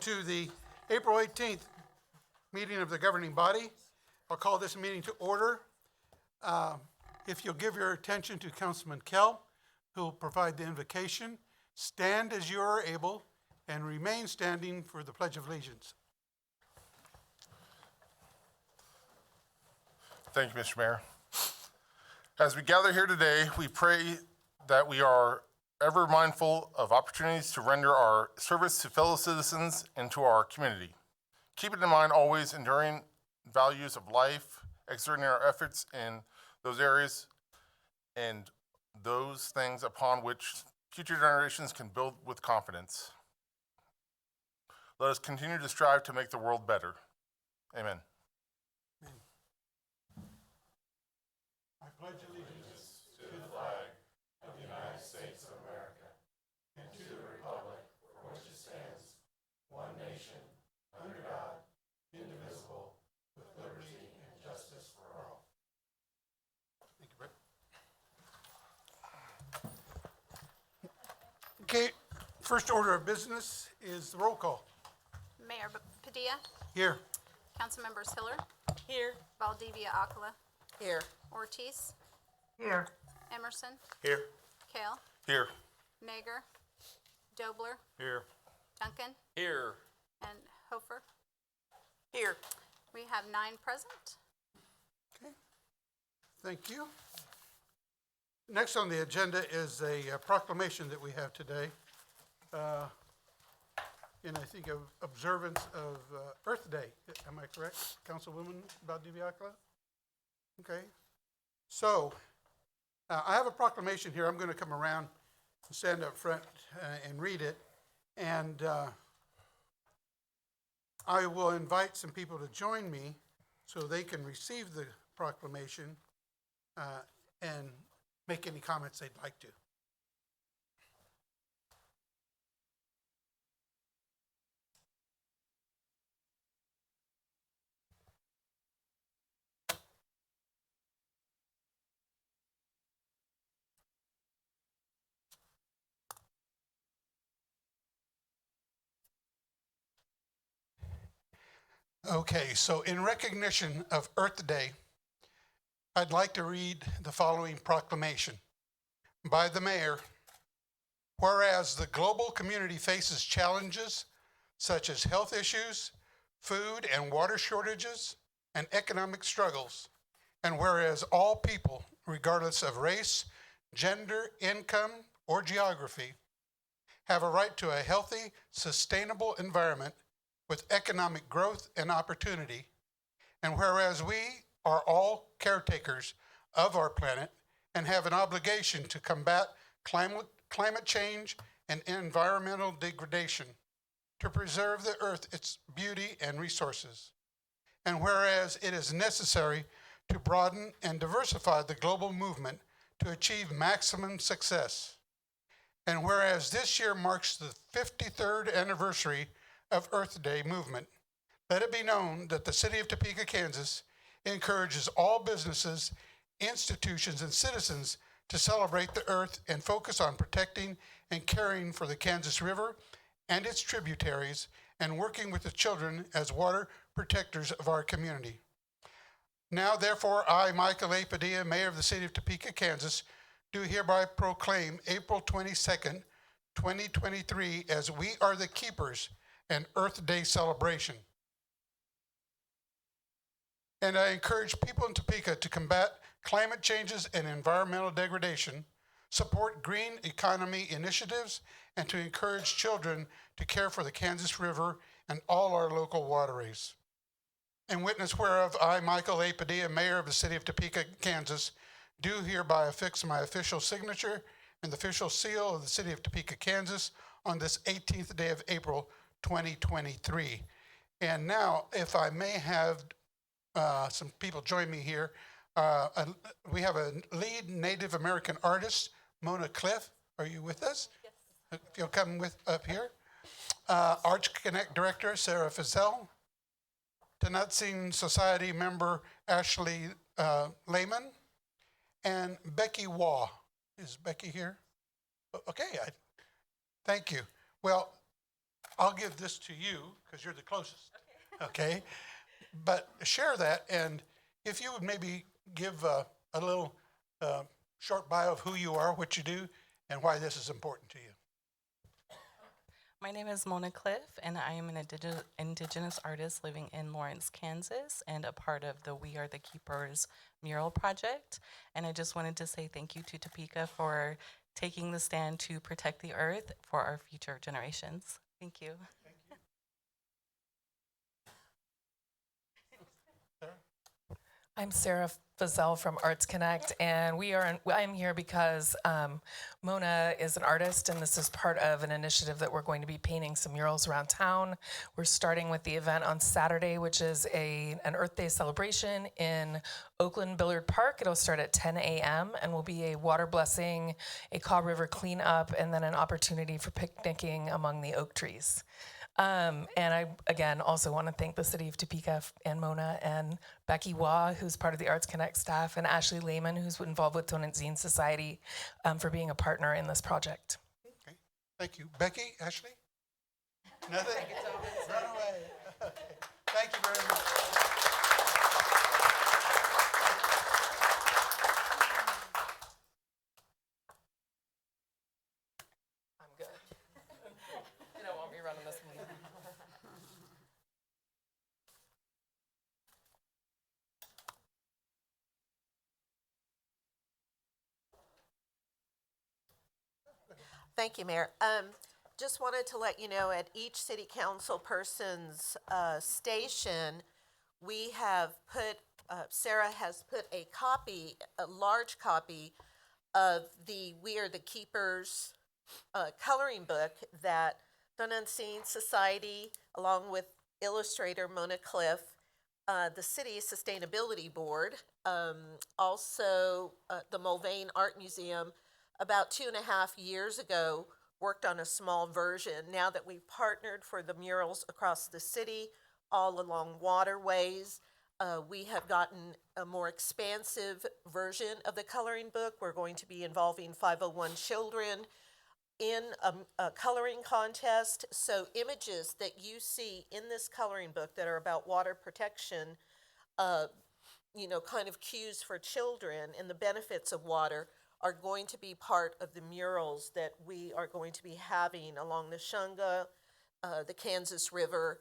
To the April 18th meeting of the governing body. I'll call this meeting to order. If you'll give your attention to Councilman Kell, who will provide the invocation, stand as you are able and remain standing for the Pledge of Allegiance. Thank you, Mr. Mayor. As we gather here today, we pray that we are ever mindful of opportunities to render our service to fellow citizens and to our community. Keeping in mind always enduring values of life, exerting our efforts in those areas and those things upon which future generations can build with confidence. Let us continue to strive to make the world better. Amen. I pledge allegiance to the flag of the United States of America and to the republic for which it stands, one nation, under God, indivisible, with liberty and justice for all. Thank you, Brett. Okay, first order of business is the roll call. Mayor Padilla, Here. Councilmembers Hiller, Here. Valdivia Acala, Here. Ortiz, Here. Emerson, Here. Kale, Here. Nager, Dobler, Here. Duncan, Here. and Hofer. Here. We have 9 present. Okay, thank you. Next on the agenda is a proclamation that we have today. In, I think, of observance of Earth Day. Am I correct, Councilwoman Valdivia Acala? Okay. So, I have a proclamation here. I'm going to come around and stand up front and read it. And I will invite some people to join me so they can receive the proclamation and make any comments they'd like to. Okay, so in recognition of Earth Day, I'd like to read the following proclamation by the mayor. Whereas the global community faces challenges such as health issues, food and water shortages, and economic struggles, and whereas all people, regardless of race, gender, income, or geography, have a right to a healthy, sustainable environment with economic growth and opportunity, and whereas we are all caretakers of our planet and have an obligation to combat climate change and environmental degradation, to preserve the earth, its beauty and resources, and whereas it is necessary to broaden and diversify the global movement to achieve maximum success, and whereas this year marks the 53rd anniversary of Earth Day movement, let it be known that the city of Topeka, Kansas encourages all businesses, institutions, and citizens to celebrate the earth and focus on protecting and caring for the Kansas River and its tributaries and working with the children as water protectors of our community. Now, therefore, I, Michael A. Padilla, Mayor of the city of Topeka, Kansas, do hereby proclaim April 22nd, 2023 as We Are the Keepers, an Earth Day celebration. And I encourage people in Topeka to combat climate changes and environmental degradation, support green economy initiatives, and to encourage children to care for the Kansas River and all our local waterways. In witness whereof, I, Michael A. Padilla, Mayor of the city of Topeka, Kansas, do hereby affix my official signature and the official seal of the city of Topeka, Kansas on this 18th day of April, 2023. And now, if I may have some people join me here. We have a lead Native American artist, Mona Cliff. Are you with us? Yes. If you'll come up here. Arts Connect Director, Sarah Fazell. Tunutzing Society member, Ashley Lehman. And Becky Waugh. Is Becky here? Okay, thank you. Well, I'll give this to you because you're the closest. Okay? But share that, and if you would maybe give a little short bio of who you are, what you do, and why this is important to you. My name is Mona Cliff, and I am an indigenous artist living in Lawrence, Kansas, and a part of the We Are the Keepers mural project. And I just wanted to say thank you to Topeka for taking the stand to protect the earth for our future generations. Thank you. I'm Sarah Fazell from Arts Connect, and I'm here because Mona is an artist, and this is part of an initiative that we're going to be painting some murals around town. We're starting with the event on Saturday, which is an Earth Day celebration in Oakland Billard Park. It'll start at 10 a.m. and will be a water blessing, a Kaw River cleanup, and then an opportunity for picnicking among the oak trees. And I, again, also want to thank the city of Topeka and Mona and Becky Waugh, who's part of the Arts Connect staff, and Ashley Lehman, who's involved with Tonant Zine Society, for being a partner in this project. Okay, thank you. Becky, Ashley? Nothing? Run away. Okay. Thank you very much. I'm good. You don't want me running this one. Thank you, Mayor. Just wanted to let you know, at each city council person's station, we have put, Sarah has put a large copy of the We Are the Keepers coloring book that Done Unseen Society, along with illustrator Mona Cliff, the City Sustainability Board, also the Mulvane Art Museum, about 2.5 years ago, worked on a small version. Now that we've partnered for the murals across the city, all along waterways, we have gotten a more expansive version of the coloring book. We're going to be involving 501 children in a coloring contest. So images that you see in this coloring book that are about water protection, kind of cues for children and the benefits of water, are going to be part of the murals that we are going to be having along the Shunga, the Kansas River,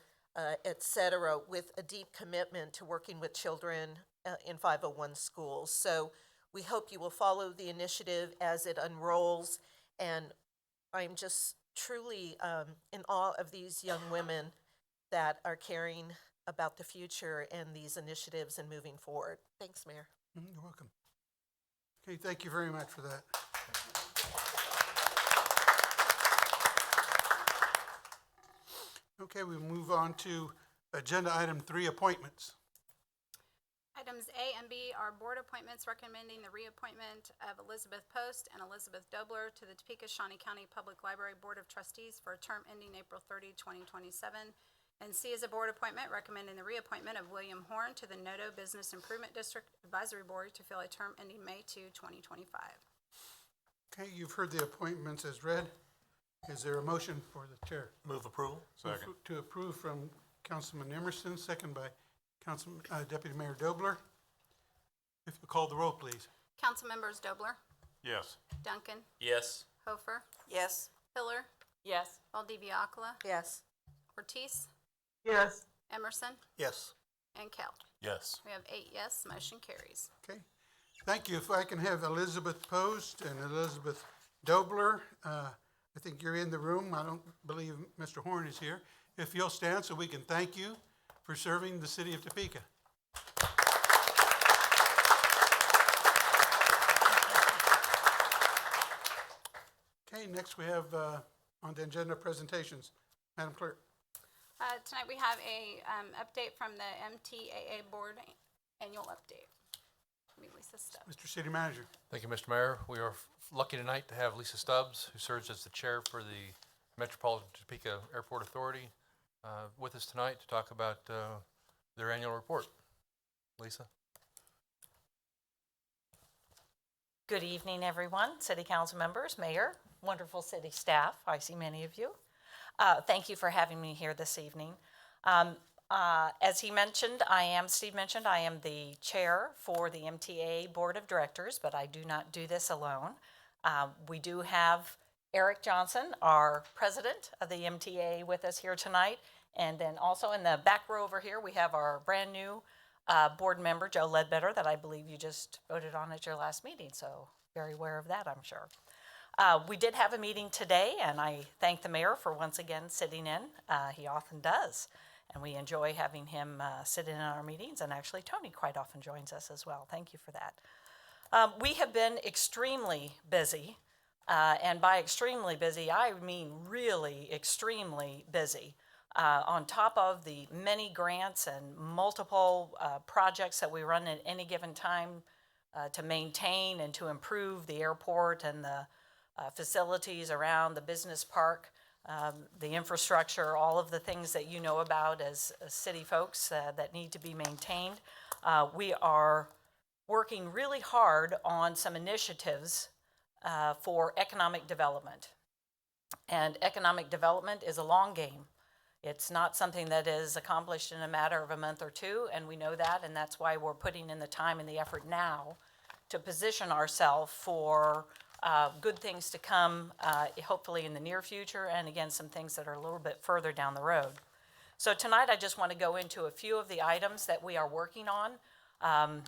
et cetera, with a deep commitment to working with children in 501 schools. So we hope you will follow the initiative as it unrolls, and I'm just truly in awe of these young women that are caring about the future and these initiatives and moving forward. Thanks, Mayor. You're welcome. Okay, thank you very much for that. Okay, we move on to agenda item 3, appointments. Items A and B are board appointments recommending the reappointment of Elizabeth Post and Elizabeth Dobler to the Topeka Shawnee County Public Library Board of Trustees for a term ending April 30, 2027. And C is a board appointment recommending the reappointment of William Horn to the Noto Business Improvement District Advisory Board to fill a term ending May 2, 2025. Okay, you've heard the appointments as read. Is there a motion for the chair? Move approval. Second. To approve from Councilman Emerson, second by Councilman Deputy Mayor Dobler. If you call the roll, please. Council members Dobler, Yes. Duncan, Yes. Hofer, Yes. Hiller, Yes. Valdivia-Akala, Yes. Ortiz, Yes. Emerson, Yes. and Kell. Yes. We have 8 yes, motion carries. Okay, thank you. If I can have Elizabeth Post and Elizabeth Dobler, I think you're in the room. I don't believe Mr. Horn is here. If you'll stand so we can thank you for serving the city of Topeka. Okay, next we have on the agenda presentations. Madam Clerk. Tonight we have a update from the MTAA Board annual update. Lisa Stubbs. Mr. City Manager. Thank you, Mr. Mayor. We are lucky tonight to have Lisa Stubbs, who serves as the chair for the Metropolitan Topeka Airport Authority, with us tonight to talk about their annual report. Lisa? Good evening, everyone, city council members, mayor, wonderful city staff. I see many of you. Thank you for having me here this evening. As Steve mentioned, I am the chair for the MTA Board of Directors, but I do not do this alone. We do have Eric Johnson, our president of the MTA, with us here tonight. And then also in the back row over here, we have our brand new board member, Joe Ledbetter, that I believe you just voted on at your last meeting. So very aware of that, I'm sure. We did have a meeting today, and I thank the mayor for once again sitting in. He often does, and we enjoy having him sit in on our meetings, and actually Tony quite often joins us as well. Thank you for that. We have been extremely busy, and by extremely busy, I mean really extremely busy. On top of the many grants and multiple projects that we run at any given time to maintain and to improve the airport and the facilities around the business park, the infrastructure, all of the things that you know about as city folks that need to be maintained. We are working really hard on some initiatives for economic development. And economic development is a long game. It's not something that is accomplished in a matter of a month or two, and we know that, and that's why we're putting in the time and the effort now to position ourselves for good things to come, hopefully in the near future, and again, some things that are a little bit further down the road. So tonight, I just want to go into a few of the items that we are working on.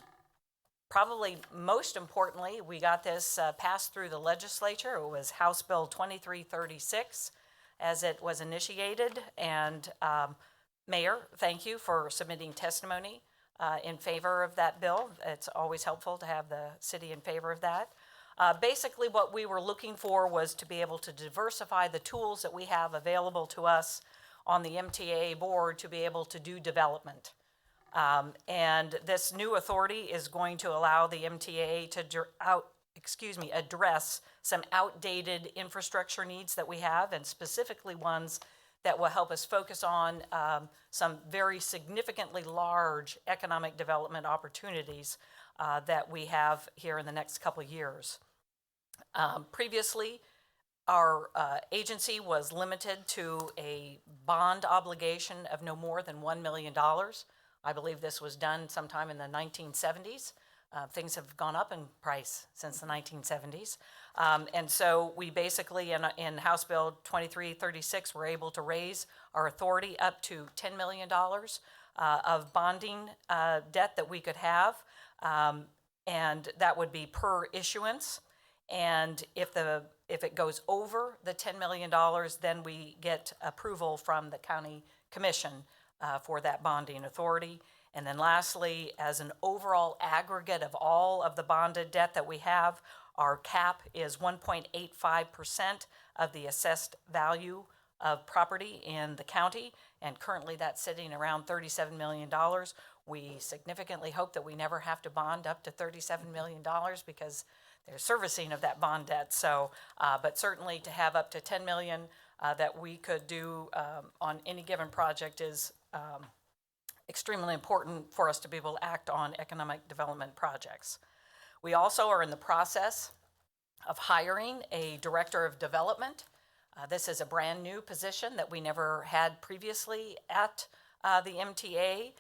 Probably most importantly, we got this passed through the legislature. It was House Bill 2336 as it was initiated. And Mayor, thank you for submitting testimony in favor of that bill. It's always helpful to have the city in favor of that. Basically, what we were looking for was to be able to diversify the tools that we have available to us on the MTA board to be able to do development. And this new authority is going to allow the MTA to address some outdated infrastructure needs that we have, and specifically ones that will help us focus on some very significantly large economic development opportunities that we have here in the next couple of years. Previously, our agency was limited to a bond obligation of no more than $1 million. I believe this was done sometime in the 1970s. Things have gone up in price since the 1970s. And so we basically, in House Bill 2336, were able to raise our authority up to $10 million of bonding debt that we could have. And that would be per issuance. And if it goes over the $10 million, then we get approval from the county commission for that bonding authority. And then lastly, as an overall aggregate of all of the bonded debt that we have, our cap is 1.85% of the assessed value of property in the county. And currently that's sitting around $37 million. We significantly hope that we never have to bond up to $37 million because there's servicing of that bond debt. So, but certainly to have up to $10 million that we could do on any given project is extremely important for us to be able to act on economic development projects. We also are in the process of hiring a director of development. This is a brand new position that we never had previously at the MTA.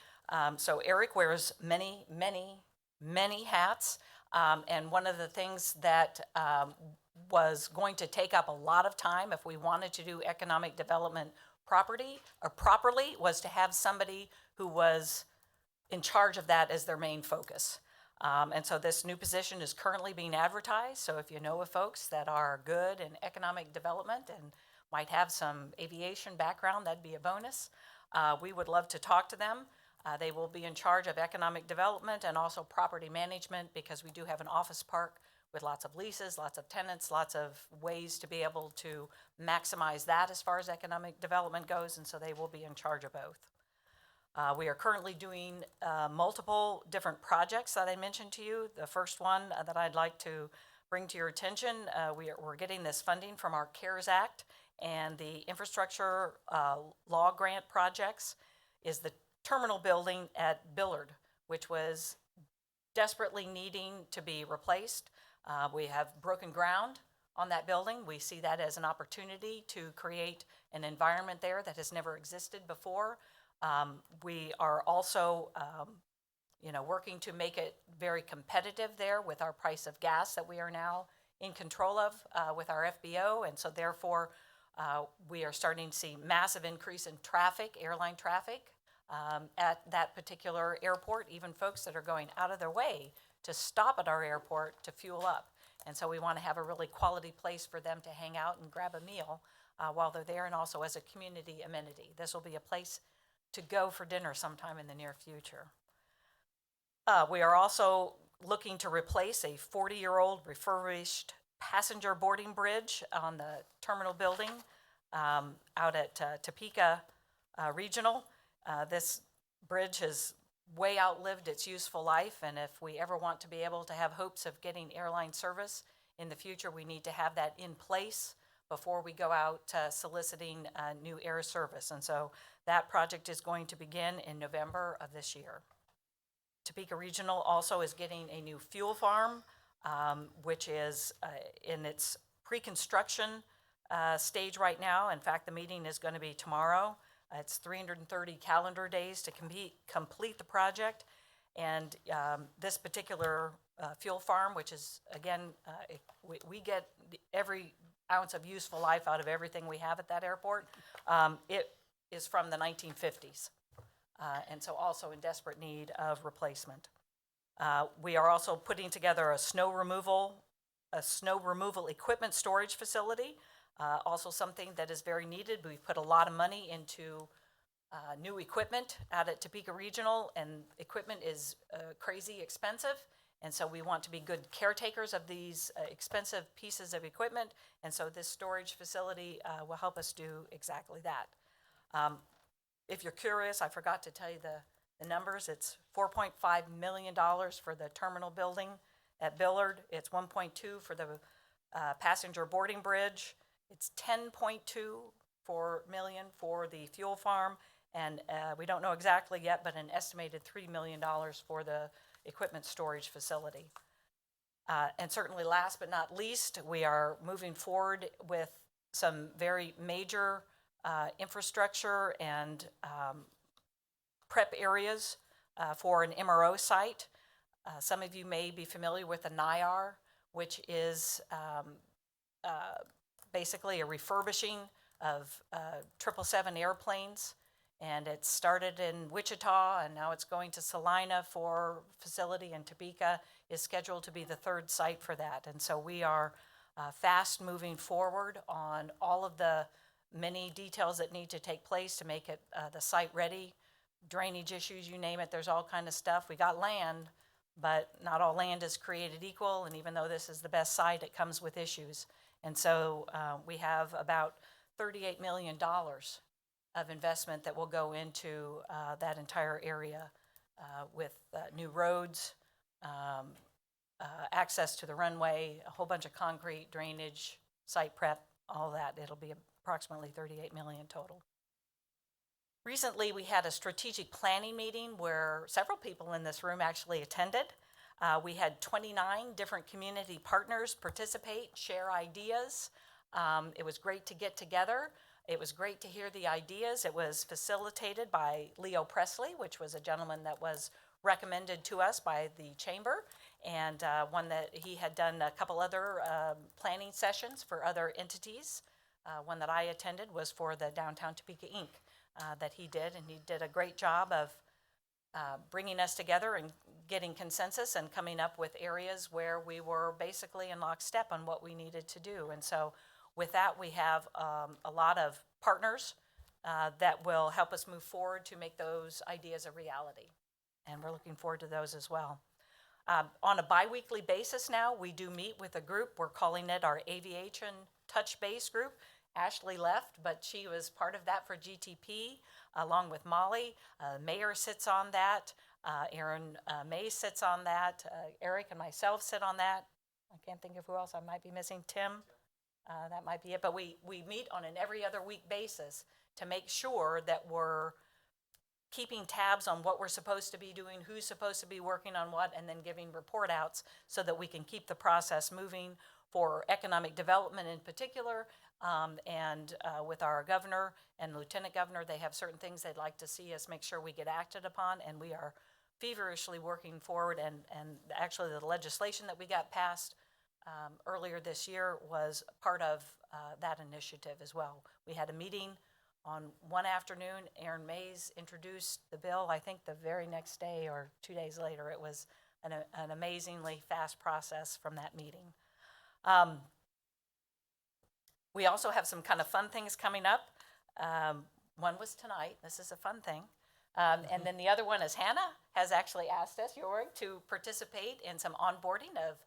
So Eric wears many, many, many hats. And one of the things that was going to take up a lot of time if we wanted to do economic development properly was to have somebody who was in charge of that as their main focus. And so this new position is currently being advertised. So if you know of folks that are good in economic development and might have some aviation background, that'd be a bonus. We would love to talk to them. They will be in charge of economic development and also property management because we do have an office park with lots of leases, lots of tenants, lots of ways to be able to maximize that as far as economic development goes, and so they will be in charge of both. We are currently doing multiple different projects that I mentioned to you. The first one that I'd like to bring to your attention, we're getting this funding from our CARES Act, and the infrastructure law grant projects is the terminal building at Billard, which was desperately needing to be replaced. We have broken ground on that building. We see that as an opportunity to create an environment there that has never existed before. We are also, working to make it very competitive there with our price of gas that we are now in control of with our FBO. And so therefore, we are starting to see massive increase in traffic, airline traffic at that particular airport, even folks that are going out of their way to stop at our airport to fuel up. And so we want to have a really quality place for them to hang out and grab a meal while they're there, and also as a community amenity. This will be a place to go for dinner sometime in the near future. We are also looking to replace a 40-year-old refurbished passenger boarding bridge on the terminal building out at Topeka Regional. This bridge has way outlived its useful life, and if we ever want to be able to have hopes of getting airline service in the future, we need to have that in place before we go out soliciting new air service. And so that project is going to begin in November of this year. Topeka Regional also is getting a new fuel farm, which is in its pre-construction stage right now. In fact, the meeting is going to be tomorrow. It's 330 calendar days to complete the project. And this particular fuel farm, which is, again, we get every ounce of useful life out of everything we have at that airport. It is from the 1950s, and so also in desperate need of replacement. We are also putting together a snow removal equipment storage facility. Also something that is very needed. We've put a lot of money into new equipment out at Topeka Regional, and equipment is crazy expensive. And so we want to be good caretakers of these expensive pieces of equipment. And so this storage facility will help us do exactly that. If you're curious, I forgot to tell you the numbers. It's $4.5 million for the terminal building at Billard. It's 1.2 for the passenger boarding bridge. It's 10.2 million for the fuel farm, and we don't know exactly yet, but an estimated $3 million for the equipment storage facility. And certainly last but not least, we are moving forward with some very major infrastructure and prep areas for an MRO site. Some of you may be familiar with the NIAR, which is basically a refurbishing of 777 airplanes, and it started in Wichita, and now it's going to Salina for facility, and Topeka is scheduled to be the third site for that. And so we are fast moving forward on all of the many details that need to take place to make it the site ready. Drainage issues, you name it, there's all kind of stuff. We got land, but not all land is created equal, and even though this is the best site, it comes with issues. And so we have about $38 million of investment that will go into that entire area with new roads, access to the runway, a whole bunch of concrete, drainage, site prep, all that. It'll be approximately $38 million total. Recently, we had a strategic planning meeting where several people in this room actually attended. We had 29 different community partners participate, share ideas. It was great to get together. It was great to hear the ideas. It was facilitated by Leo Presley, which was a gentleman that was recommended to us by the chamber, and one that he had done a couple other planning sessions for other entities. One that I attended was for the Downtown Topeka Inc. That he did, and he did a great job of bringing us together and getting consensus and coming up with areas where we were basically in lockstep on what we needed to do. And so with that, we have a lot of partners that will help us move forward to make those ideas a reality. And we're looking forward to those as well. On a biweekly basis now, we do meet with a group. We're calling it our Aviation Touch Base group. Ashley left, but she was part of that for GTP, along with Molly. Mayor sits on that. Aaron May sits on that. Eric and myself sit on that. I can't think of who else I might be missing. Tim, that might be it. But we meet on an every other week basis to make sure that we're keeping tabs on what we're supposed to be doing, who's supposed to be working on what, and then giving report outs so that we can keep the process moving for economic development in particular. And with our governor and lieutenant governor, they have certain things they'd like to see us make sure we get acted upon, and we are feverishly working forward. And actually the legislation that we got passed earlier this year was part of that initiative as well. We had a meeting on one afternoon. Aaron Mays introduced the bill, I think the very next day or 2 days later. It was an amazingly fast process from that meeting. We also have some kind of fun things coming up. One was tonight. This is a fun thing. And then the other one is Hannah has actually asked us, York, to participate in some onboarding of,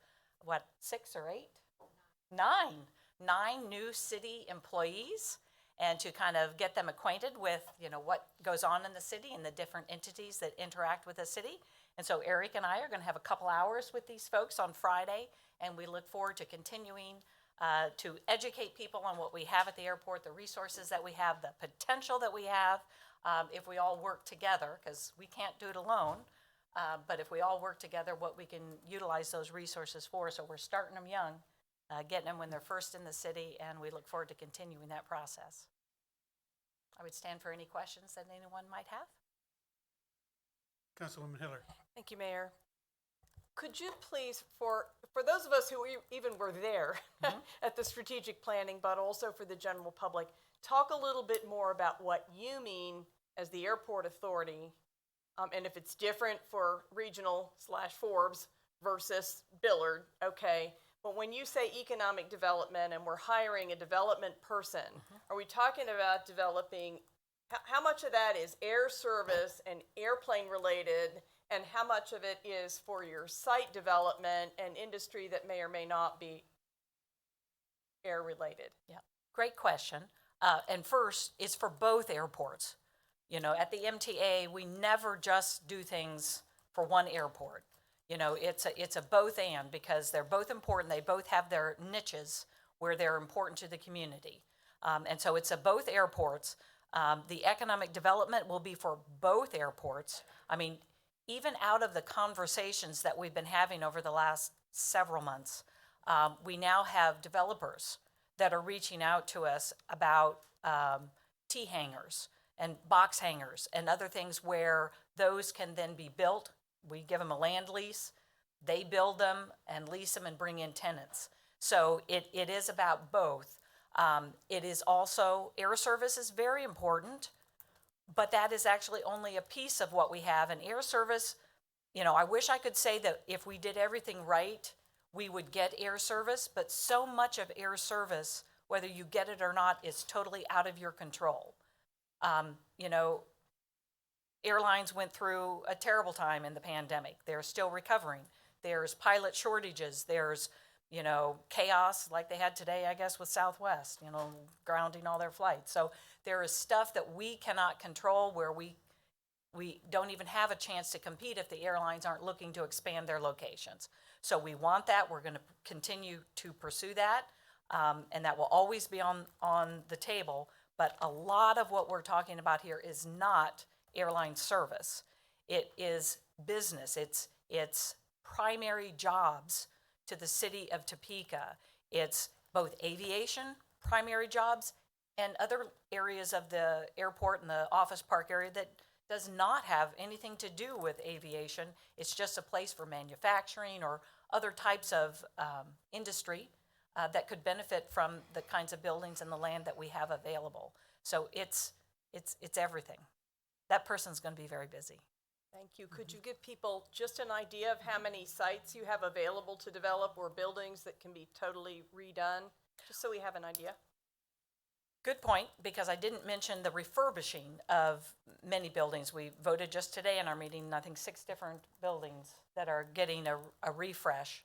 6 or 8? 9 new city employees, and to kind of get them acquainted with, what goes on in the city and the different entities that interact with the city. And so Eric and I are going to have a couple hours with these folks on Friday, and we look forward to continuing to educate people on what we have at the airport, the resources that we have, the potential that we have, if we all work together, because we can't do it alone. But if we all work together, what we can utilize those resources for. So we're starting them young, getting them when they're first in the city, and we look forward to continuing that process. I would stand for any questions that anyone might have. Councilwoman Hiller. Thank you, Mayor. Could you please, for those of us who even were there at the strategic planning, but also for the general public, talk a little bit more about what you mean as the airport authority, and if it's different for regional/Forbes versus Billard, okay. But when you say economic development and we're hiring a development person, are we talking about developing, how much of that is air service and airplane related, and how much of it is for your site development and industry that may or may not be air related? Yeah, great question. And first, it's for both airports. At the MTA, we never just do things for one airport. It's a both and, because they're both important. They both have their niches where they're important to the community. And so it's a both airports. The economic development will be for both airports. I mean, even out of the conversations that we've been having over the last several months, we now have developers that are reaching out to us about T hangars and box hangars and other things where those can then be built. We give them a land lease, they build them and lease them and bring in tenants. So it is about both. It is also, air service is very important, but that is actually only a piece of what we have. And air service, I wish I could say that if we did everything right, we would get air service, but so much of air service, whether you get it or not, is totally out of your control. Airlines went through a terrible time in the pandemic. They're still recovering. There's pilot shortages. There's, chaos like they had today, I guess, with Southwest, grounding all their flights. So there is stuff that we cannot control where we don't even have a chance to compete if the airlines aren't looking to expand their locations. So we want that. We're going to continue to pursue that, and that will always be on the table. But a lot of what we're talking about here is not airline service. It is business. It's primary jobs to the city of Topeka. It's both aviation, primary jobs, and other areas of the airport and the office park area that does not have anything to do with aviation. It's just a place for manufacturing or other types of industry that could benefit from the kinds of buildings and the land that we have available. So it's everything. That person's going to be very busy. Thank you. Could you give people just an idea of how many sites you have available to develop or buildings that can be totally redone, just so we have an idea? Good point, because I didn't mention the refurbishing of many buildings. We voted just today in our meeting, I think 6 different buildings that are getting a refresh.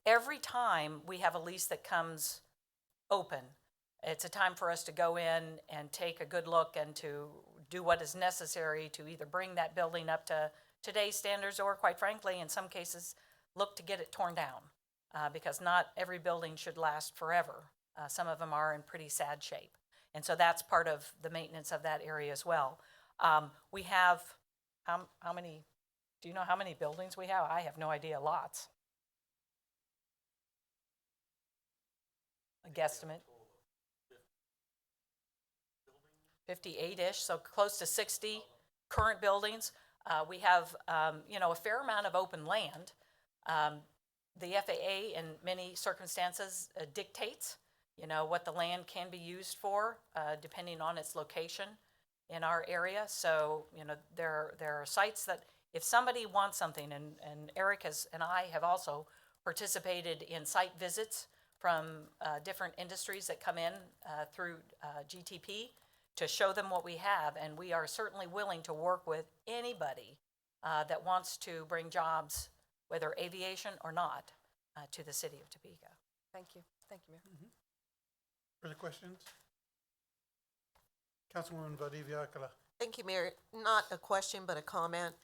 Every time we have a lease that comes open, it's a time for us to go in and take a good look and to do what is necessary to either bring that building up to today's standards or, quite frankly, in some cases, look to get it torn down because not every building should last forever. Some of them are in pretty sad shape. And so that's part of the maintenance of that area as well. We have, how many, do you know how many buildings we have? I have no idea, lots. A guesstimate. 58-ish, so close to 60 current buildings. We have, a fair amount of open land. The FAA, in many circumstances, dictates, what the land can be used for, depending on its location in our area. So, there are sites that if somebody wants something, and Eric and I have also participated in site visits from different industries that come in through GTP to show them what we have, and we are certainly willing to work with anybody that wants to bring jobs, whether aviation or not, to the city of Topeka. Thank you. Thank you, Mayor. Further questions? Councilwoman Valdivia Alcala. Thank you, Mayor. Not a question, but a comment.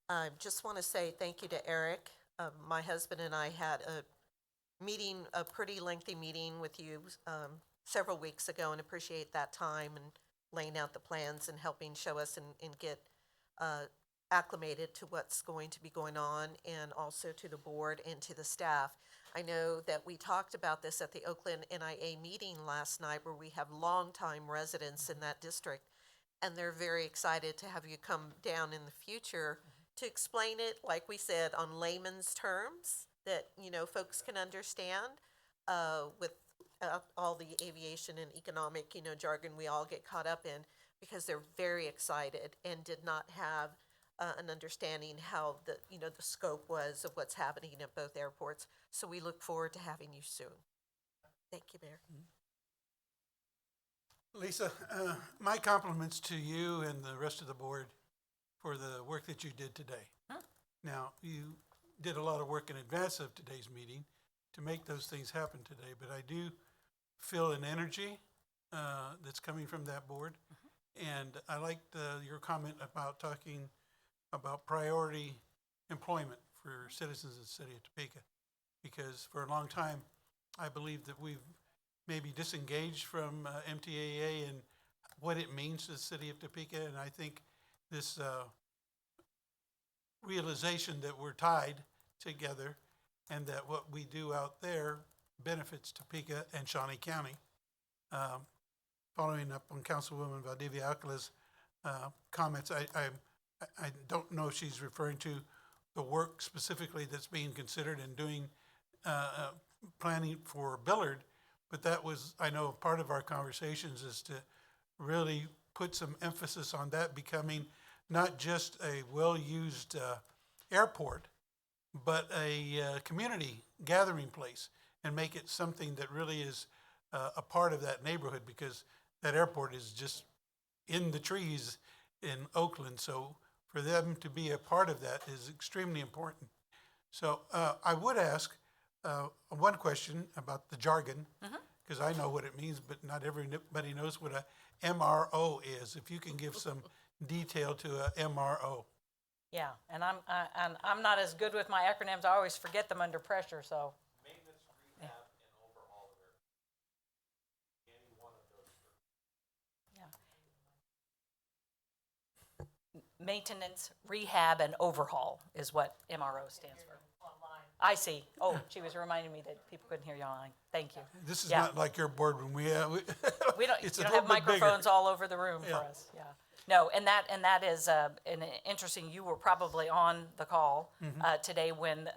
I just want to say thank you to Eric. My husband and I had a pretty lengthy meeting with you several weeks ago, and appreciate that time and laying out the plans and helping show us and get acclimated to what's going to be going on, and also to the board and to the staff. I know that we talked about this at the Oakland NIA meeting last night, where we have longtime residents in that district, and they're very excited to have you come down in the future to explain it, like we said, on layman's terms that, folks can understand, with all the aviation and economic, jargon we all get caught up in, because they're very excited and did not have an understanding how the scope was of what's happening at both airports. So we look forward to having you soon. Thank you, Mayor. Lisa, my compliments to you and the rest of the board for the work that you did today. Now, you did a lot of work in advance of today's meeting to make those things happen today, but I do feel an energy that's coming from that board. And I liked your comment about talking about priority employment for citizens of the city of Topeka, because for a long time, I believe that we've maybe disengaged from MTAA and what it means to the city of Topeka. And I think this realization that we're tied together and that what we do out there benefits Topeka and Shawnee County. Following up on Councilwoman Valdivia Alcala's comments, I don't know if she's referring to the work specifically that's being considered and doing planning for Billard, but that was, I know, part of our conversations is to really put some emphasis on that becoming not just a well-used airport, but a community gathering place, and make it something that really is a part of that neighborhood, because that airport is just in the trees in Oakland. So for them to be a part of that is extremely important. So I would ask one question about the jargon, because I know what it means, but not everybody knows what a MRO is. If you can give some detail to a MRO. Yeah, and I'm not as good with my acronyms. I always forget them under pressure, so. Maintenance, rehab, and overhaul of aircraft. Any one of those three. Yeah. Maintenance, rehab, and overhaul is what MRO stands for. I see. Oh, she was reminding me that people couldn't hear you online. Thank you. This is Yeah. not like your boardroom. We We don't, it's you a don't have little bit bigger. microphones all over the room Yeah. for us. Yeah. No, and that is an interesting. You were probably on the call today when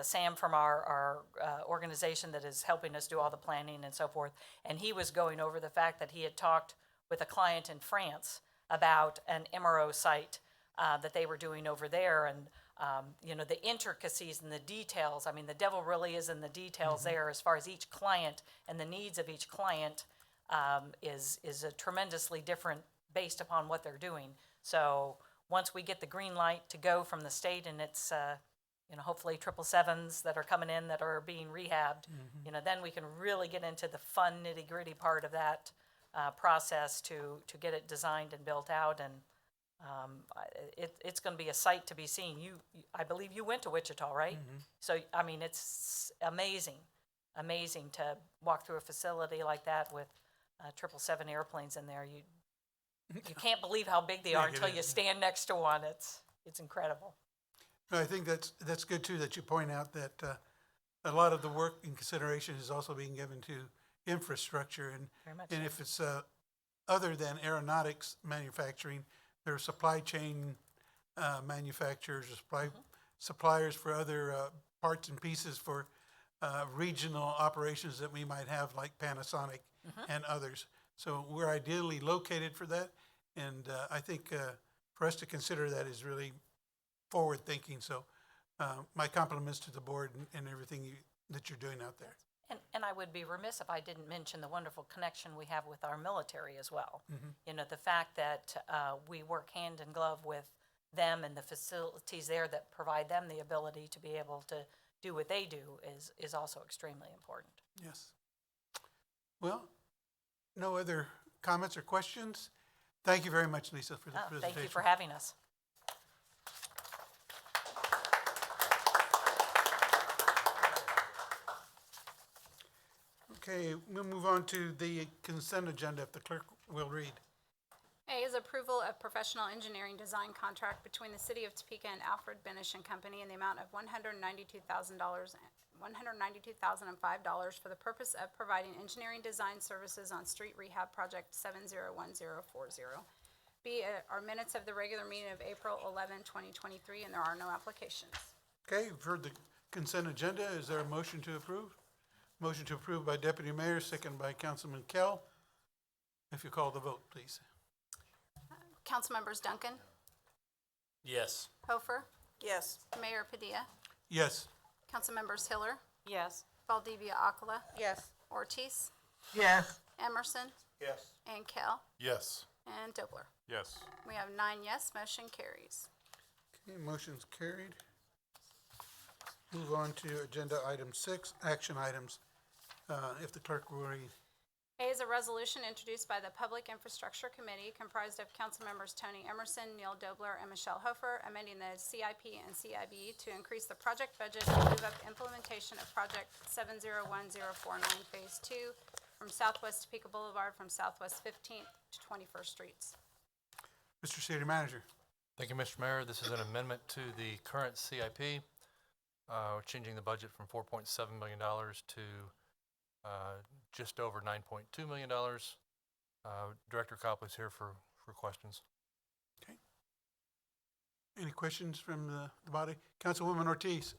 Sam from our organization that is helping us do all the planning and so forth, and he was going over the fact that he had talked with a client in France about an MRO site that they were doing over there, and the intricacies and the details. I mean, the devil really is in the details there, as far as each client and the needs of each client is a tremendously different based upon what they're doing. So once we get the green light to go from the state, and it's hopefully 777s that are coming in that are being rehabbed, then we can really get into the fun nitty gritty part of that process to get it designed and built out. And it's going to be a sight to be seen. I believe you went to Wichita, right? So, I mean, it's amazing to walk through a facility like that with 777 airplanes in there. You can't believe how big they are Big it until you is. stand next to one. It's incredible. I think that's good too, that you point out that a lot of the work in consideration is also being given to infrastructure, Very much and so. if it's other than aeronautics manufacturing, there are supply chain manufacturers, suppliers for other parts and pieces for regional operations that we might have, like Panasonic and others. So we're ideally located for that, and I think for us to consider that is really forward thinking. So my compliments to the board and everything that you're doing out there. And I would be remiss if I didn't mention the wonderful connection we have with our military as well. You know, the fact that we work hand in glove with them and the facilities there that provide them the ability to be able to do what they do is also extremely important. Yes. Well, no other comments or questions? Thank you very much, Lisa, for the presentation. Thank you for having us. Okay, we'll move on to the consent agenda, if the clerk will read. A is approval of professional engineering design contract between the City of Topeka and Alfred Benish and Company in the amount of $192,005 for the purpose of providing engineering design services on street rehab project 701040. B are minutes of the regular meeting of April 11, 2023, and there are no applications. Okay, you've heard the consent agenda. Is there a motion to approve? Motion to approve by Deputy Mayor, second by Councilman Kell. If you call the vote, please. Councilmembers Duncan, Yes. Hofer, Yes. Mayor Padilla, Yes. Councilmembers Hiller, Yes. Valdivia Akala, Yes. Ortiz, Yes. Emerson, Yes. and Kell, Yes. and Dobler. Yes. We have 9 yes, motion carries. Okay, motion's carried. Move on to agenda item 6, action items. If the clerk will read. A is a resolution introduced by the Public Infrastructure Committee comprised of Councilmembers Tony Emerson, Neil Dobler, and Michelle Hofer, amending the CIP and CIB to increase the project budget and move up implementation of Project 701049 Phase 2 from Southwest Topeka Boulevard from Southwest 15th to 21st Streets. Mr. City Manager. Thank you, Mr. Mayor. This is an amendment to the current CIP. We're changing the budget from $4.7 million to just over $9.2 million. Director Copley's here for questions. Okay. Any questions from the body? Councilwoman Ortiz.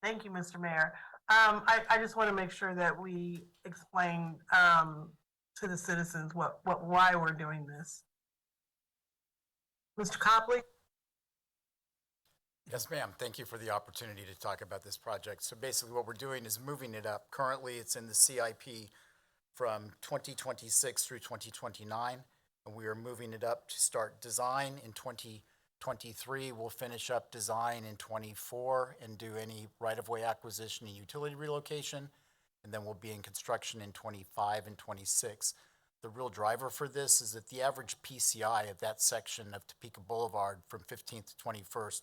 Thank you, Mr. Mayor. I just want to make sure that we explain to the citizens why we're doing this. Mr. Copley? Yes, ma'am. Thank you for the opportunity to talk about this project. So basically what we're doing is moving it up. Currently, it's in the CIP from 2026 through 2029, and we are moving it up to start design in 2023. We'll finish up design in 24 and do any right-of-way acquisition and utility relocation, and then we'll be in construction in 25 and 26. The real driver for this is that the average PCI of that section of Topeka Boulevard from 15th to 21st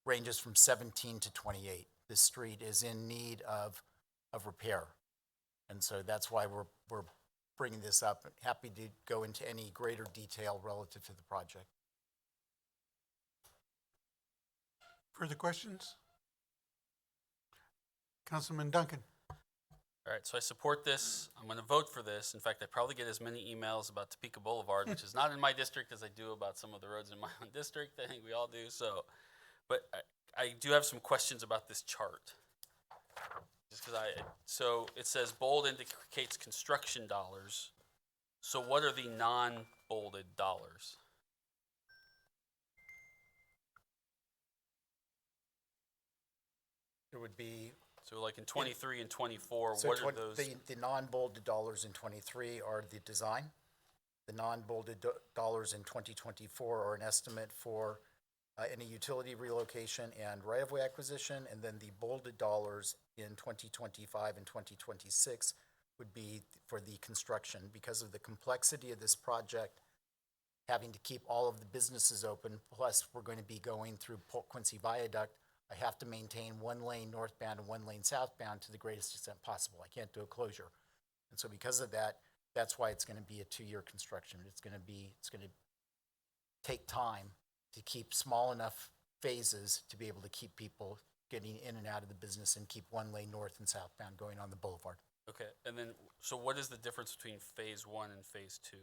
ranges from 17 to 28. This street is in need of repair. And so that's why we're bringing this up. Happy to go into any greater detail relative to the project. Further questions? Councilman Duncan. All right, so I support this. I'm going to vote for this. In fact, I probably get as many emails about Topeka Boulevard, which is not in my district, as I do about some of the roads in my own district. I think we all do. So, but I do have some questions about this chart. Just because so it says bold indicates construction dollars. So what are the non-bolded dollars? It would be. So like in 23 and 24, So what are those? the non-bolded dollars in 23 are the design. The non-bolded dollars in 2024 are an estimate for any utility relocation and right-of-way acquisition, and then the bolded dollars in 2025 and 2026 would be for the construction. Because of the complexity of this project, having to keep all of the businesses open, plus we're going to be going through Port Quincy Viaduct, I have to maintain one lane northbound and one lane southbound to the greatest extent possible. I can't do a closure. And so because of that, That's why it's going to be a 2-year construction. It's going to take time to keep small enough phases to be able to keep people getting in and out of the business and keep one lane north and southbound going on the boulevard. Okay, and then, so what is the difference between phase 1 and phase 2?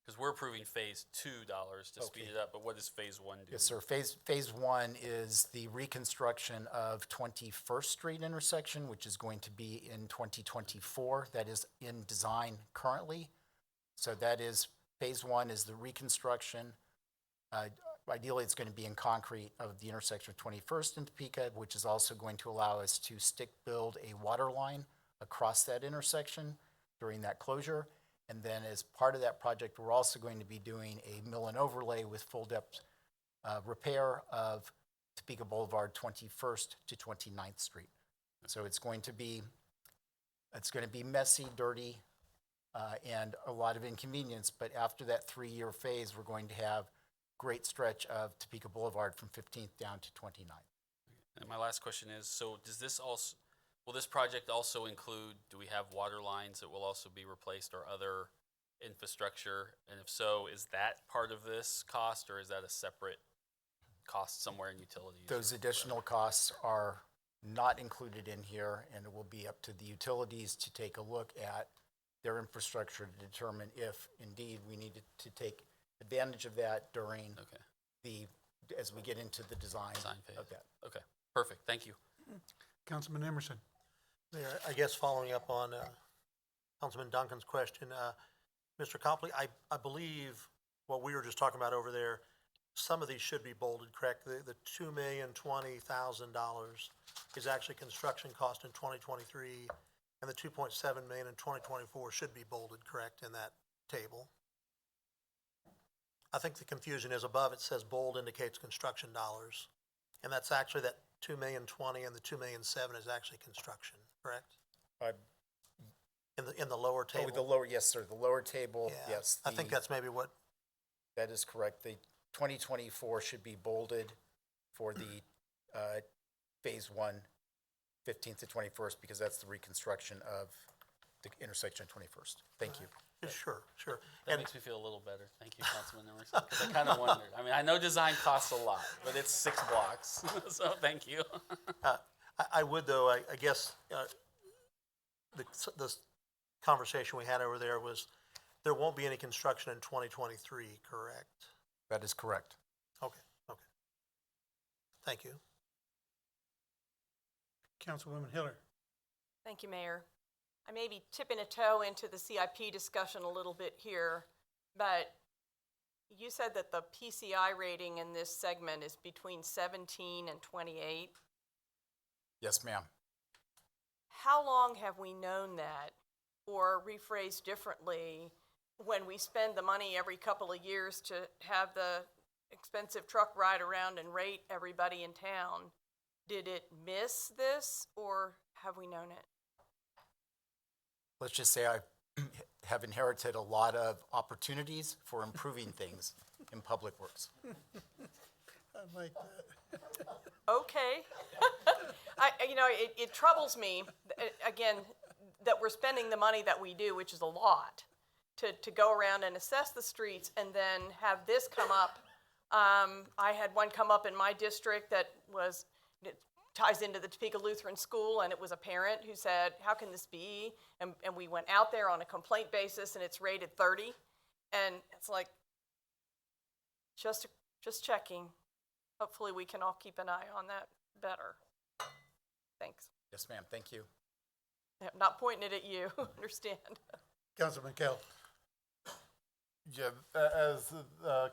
Because we're approving phase $2 to speed it up, but what does phase 1 do? Yes, sir. Phase 1 is the reconstruction of 21st Street intersection, which is going to be in 2024. That is in design currently. So that is, phase 1 is the reconstruction. Ideally, it's going to be in concrete of the intersection of 21st and Topeka, which is also going to allow us to stick build a water line across that intersection during that closure. And then as part of that project, we're also going to be doing a mill and overlay with full depth repair of Topeka Boulevard 21st to 29th Street. So it's going to be messy, dirty, and a lot of inconvenience. But after that 3-year phase, we're going to have great stretch of Topeka Boulevard from 15th down to 29th. And my last question is, so does this also, will this project also include, do we have water lines that will also be replaced or other infrastructure? And if so, is that part of this cost or is that a separate cost somewhere in utilities? Those additional costs are not included in here, and it will be up to the utilities to take a look at their infrastructure to determine if indeed we need to take advantage of that during as we get into the design phase of that. Okay, perfect, thank you. Councilman Emerson. Mayor, I guess following up on Councilman Duncan's question, Mr. Copley, I believe what we were just talking about over there, some of these should be bolded, correct? The $2,020,000 is actually construction cost in 2023, and the $2.7 million in 2024 should be bolded, correct, in that table? I think the confusion is above it says bold indicates construction dollars, and that's actually that $2,020,000 and the $2,007,000 is actually construction, correct? In the lower table. Oh, the lower, yes, sir. The lower table, Yeah, yes. I think that's maybe what. That is correct. The 2024 should be bolded for the phase 1, 15th to 21st, because that's the reconstruction of the intersection of 21st. Thank you. Sure. That makes me feel a little better. Thank you, Councilman Emerson, because I kind of wondered. I mean, I know design costs a lot, but it's 6 blocks, so thank you. I would, though, I guess, the conversation we had over there was there won't be any construction in 2023, correct? That is correct. Okay. Thank you. Councilwoman Hiller. Thank you, Mayor. I may be tipping a toe into the CIP discussion a little bit here, but you said that the PCI rating in this segment is between 17 and 28. Yes, ma'am. How long have we known that? Or rephrased differently, when we spend the money every couple of years to have the expensive truck ride around and rate everybody in town, did it miss this or have we known it? Let's just say I have inherited a lot of opportunities for improving things in public works. I like that. Okay. It troubles me, again, that we're spending the money that we do, which is a lot, to go around and assess the streets and then have this come up. I had one come up in my district that it ties into the Topeka Lutheran School, and it was a parent who said, how can this be? And we went out there on a complaint basis, and it's rated 30. And it's like, just checking. Hopefully we can all keep an eye on that better. Thanks. Yes, ma'am. Thank you. I'm not pointing it at you, understand. Councilman Kell. Yeah, as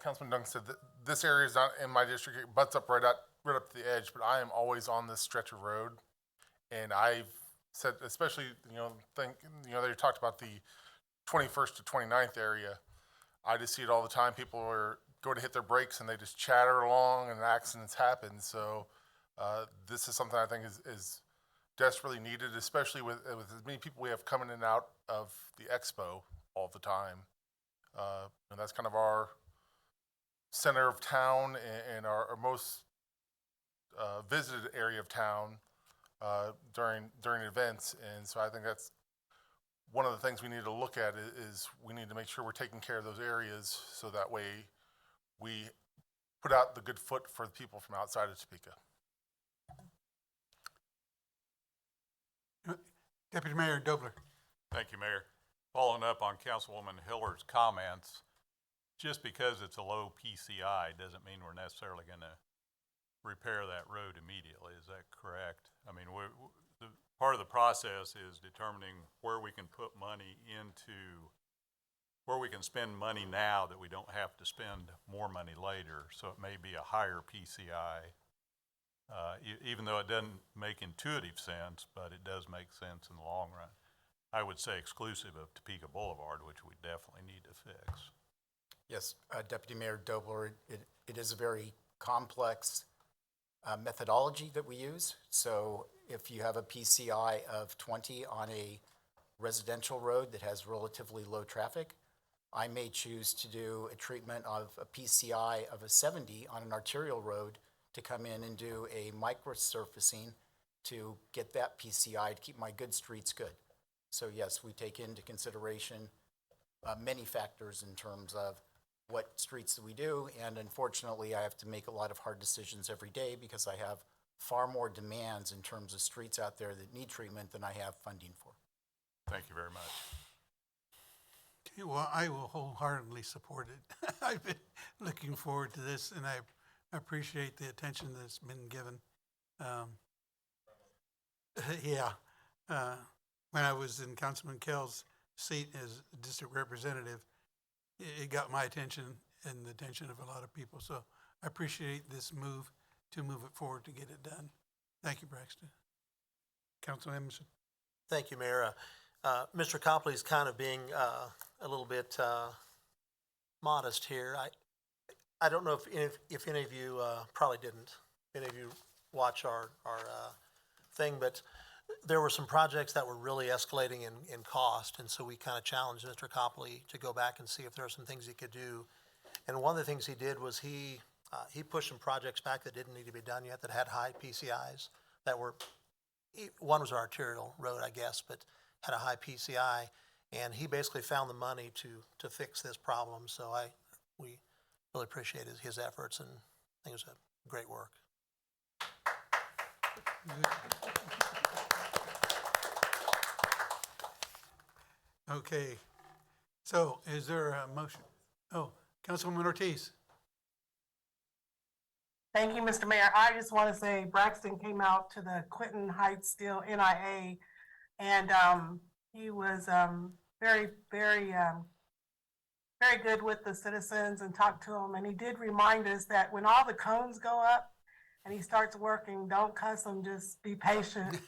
Councilman Duncan said, this area is not in my district. It butts up right up to the edge, but I am always on this stretch of road. And I've said, especially, they talked about the 21st to 29th area. I just see it all the time. People go to hit their brakes and they just chatter along and accidents happen. So this is something I think is desperately needed, especially with as many people we have coming in and out of the expo all the time. And that's kind of our center of town and our most visited area of town during events. And so I think that's one of the things we need to look at is we need to make sure we're taking care of those areas so that way we put out the good foot for the people from outside of Topeka. Deputy Mayor Dobler. Thank you, Mayor. Following up on Councilwoman Hiller's comments, just because it's a low PCI doesn't mean we're necessarily going to repair that road immediately. Is that correct? I mean, part of the process is determining where we can put money into, where we can spend money now that we don't have to spend more money later. So it may be a higher PCI, even though it doesn't make intuitive sense, but it does make sense in the long run. I would say exclusive of Topeka Boulevard, which we definitely need to fix. Yes, Deputy Mayor Dobler, it is a very complex methodology that we use. So if you have a PCI of 20 on a residential road that has relatively low traffic, I may choose to do a treatment of a PCI of a 70 on an arterial road to come in and do a microsurfacing to get that PCI to keep my good streets good. So yes, we take into consideration many factors in terms of what streets do we do, and unfortunately I have to make a lot of hard decisions every day because I have far more demands in terms of streets out there that need treatment than I have funding for. Thank you very much. Okay, well, I will wholeheartedly support it. I've been looking forward to this, and I appreciate the attention that's been given. When I was in Councilman Kell's seat as district representative, it got my attention and the attention of a lot of people. So I appreciate this move to move it forward to get it done. Thank you, Braxton. Councilman Emerson. Thank you, Mayor. Mr. Copley's kind of being a little bit modest here. I don't know if any of you probably didn't. Any of you watch our thing, but there were some projects that were really escalating in cost, and so we kind of challenged Mr. Copley to go back and see if there were some things he could do. And one of the things he did was he pushed some projects back that didn't need to be done yet, that had high PCIs, that were, one was our arterial road, I guess, but had a high PCI, and he basically found the money to fix this problem. So we really appreciate his efforts, and I think it was a great work. Okay, so is there a motion? Oh, Councilwoman Ortiz. Thank you, Mr. Mayor. I just want to say Braxton came out to the Clinton Heights Steel NIA, and he was very, very, very good with the citizens and talked to them. And he did remind us that when all the cones go up and he starts working, don't cuss him, just be patient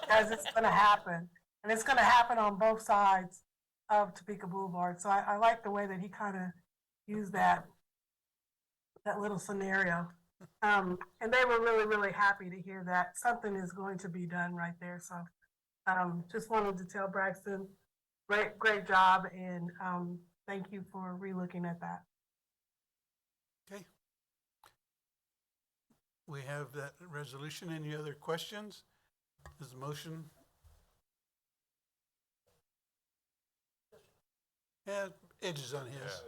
because it's going to happen. And it's going to happen on both sides of Topeka Boulevard. So I like the way that he kind of used that little scenario. And they were really, really happy to hear that something is going to be done right there. So just wanted to tell Braxton, great job, and thank you for relooking at that. Okay. We have that resolution. Any other questions? Is the motion? Yeah, edges on his.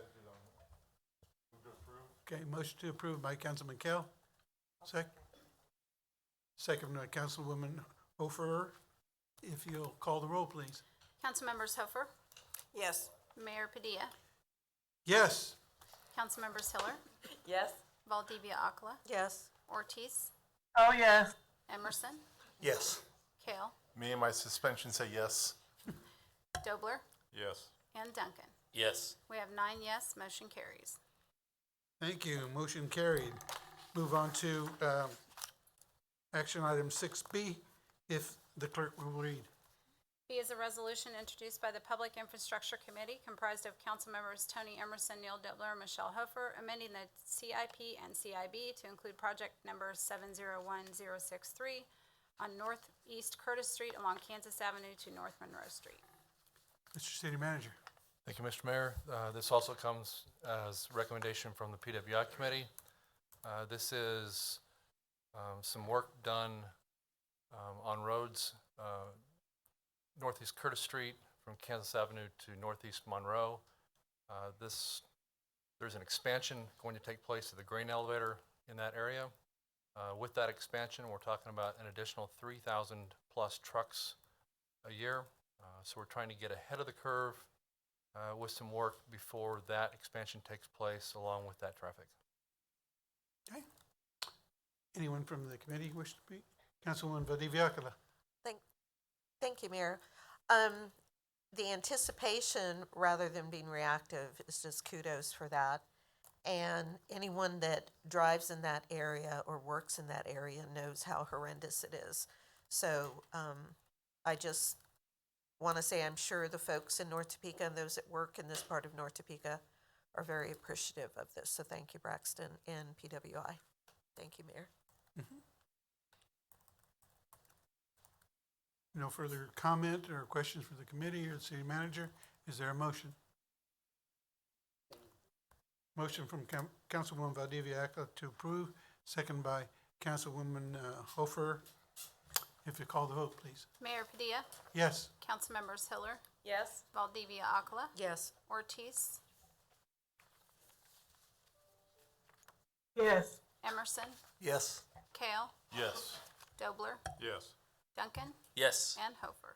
Okay, motion to approve by Councilman Kell. Second by Councilwoman Hofer. If you'll call the roll, please. Councilmembers Hofer, Yes. Mayor Padilla, Yes. Councilmembers Hiller, Yes. Valdivia Akala, Yes. Ortiz, Oh, yes. Emerson, Yes. Kale, Me and my suspension say yes. Dobler, Yes. and Duncan. Yes. We have 9 yes, motion carries. Thank you. Motion carried. Move on to action item 6B, if the clerk will read. B is a resolution introduced by the Public Infrastructure Committee comprised of council members Tony Emerson, Neil Dobler, and Michelle Hofer, amending the CIP and CIB to include project number 701063 on Northeast Curtis Street along Kansas Avenue to North Monroe Street. Mr. City Manager. Thank you, Mr. Mayor. This also comes as recommendation from the PWI committee. This is some work done on roads, Northeast Curtis Street from Kansas Avenue to Northeast Monroe. There's an expansion going to take place of the grain elevator in that area. With that expansion, we're talking about an additional 3,000 plus trucks a year. So we're trying to get ahead of the curve with some work before that expansion takes place along with that traffic. Okay. Anyone from the committee wish to speak? Councilwoman Vadiviakala. Thank you, Mayor. The anticipation rather than being reactive is just kudos for that. And anyone that drives in that area or works in that area knows how horrendous it is. So I just want to say I'm sure the folks in North Topeka and those that work in this part of North Topeka are very appreciative of this. So thank you, Braxton and PWI. Thank you, Mayor. No further comment or questions for the committee or the city manager. Is there a motion? Motion from Councilwoman Valdivia-Akla to approve, second by Councilwoman Hofer. If you call the vote, please. Mayor Padilla, Yes. Councilmembers Hiller, Yes. Valdivia Akala, Yes. Ortiz, Yes. Emerson, Yes. Kale, Yes. Dobler, Yes. Duncan, Yes. and Hofer.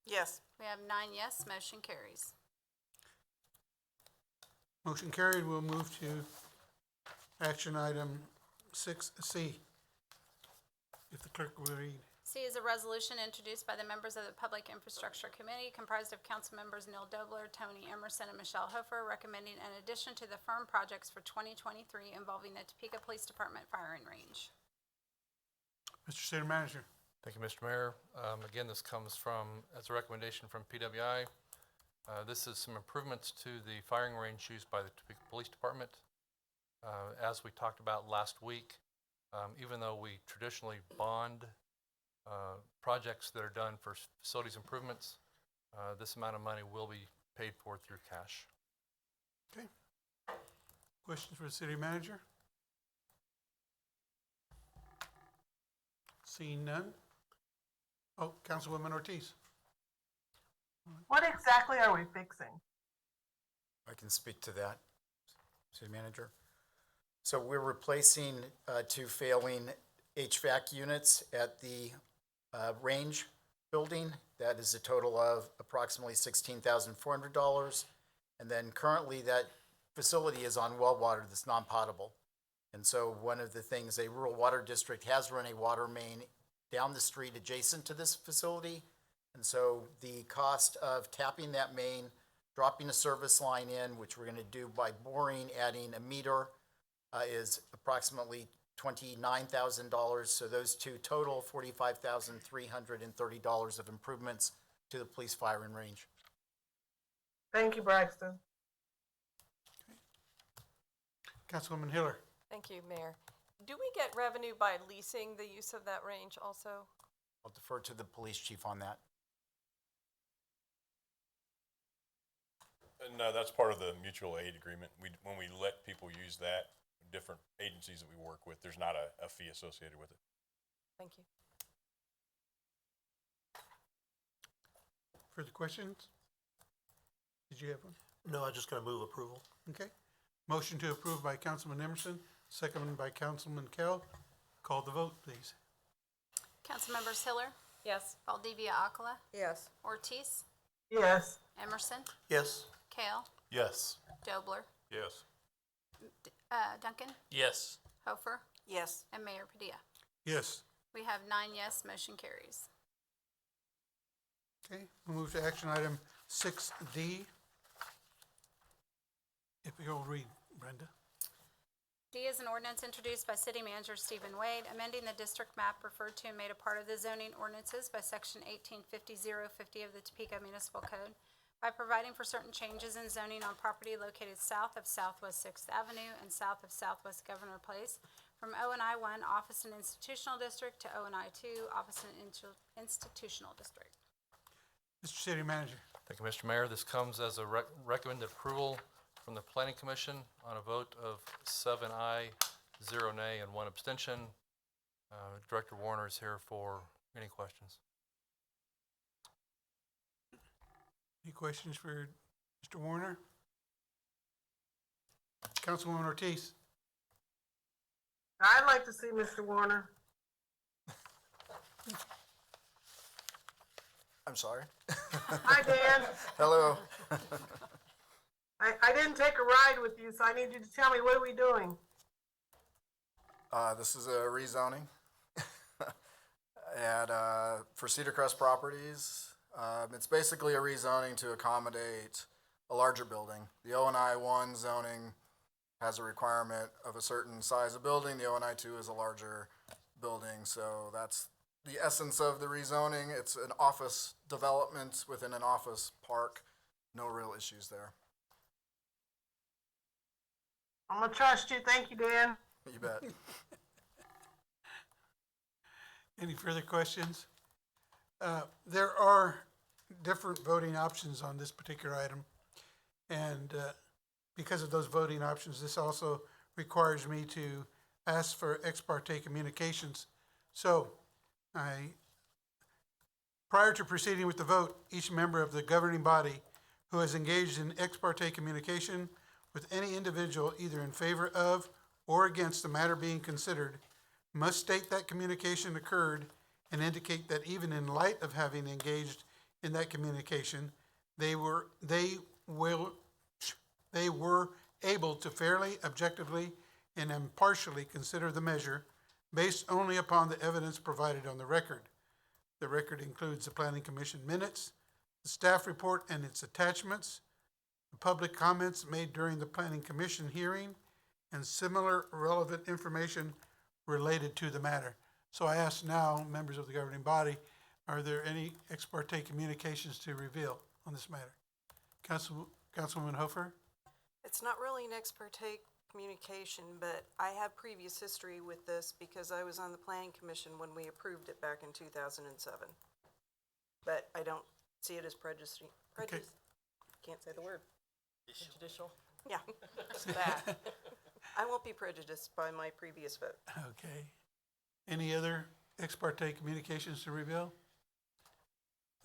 Yes. We have 9 yes, motion carries. Motion carried. We'll move to action item 6C. If the clerk will read. C is a resolution introduced by the members of the Public Infrastructure Committee comprised of council members Neil Dobler, Tony Emerson, and Michelle Hofer, recommending an addition to the firm projects for 2023 involving the Topeka Police Department firing range. Mr. City Manager. Thank you, Mr. Mayor. Again, this comes as a recommendation from PWI. This is some improvements to the firing range used by the Topeka Police Department. As we talked about last week, even though we traditionally bond projects that are done for facilities improvements, this amount of money will be paid for through cash. Okay. Questions for the city manager? Seeing none. Oh, Councilwoman Ortiz. What exactly are we fixing? I can speak to that, city manager. So we're replacing 2 failing HVAC units at the range building. That is a total of approximately $16,400. And then currently that facility is on well water that's non-potable. And so one of the things, a rural water district has run a water main down the street adjacent to this facility. And so the cost of tapping that main, dropping a service line in, which we're going to do by boring, adding a meter, is approximately $29,000. So those two total $45,330 of improvements to the police firing range. Thank you, Braxton. Councilwoman Hiller. Thank you, Mayor. Do we get revenue by leasing the use of that range also? I'll defer to the police chief on that. No, that's part of the mutual aid agreement. When we let people use that, different agencies that we work with, there's not a fee associated with it. Thank you. Further questions? Did you have one? No, I'm just going to move approval. Okay. Motion to approve by Councilman Emerson, seconded by Councilman Kell. Call the vote, please. Councilmembers Hiller, Yes. Valdivia Akala, Yes. Ortiz, Yes. Emerson, Yes. Kale, Yes. Dobler, Yes. Duncan, Yes. Hofer, Yes. and Mayor Padilla. Yes. We have 9 yes, motion carries. Okay, we'll move to action item 6D. If you'll read, Brenda. D is an ordinance introduced by City Manager Stephen Wade, amending the district map referred to and made a part of the zoning ordinances by Section 1850-050 of the Topeka Municipal Code by providing for certain changes in zoning on property located south of Southwest 6th Avenue and south of Southwest Governor Place from O&I 1 Office and Institutional District to O&I 2 Office and Institutional District. Mr. City Manager. Thank you, Mr. Mayor. This comes as a recommended approval from the Planning Commission on a vote of 7 aye, 0 nay, and 1 abstention. Director Warner is here for any questions. Any questions for Mr. Warner? Councilwoman Ortiz? I'd like to see Mr. Warner. I'm sorry. Hi, Dan. Hello. I didn't take a ride with you, so I need you to tell me, what are we doing? This is a rezoning for Cedar Crest Properties. It's basically a rezoning to accommodate a larger building. The O&I 1 zoning has a requirement of a certain size of building. The O&I 2 is a larger building, so that's the essence of the rezoning. It's an office development within an office park. No real issues there. I'm gonna trust you. Thank you, Dan. You bet. Any further questions? There are different voting options on this particular item. And because of those voting options, this also requires me to ask for ex parte communications. So prior to proceeding with the vote, each member of the governing body who has engaged in ex parte communication with any individual either in favor of or against the matter being considered must state that communication occurred and indicate that even in light of having engaged in that communication, they were able to fairly, objectively, and impartially consider the measure based only upon the evidence provided on the record. The record includes the Planning Commission minutes, the staff report and its attachments, the public comments made during the Planning Commission hearing, and similar relevant information related to the matter. So I ask now, members of the governing body, are there any ex parte communications to reveal on this matter? Councilwoman Hofer? It's not really an ex parte communication, but I have previous history with this because I was on the planning commission when we approved it back in 2007. But I don't see it as prejudice. Okay. Can't say the word. Prejudicial. Yeah, that. I won't be prejudiced by my previous vote. Okay. Any other ex parte communications to reveal?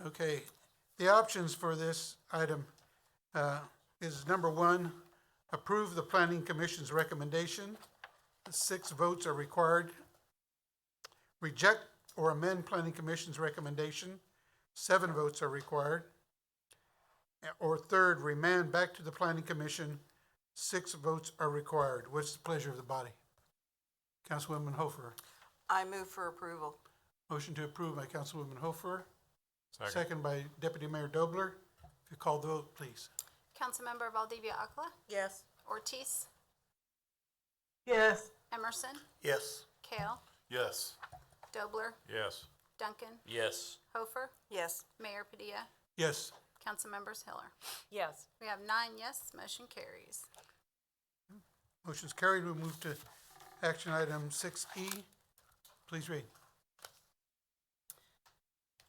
Okay. The options for this item is number one, approve the Planning Commission's recommendation. 6 votes are required. Reject or amend Planning Commission's recommendation. 7 votes are required. Or third, remand back to the Planning Commission. 6 votes are required. What's the pleasure of the body? Councilwoman Hofer. I move for approval. Motion to approve by Councilwoman Hofer. Second. Second by Deputy Mayor Dobler. If you call the vote, please. Councilmember Valdivia Akla, Yes. Ortiz, Yes. Emerson, Yes. Kale, Yes. Dobler, Yes. Duncan, Yes. Hofer, Yes. Mayor Padilla, Yes. Councilmembers Hiller. Yes. We have 9 yes, motion carries. Motion's carried. We'll move to action item 6E. Please read.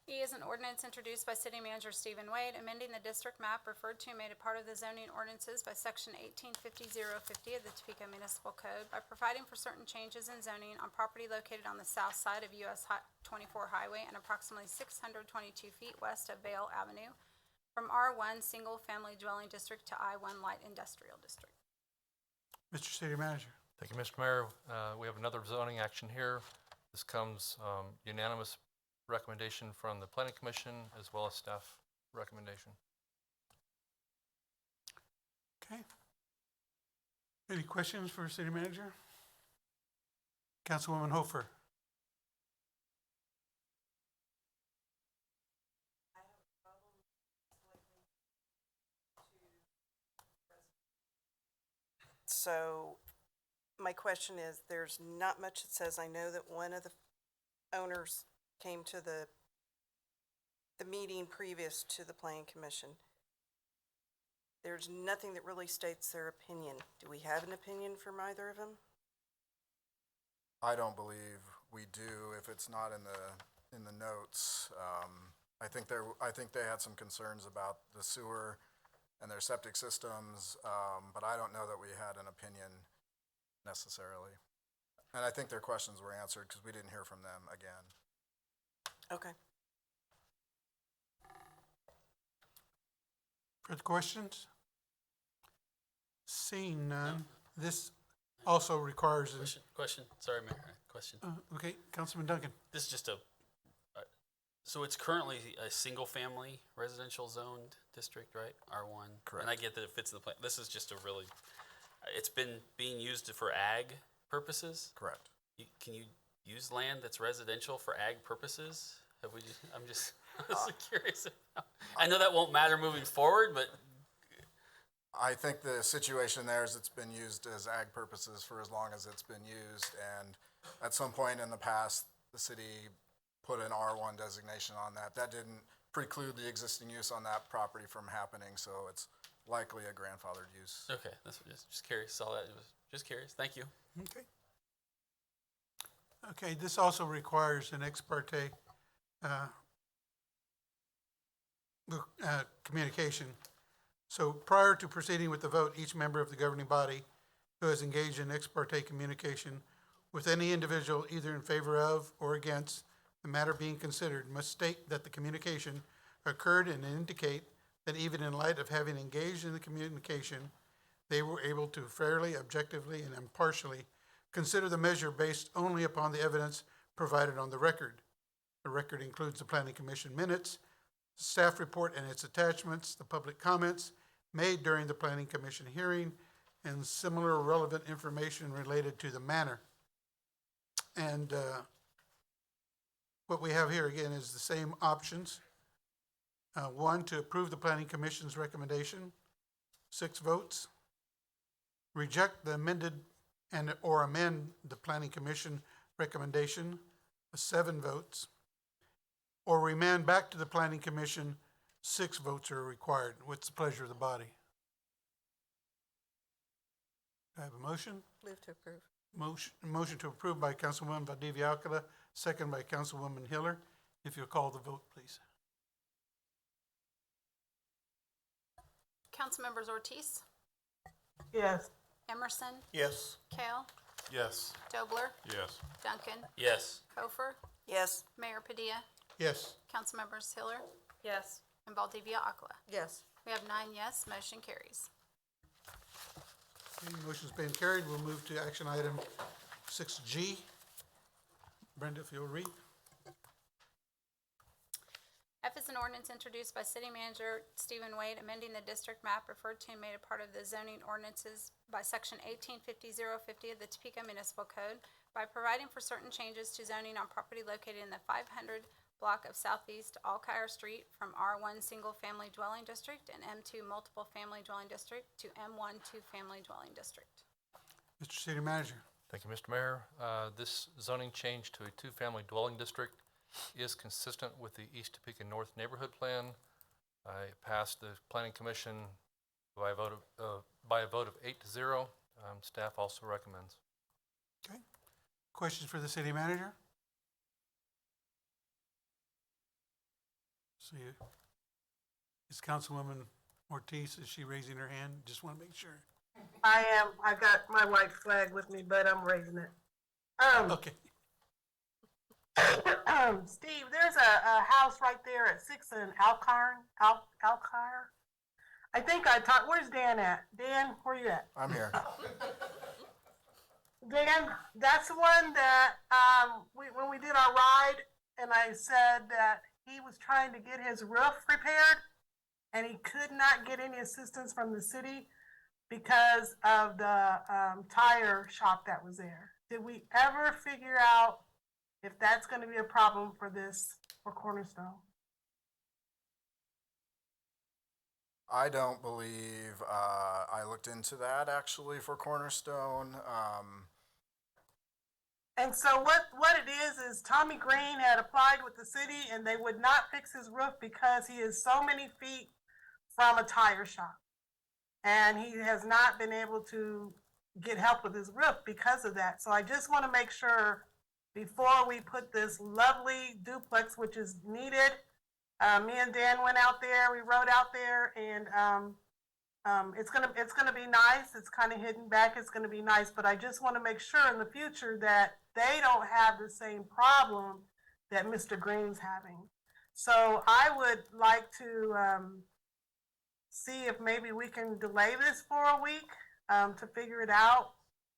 E is an ordinance introduced by City Manager Stephen Wade, amending the district map referred to and made a part of the zoning ordinances by Section 1850-050 of the Topeka Municipal Code by providing for certain changes in zoning on property located on the south side of US 24 Highway and approximately 622 feet west of Vale Avenue from R1 Single Family Dwelling District to I1 Light Industrial District. Mr. City Manager. Thank you, Mr. Mayor. We have another zoning action here. This comes unanimous recommendation from the Planning Commission as well as staff recommendation. Okay. Any questions for City Manager? Councilwoman Hofer. So my question is, there's not much that says, I know that one of the owners came to the meeting previous to the planning commission. There's nothing that really states their opinion. Do we have an opinion from either of them? I don't believe we do if it's not in the notes. I think they had some concerns about the sewer and their septic systems, but I don't know that we had an opinion necessarily. And I think their questions were answered because we didn't hear from them again. Okay. Further questions? Seeing none, this also requires, Question, sorry, Mayor, question. okay, Councilman Duncan. This is just so it's currently a single-family residential zoned district, right? R1? Correct. And I get that it fits in the plan. This is just a really, it's been being used for ag purposes? Correct. Can you use land that's residential for ag purposes? I'm just curious. I know that won't matter moving forward, but I think the situation there is it's been used as ag purposes for as long as it's been used, and at some point in the past, the city put an R1 designation on that. That didn't preclude the existing use on that property from happening, so it's likely a grandfathered use. okay, that's just curious. Saw that. It was just curious. Thank you. Okay. Okay, this also requires an ex parte communication. So prior to proceeding with the vote, each member of the governing body who has engaged in ex parte communication with any individual either in favor of or against the matter being considered must state that the communication occurred and indicate that even in light of having engaged in the communication, they were able to fairly, objectively, and impartially consider the measure based only upon the evidence provided on the record. The record includes the Planning Commission minutes, the staff report and its attachments, the public comments made during the Planning Commission hearing, and similar relevant information related to the matter. And what we have here again is the same options. One, to approve the Planning Commission's recommendation, 6 votes. Reject the amended or amend the Planning Commission recommendation, 7 votes. Or remand back to the Planning Commission, 6 votes are required. What's the pleasure of the body? Do I have a motion? Move to approve. Motion to approve by Councilwoman Valdivia Alcala, second by Councilwoman Hiller. If you'll call the vote, please. Councilmembers Ortiz, Yes. Emerson, Yes. Kale, Yes. Dobler, Yes. Duncan, Yes. Kofer, Yes. Mayor Padilla, Yes. Councilmembers Hiller, Yes. and Valdivia Aquila. Yes. We have 9 yes, motion carries. Okay, motion's been carried. We'll move to action item 6G. Brenda, if you'll read. F is an ordinance introduced by City Manager Stephen Wade, amending the district map referred to and made a part of the zoning ordinances by Section 1850-050 of the Topeka Municipal Code by providing for certain changes to zoning on property located in the 500 block of Southeast Alkire Street from R1 Single Family Dwelling District and M2 Multiple Family Dwelling District to M1 Two Family Dwelling District. Mr. City Manager. Thank you, Mr. Mayor. This zoning change to a two-family dwelling district is consistent with the East Topeka North Neighborhood Plan. I passed the Planning Commission by a vote of 8-0. Staff also recommends. Okay. Questions for the city manager? See, is Councilwoman Ortiz, is she raising her hand? Just want to make sure. I am. I got my white flag with me, but I'm raising it. Okay. Steve, there's a house right there at 6th and Alkire. I think I talked, where's Dan at? Dan, where you at? I'm here. Dan, that's the one that, when we did our ride, and I said that he was trying to get his roof repaired, and he could not get any assistance from the city because of the tire shop that was there. Did we ever figure out if that's going to be a problem for Cornerstone? I don't believe I looked into that actually for Cornerstone. And so what it is Tommy Green had applied with the city and they would not fix his roof because he is so many feet from a tire shop. And he has not been able to get help with his roof because of that. So I just want to make sure before we put this lovely duplex, which is needed, me and Dan went out there, we rode out there, and it's gonna be nice. It's kind of hidden back. It's gonna be nice, but I just want to make sure in the future that they don't have the same problem that Mr. Green's having. So I would like to see if maybe we can delay this for a week, to figure it out,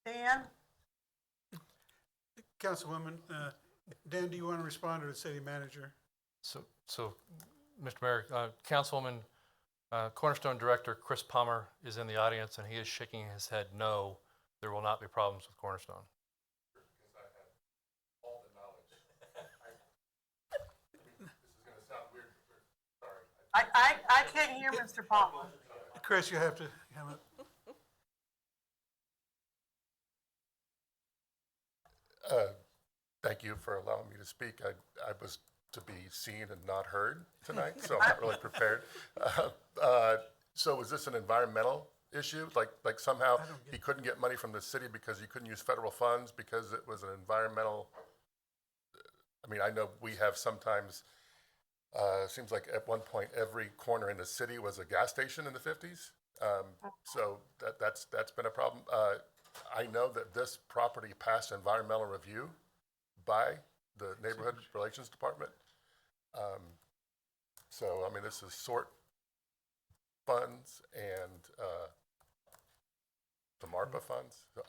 Dan? Councilwoman, Dan, do you want to respond to the city manager? So, Mr. Mayor, Councilwoman, Cornerstone Director Chris Palmer is in the audience, and he is shaking his head no, there will not be problems with Cornerstone. I can't hear Mr. Palmer. Chris, you have to have it. Thank you for allowing me to speak. I was to be seen and not heard tonight, so I'm not really prepared. So is this an environmental issue? Like somehow he couldn't get money from the city because he couldn't use federal funds because it was an environmental? I mean, I know we have sometimes, seems like at one point every corner in the city was a gas station in the 50s. So that's been a problem. I know that this property passed environmental review by the Neighborhood Relations Department. So, I mean, this is sort funds and the MARPA funds. So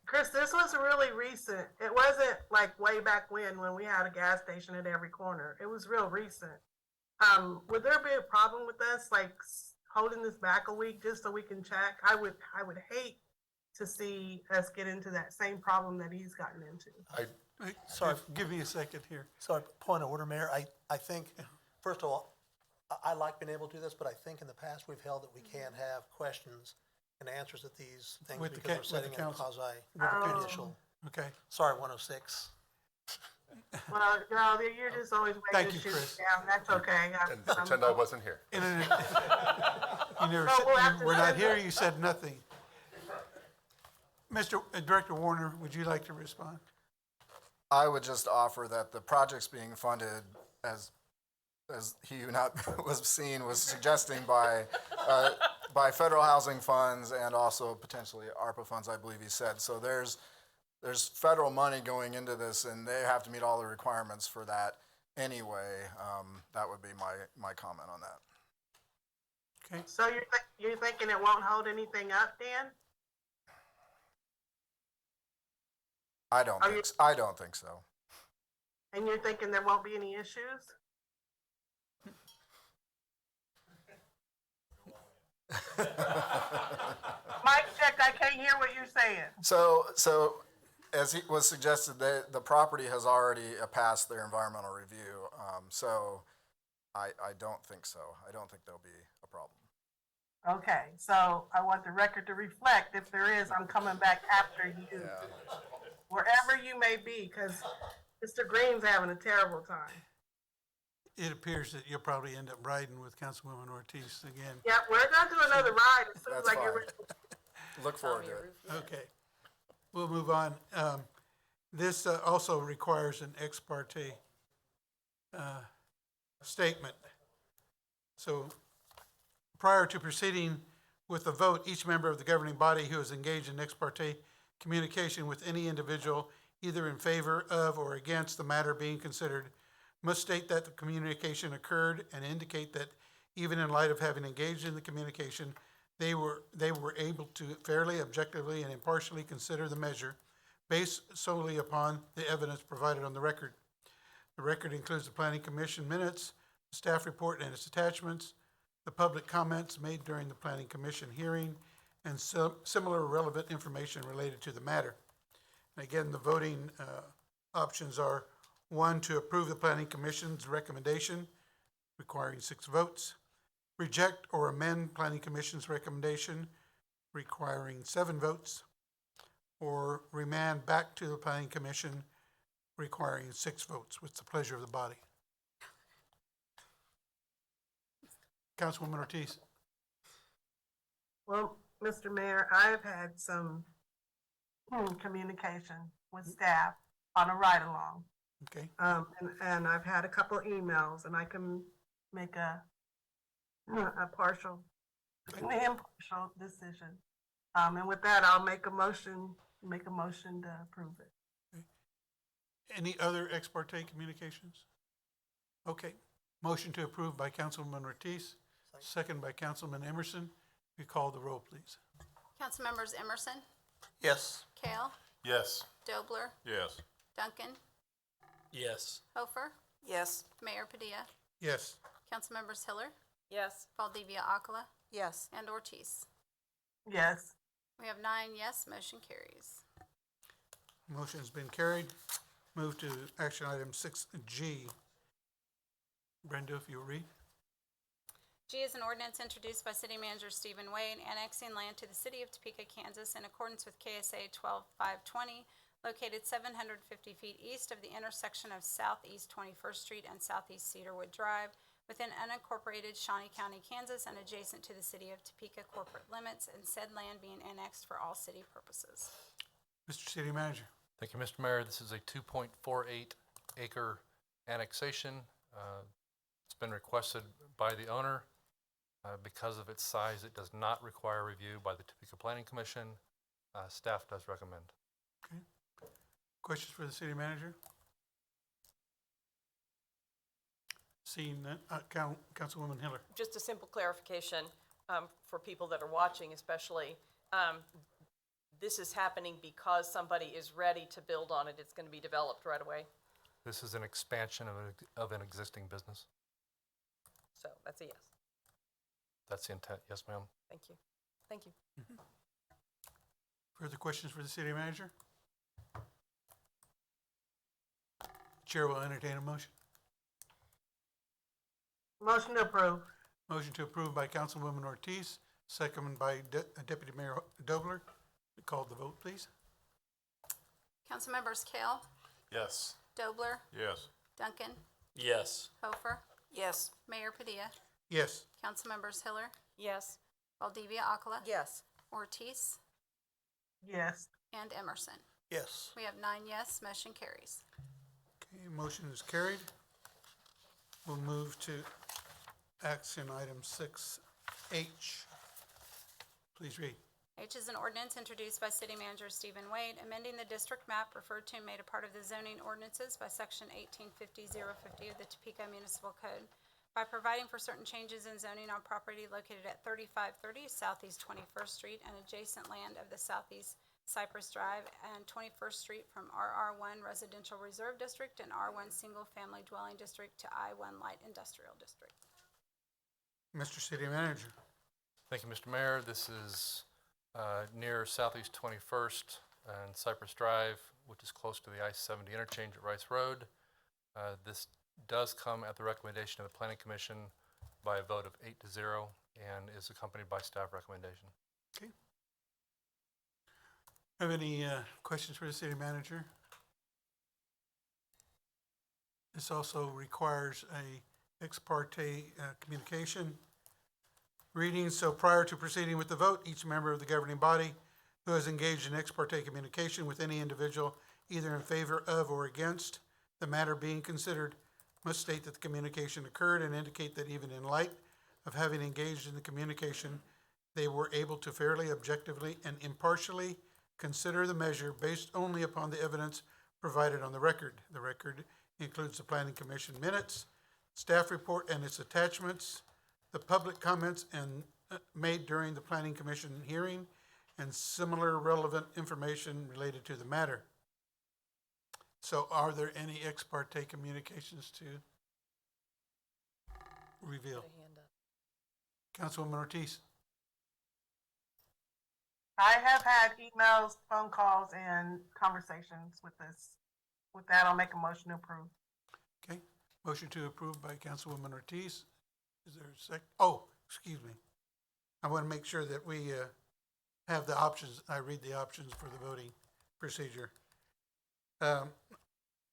Chris, this was really recent. It wasn't like way back when we had a gas station at every corner. It was real recent. Would there be a problem with us like holding this back a week just so we can check? I would hate to see us get into that same problem that he's gotten into. Sorry. Give me a second here. Sorry, point of order, Mayor. I think, first of all, I like being able to do this, but I think in the past we've held that we can have questions and answers at these things With the because we're with setting the in a council. quasi-judicial. Okay. Sorry, 106. Well, no, you're just always Thank waiting to you, shoot Chris. down. That's okay. And pretend I wasn't here. You never No, said, we'll have to we're not send here, it. you said nothing. Mr. Director Warner, would you like to respond? I would just offer that the projects being funded, as was seen, was suggesting by federal housing funds and also potentially ARPA funds, I believe he said. So there's federal money going into this, and they have to meet all the requirements for that anyway. That would be my comment on that. Okay. So you're thinking it won't hold anything up, Dan? I don't think so. And you're thinking there won't be any issues? Mike, check, I can't hear what you're saying. So as he was suggested, the property has already passed their environmental review. So I don't think so. I don't think there'll be a problem. Okay, so I want the record to reflect, if there is, I'm coming back after you. Wherever you may be, because Mr. Green's having a terrible time. It appears that you'll probably end up riding with Councilwoman Ortiz again. Yeah, we're gonna do another ride as soon as I get fine. ready. Look forward to it. Okay, we'll move on. This also requires an ex parte statement. So prior to proceeding with the vote, each member of the governing body who is engaged in ex parte communication with any individual, either in favor of or against the matter being considered, must state that the communication occurred and indicate that even in light of having engaged in the communication, they were able to fairly, objectively, and impartially consider the measure based solely upon the evidence provided on the record. The record includes the Planning Commission minutes, the staff report and its attachments, the public comments made during the Planning Commission hearing, and similar relevant information related to the matter. And again, the voting options are: 1, to approve the Planning Commission's recommendation, requiring 6 votes; reject or amend Planning Commission's recommendation, requiring 7 votes; or remand back to the Planning Commission, requiring 6 votes. What's the pleasure of the body? Councilwoman Ortiz. Well, Mr. Mayor, I've had some communication with staff on a ride-along. Okay. And I've had a couple of emails, and I can make a partial, an impartial decision. And with that, I'll make a motion to approve it. Any other ex parte communications? Okay. Motion to approve by Councilwoman Ortiz, second by Councilman Emerson. If you call the roll, please. Councilmembers Emerson, Yes. Kale, Yes. Dobler, Yes. Duncan, Yes. Hofer, Yes. Mayor Padilla, Yes. Councilmembers Hiller, Yes. Valdivia Akala, Yes. and Ortiz. Yes. We have 9 yes, motion carries. Motion's been carried. Move to action item 6G. Brenda, if you'll read. G is an ordinance introduced by City Manager Stephen Wade annexing land to the city of Topeka, Kansas in accordance with KSA 12520, located 750 feet east of the intersection of Southeast 21st Street and Southeast Cedarwood Drive within unincorporated Shawnee County, Kansas, and adjacent to the city of Topeka corporate limits, and said land being annexed for all city purposes. Mr. City Manager. Thank you, Mr. Mayor. This is a 2.48 acre annexation. It's been requested by the owner. Because of its size, it does not require review by the Topeka Planning Commission. Staff does recommend. Okay. Questions for the City Manager? Seeing none, Councilwoman Hiller. Just a simple clarification for people that are watching especially. This is happening because somebody is ready to build on it. It's going to be developed right away. This is an expansion of an existing business. So that's a yes. That's the intent. Yes, ma'am. Thank you. Thank you. Further questions for the City Manager? Chair will entertain a motion. Motion to approve. Motion to approve by Councilwoman Ortiz, second by Deputy Mayor Dobler. Call the vote, please. Councilmembers Kale, Yes. Dobler, Yes. Duncan, Yes. Hofer, Yes. Mayor Padilla, Yes. Councilmembers Hiller, Yes. Valdivia Akala, Yes. Ortiz, Yes. and Emerson. Yes. We have 9 yes, motion carries. Okay, motion is carried. We'll move to action item 6H. Please read. H is an ordinance introduced by City Manager Stephen Wade, amending the district map referred to and made a part of the zoning ordinances by Section 1850-050 of the Topeka Municipal Code by providing for certain changes in zoning on property located at 3530 Southeast 21st Street and adjacent land of the Southeast Cypress Drive and 21st Street from RR1 Residential Reserve District and R1 Single Family Dwelling District to I1 Light Industrial District. Mr. City Manager. Thank you, Mr. Mayor. This is near Southeast 21st and Cypress Drive, which is close to the I-70 interchange at Rice Road. This does come at the recommendation of the Planning Commission by a vote of 8-0 and is accompanied by staff recommendation. Okay. Have any questions for the City Manager? This also requires a ex parte communication reading. So prior to proceeding with the vote, each member of the governing body who has engaged in ex parte communication with any individual, either in favor of or against the matter being considered, must state that the communication occurred and indicate that even in light of having engaged in the communication, they were able to fairly, objectively, and impartially consider the measure based only upon the evidence provided on the record. The record includes the Planning Commission minutes, staff report and its attachments, the public comments and made during the Planning Commission hearing, and similar relevant information related to the matter. So are there any ex parte communications to reveal? Councilwoman Ortiz. I have had emails, phone calls, and conversations with this. With that, I'll make a motion to approve. Okay, motion to approve by Councilwoman Ortiz. Is there a sec? Oh, excuse me. I want to make sure that we have the options. I read the options for the voting procedure.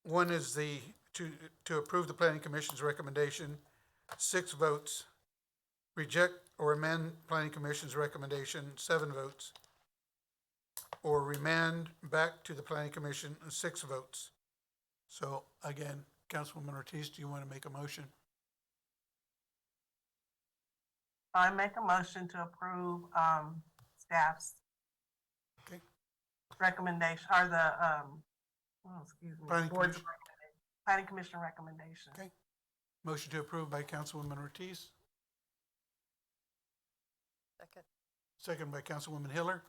One is to approve the Planning Commission's recommendation, 6 votes. Reject or amend Planning Commission's recommendation, 7 votes. Or remand back to the Planning Commission, 6 votes. So again, Councilwoman Ortiz, do you want to make a motion? I make a motion to approve staff's Okay. recommendation, or the, excuse me. Planning board's Commission. recommendation. Planning Commission recommendation. Okay. Motion to approve by Councilwoman Ortiz. Second. Second by Councilwoman Hiller.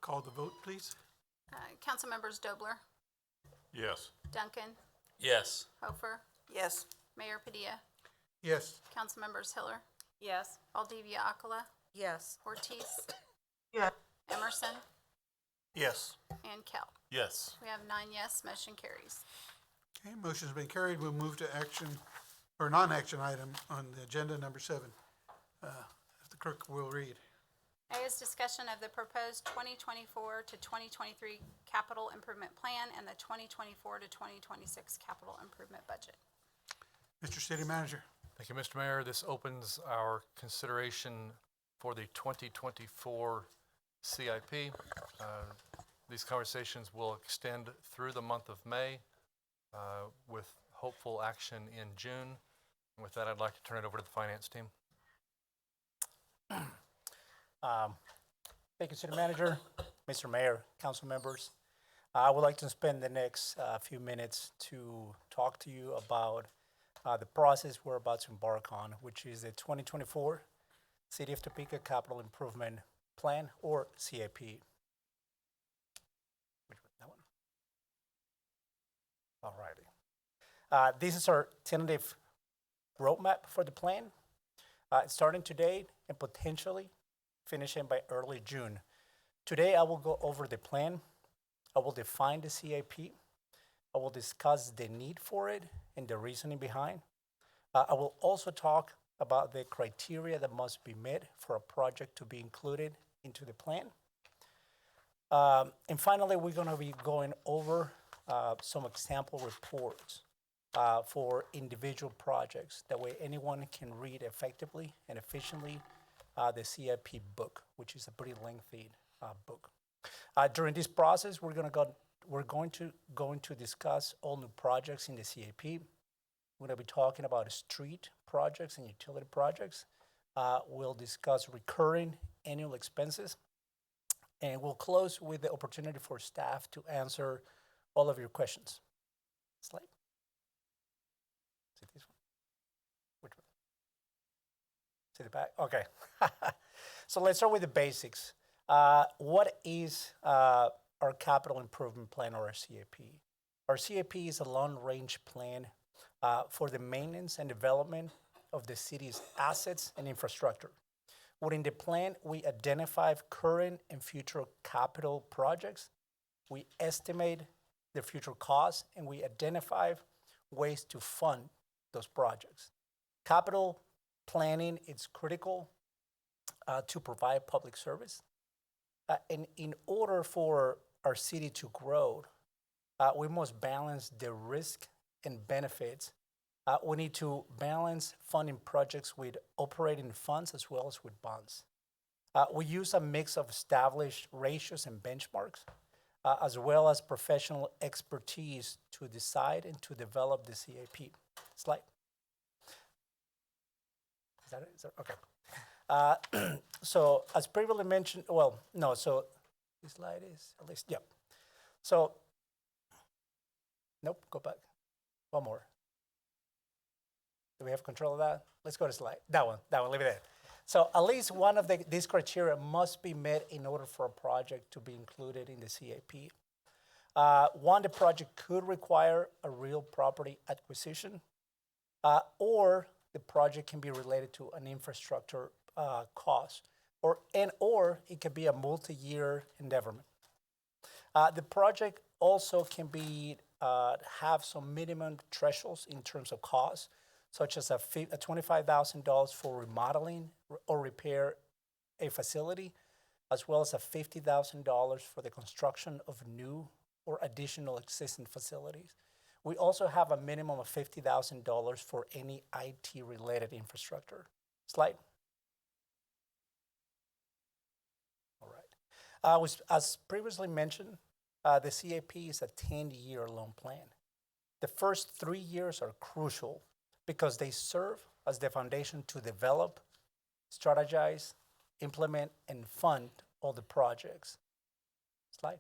Call the vote, please. Council members Dobler, Yes. Duncan, Yes. Hofer, Yes. Mayor Padilla, Yes. Council members Hiller, Yes. Valdivia Akala, Yes. Ortiz, Yes. Emerson, Yes. and Kell. Yes. We have 9 yes, motion carries. Okay, motion's been carried. We'll move to action, or non-action item on the agenda number 7. If the clerk will read. A is discussion of the proposed 2024 to 2023 capital improvement plan and the 2024 to 2026 capital improvement budget. Mr. City Manager. Thank you, Mr. Mayor. This opens our consideration for the 2024 CIP. These conversations will extend through the month of May with hopeful action in June. And with that, I'd like to turn it over to the finance team. Thank you, City Manager, Mr. Mayor, council members. I would like to spend the next few minutes to talk to you about the process we're about to embark on, which is the 2024 City of Topeka Capital Improvement Plan, or CIP. That one. All righty. This is our tentative roadmap for the plan. Starting today and potentially finishing by early June. Today, I will go over the plan. I will define the CIP. I will discuss the need for it and the reasoning behind. I will also talk about the criteria that must be met for a project to be included into the plan. And finally, we're going to be going over some example reports for individual projects. That way anyone can read effectively and efficiently the CIP book, which is a pretty lengthy book. During this process, we're going to discuss all new projects in the CIP. We're going to be talking about street projects and utility projects. We'll discuss recurring annual expenses, and we'll close with the opportunity for staff to answer all of your questions. Slide. Is it this one? Which one? See the back? Okay. So let's start with the basics. What is our capital improvement plan, or our CIP? Our CIP is a long-range plan for the maintenance and development of the city's assets and infrastructure. Within the plan, we identify current and future capital projects. We estimate the future costs, and we identify ways to fund those projects. Capital planning is critical to provide public service. And in order for our city to grow, we must balance the risk and benefits. We need to balance funding projects with operating funds as well as with bonds. We use a mix of established ratios and benchmarks, as well as professional expertise to decide and to develop the CIP. Slide. Is that it? Okay. So as previously mentioned, so this slide is at least, yep. So, nope, go back. One more. Do we have control of that? Let's go to slide. That one, leave it there. So at least one of these criteria must be met in order for a project to be included in the CIP. One, the project could require a real property acquisition, or the project can be related to an infrastructure cost, or it can be a multi-year endeavor. The project also can be have some minimum thresholds in terms of cost, such as a $25,000 for remodeling or repair a facility, as well as a $50,000 for the construction of new or additional existing facilities. We also have a minimum of $50,000 for any IT-related infrastructure. Slide. All right. As previously mentioned, the CIP is a 10-year loan plan. The first 3 years are crucial because they serve as the foundation to develop, strategize, implement, and fund all the projects. Slide.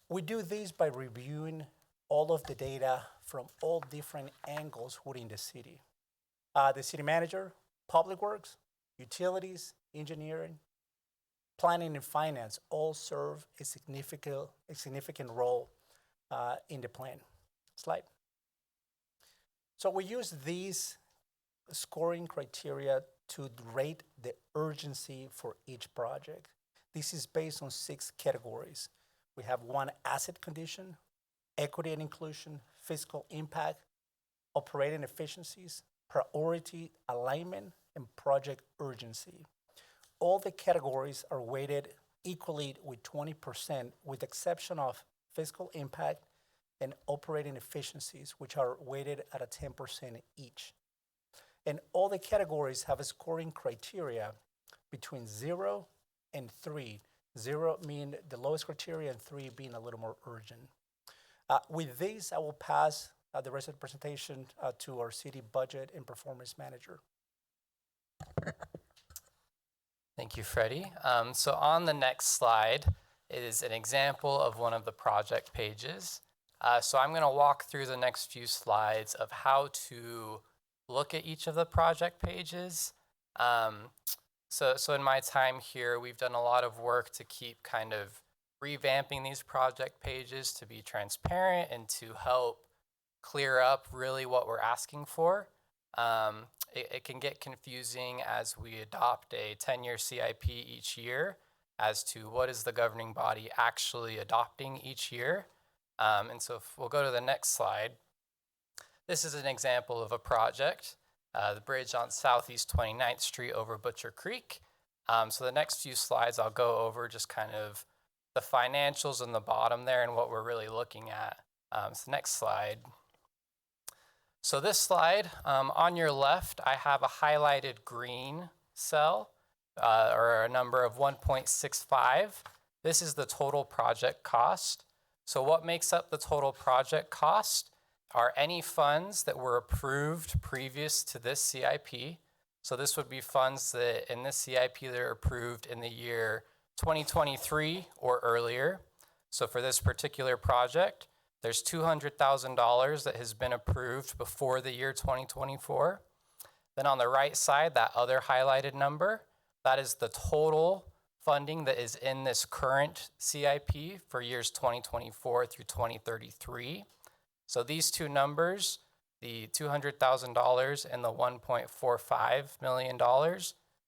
We do this by reviewing all of the data from all different angles within the city. The city manager, public works, utilities, engineering, planning and finance all serve a significant role in the plan. Slide. So we use these scoring criteria to rate the urgency for each project. This is based on 6 categories. We have 1 asset condition, equity and inclusion, fiscal impact, operating efficiencies, priority alignment, and project urgency. All the categories are weighted equally with 20%, with the exception of fiscal impact and operating efficiencies, which are weighted at a 10% each. And all the categories have a scoring criteria between 0 and 3. 0 meaning the lowest criteria, and 3 being a little more urgent. With this, I will pass the rest of the presentation to our city budget and performance manager. Thank you, Freddie. So on the next slide is an example of one of the project pages. So I'm going to walk through the next few slides of how to look at each of the project pages. So in my time here, we've done a lot of work to keep kind of revamping these project pages to be transparent and to help clear up really what we're asking for. It can get confusing as we adopt a 10-year CIP each year as to what is the governing body actually adopting each year. And so if we'll go to the next slide. This is an example of a project, the bridge on Southeast 29th Street over Butcher Creek. So the next few slides I'll go over just kind of the financials in the bottom there and what we're really looking at. So next slide. So this slide, on your left, I have a highlighted green cell, or a number of 1.65. This is the total project cost. So what makes up the total project cost are any funds that were approved previous to this CIP. So this would be funds that in this CIP that are approved in the year 2023 or earlier. So for this particular project, there's $200,000 that has been approved before the year 2024. Then on the right side, that other highlighted number, that is the total funding that is in this current CIP for years 2024 through 2033. So these two numbers, the $200,000 and the $1.45 million,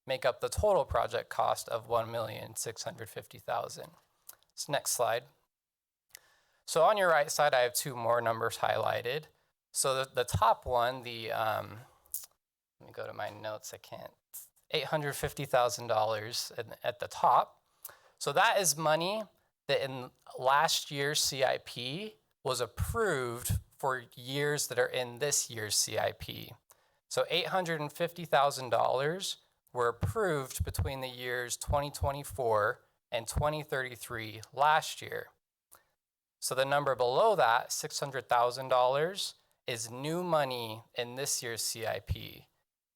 make up the total project cost of $1,650,000. So next slide. So on your right side, I have 2 more numbers highlighted. So the top one, let me go to my notes, $850,000 at the top. So that is money that in last year's CIP was approved for years that are in this year's CIP. So $850,000 were approved between the years 2024 and 2033 last year. So the number below that, $600,000, is new money in this year's CIP.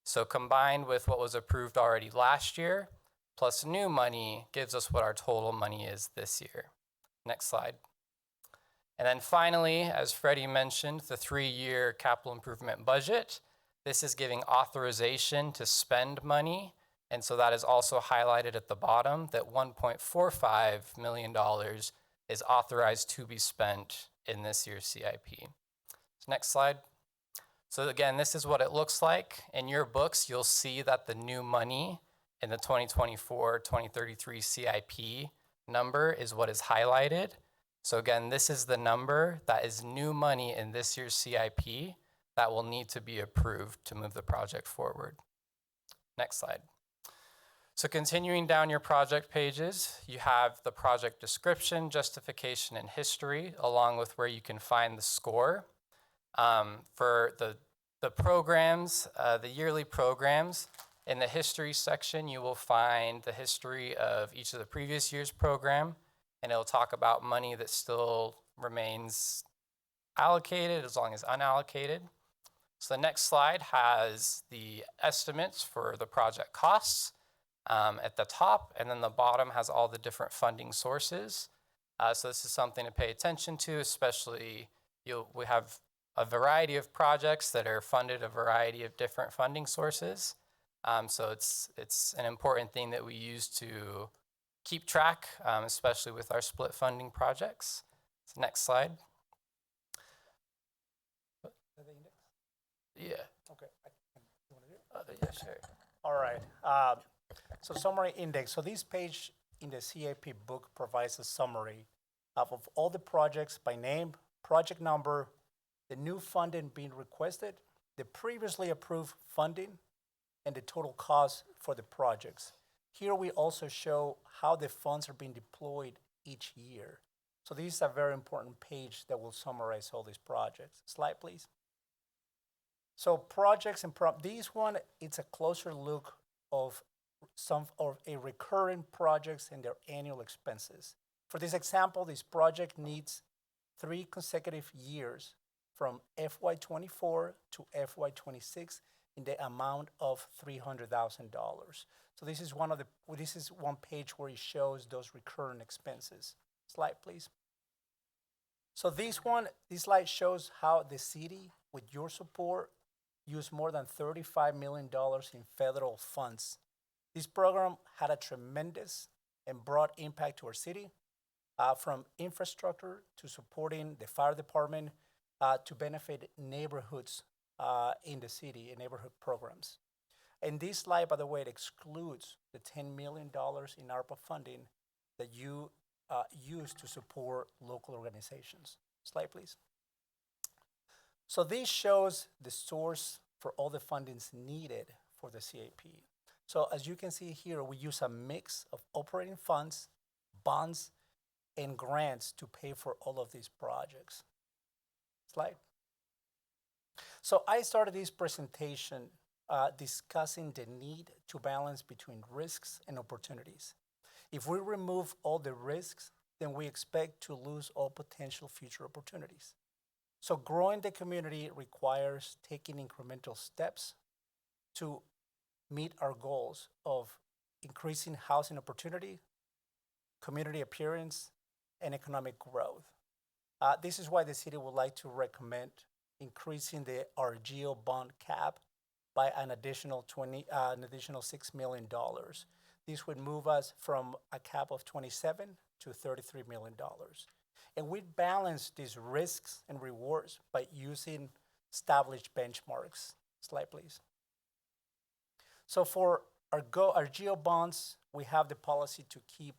So combined with what was approved already last year, plus new money, gives us what our total money is this year. Next slide. And then finally, as Freddie mentioned, the 3-year capital improvement budget. This is giving authorization to spend money. And so that is also highlighted at the bottom, that $1.45 million is authorized to be spent in this year's CIP. So next slide. So again, this is what it looks like. In your books, you'll see that the new money in the 2024-2033 CIP number is what is highlighted. So again, this is the number that is new money in this year's CIP that will need to be approved to move the project forward. Next slide. So continuing down your project pages, you have the project description, justification, and history, along with where you can find the score. For the programs, the yearly programs, in the history section, you will find the history of each of the previous year's program, and it'll talk about money that still remains allocated as long as unallocated. So the next slide has the estimates for the project costs at the top, and then the bottom has all the different funding sources. So this is something to pay attention to, especially we have a variety of projects that are funded a variety of different funding sources. So it's an important thing that we use to keep track, especially with our split funding projects. So next slide. Yeah. Okay. You wanna do it? Yeah, sure. All right. So summary index. So this page in the CIP book provides a summary of all the projects by name, project number, the new funding being requested, the previously approved funding, and the total cost for the projects. Here we also show how the funds are being deployed each year. So this is a very important page that will summarize all these projects. Slide, please. So projects and this one, it's a closer look of some of a recurring projects and their annual expenses. For this example, this project needs 3 consecutive years from FY24 to FY26 in the amount of $300,000. So this is one page where it shows those recurring expenses. Slide, please. So this slide shows how the city, with your support, used more than $35 million in federal funds. This program had a tremendous and broad impact to our city, from infrastructure to supporting the fire department to benefit neighborhoods in the city and neighborhood programs. And this slide, by the way, it excludes the $10 million in ARPA funding that you use to support local organizations. Slide, please. So this shows the source for all the fundings needed for the CIP. So as you can see here, we use a mix of operating funds, bonds, and grants to pay for all of these projects. Slide. So I started this presentation discussing the need to balance between risks and opportunities. If we remove all the risks, then we expect to lose all potential future opportunities. So growing the community requires taking incremental steps to meet our goals of increasing housing opportunity, community appearance, and economic growth. This is why the city would like to recommend increasing the RGO bond cap by an additional $6 million. This would move us from a cap of 27 to $33 million. And we balance these risks and rewards by using established benchmarks. Slide, please. So for our GEO bonds, we have the policy to keep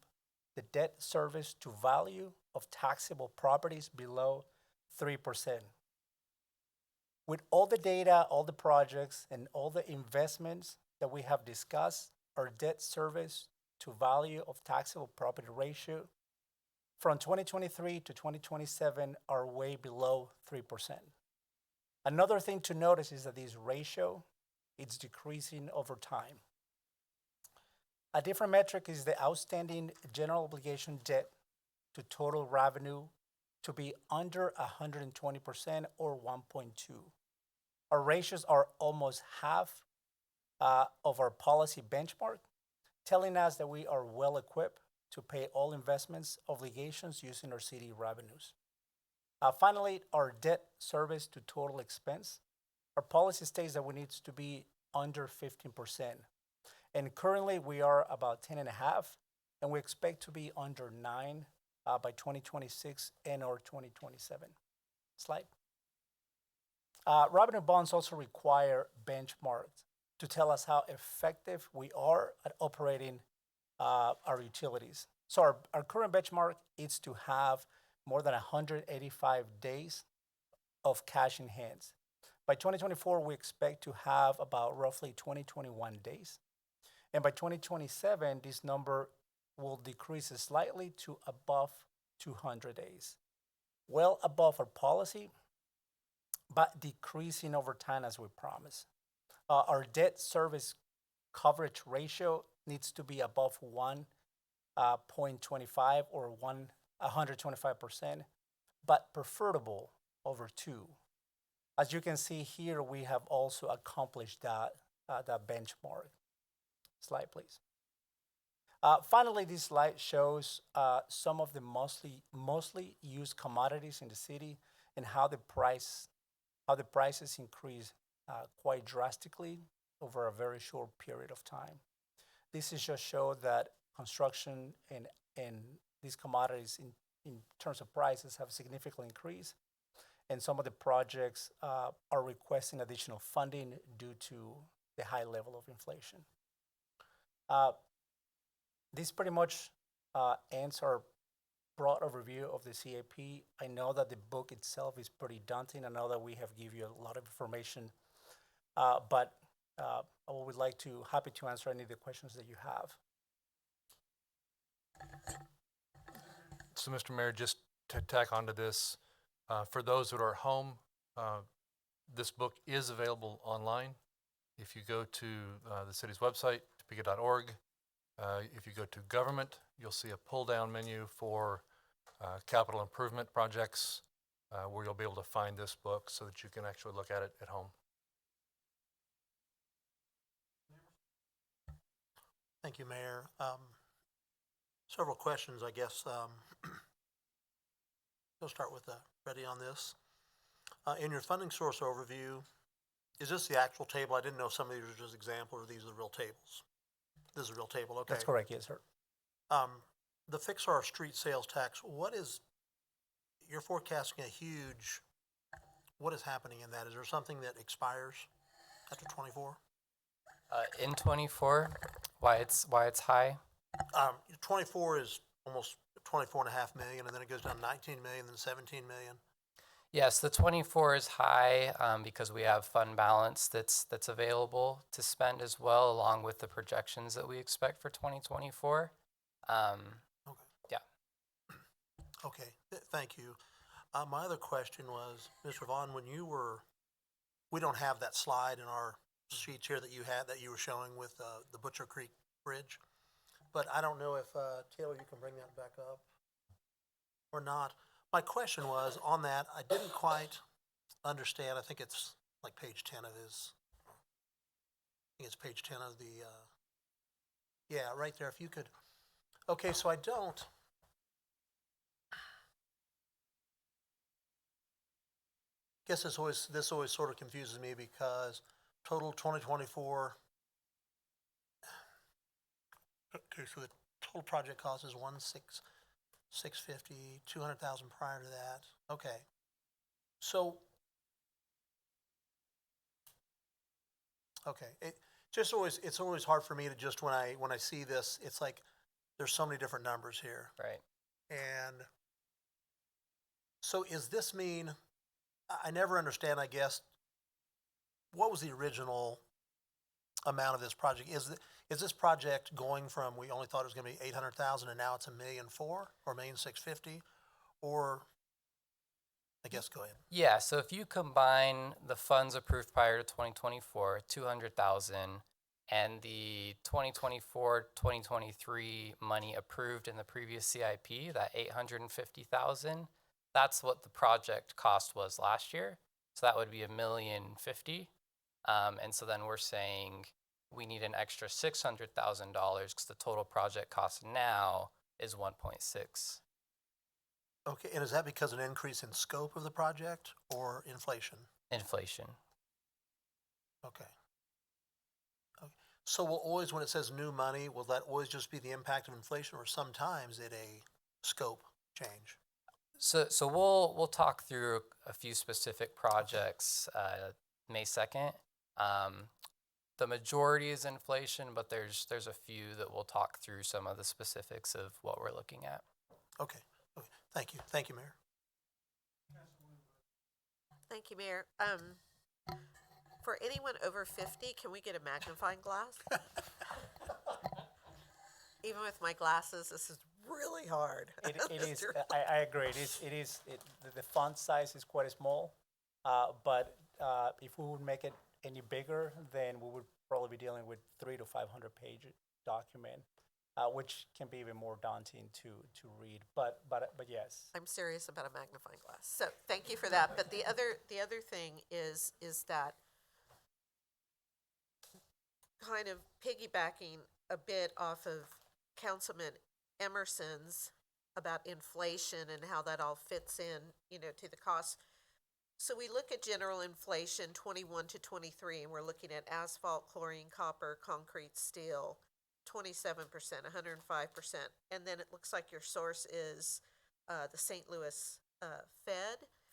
the debt service to value of taxable properties below 3%. With all the data, all the projects, and all the investments that we have discussed, our debt service to value of taxable property ratio from 2023 to 2027 are way below 3%. Another thing to notice is that this ratio is decreasing over time. A different metric is the outstanding general obligation debt to total revenue to be under 120% or 1.2. Our ratios are almost half of our policy benchmark, telling us that we are well equipped to pay all investments obligations using our city revenues. Finally, our debt service to total expense. Our policy states that we need to be under 15%. And currently we are about 10.5, and we expect to be under 9 by 2026 and or 2027. Slide. Revenue bonds also require benchmarks to tell us how effective we are at operating our utilities. So our current benchmark is to have more than 185 days of cash in hands. By 2024, we expect to have about roughly 21 days. And by 2027, this number will decrease slightly to above 200 days. Well above our policy, but decreasing over time as we promised. Our debt service coverage ratio needs to be above 1.25 or 125%, but preferable over 2. As you can see here, we have also accomplished that benchmark. Slide, please. Finally, this slide shows some of the mostly used commodities in the city and how the prices increase quite drastically over a very short period of time. This is just show that construction and these commodities in terms of prices have significantly increased. And some of the projects are requesting additional funding due to the high level of inflation. This pretty much ends our broad overview of the CAP. I know that the book itself is pretty daunting. I know that we have given you a lot of information, but I would like to happy to answer any of the questions that you have. So, Mr. Mayor, just to tack onto this, for those that are at home, this book is available online. If you go to the city's website, topeka.org, if you go to government, you'll see a pull-down menu for capital improvement projects where you'll be able to find this book so that you can actually look at it at home. Thank you, Mayor. Several questions, I guess. We'll start with Freddie on this. In your funding source overview, is this the actual table? I didn't know some of these were just examples, or these are the real tables. This is a real table, okay. That's correct, yes, sir. The Fix-Our Street sales tax, what is, you're forecasting a huge, what is happening in that? Is there something that expires after 24? In 24, why it's high? 24 is almost 24.5 million, and then it goes down to 19 million, then 17 million. Yes, the 24 is high because we have fund balance that's available to spend as well, along with the projections that we expect for 2024. Okay. Yeah. Okay, thank you. My other question was, Mr. Vaughn, when you were, we don't have that slide in our sheets here that you had, that you were showing with the Butcher Creek Bridge, but I don't know if, Taylor, you can bring that back up or not. My question was, on that, I didn't quite understand, I think it's like page 10 of his, I think it's page 10 of the, yeah, right there, if you could. Okay, so I don't, guess this always sort of confuses me because total 2024, okay, so the total project cost is 1,650, 200,000 prior to that. Okay. So, okay, it's always hard for me to just, when I see this, it's like there's so many different numbers here. Right. And so does this mean, I never understand, I guess, what was the original amount of this project? Is this project going from, we only thought it was going to be 800,000 and now it's $1.4 million or $1.65 million? Or, I guess, go ahead. Yeah, so if you combine the funds approved prior to 2024, 200,000, and the 2024-2023 money approved in the previous CIP, that 850,000, that's what the project cost was last year. So that would be $1.05 million. And so then we're saying we need an extra $600,000 because the total project cost now is 1.6. Okay, and is that because of an increase in scope of the project or inflation? Inflation. Okay. Okay. So will always, when it says new money, will that always just be the impact of inflation, or sometimes it a scope change? So we'll talk through a few specific projects May 2nd. The majority is inflation, but there's a few that we'll talk through some of the specifics of what we're looking at. Okay. Okay. Thank you. Thank you, Mayor. Thank you, Mayor. For anyone over 50, can we get a magnifying glass? Even with my glasses, this is really hard. It is. I agree. The font size is quite small, but if we would make it any bigger, then we would probably be dealing with 300 to 500 page document, which can be even more daunting to read. But yes. I'm serious about a magnifying glass. So thank you for that. But the other thing is that kind of piggybacking a bit off of Councilman Emerson's about inflation and how that all fits in, to the cost. So we look at general inflation 21 to 23, and we're looking at asphalt, chlorine, copper, concrete, steel, 27%, 105%. And then it looks like your source is the St. Louis Fed.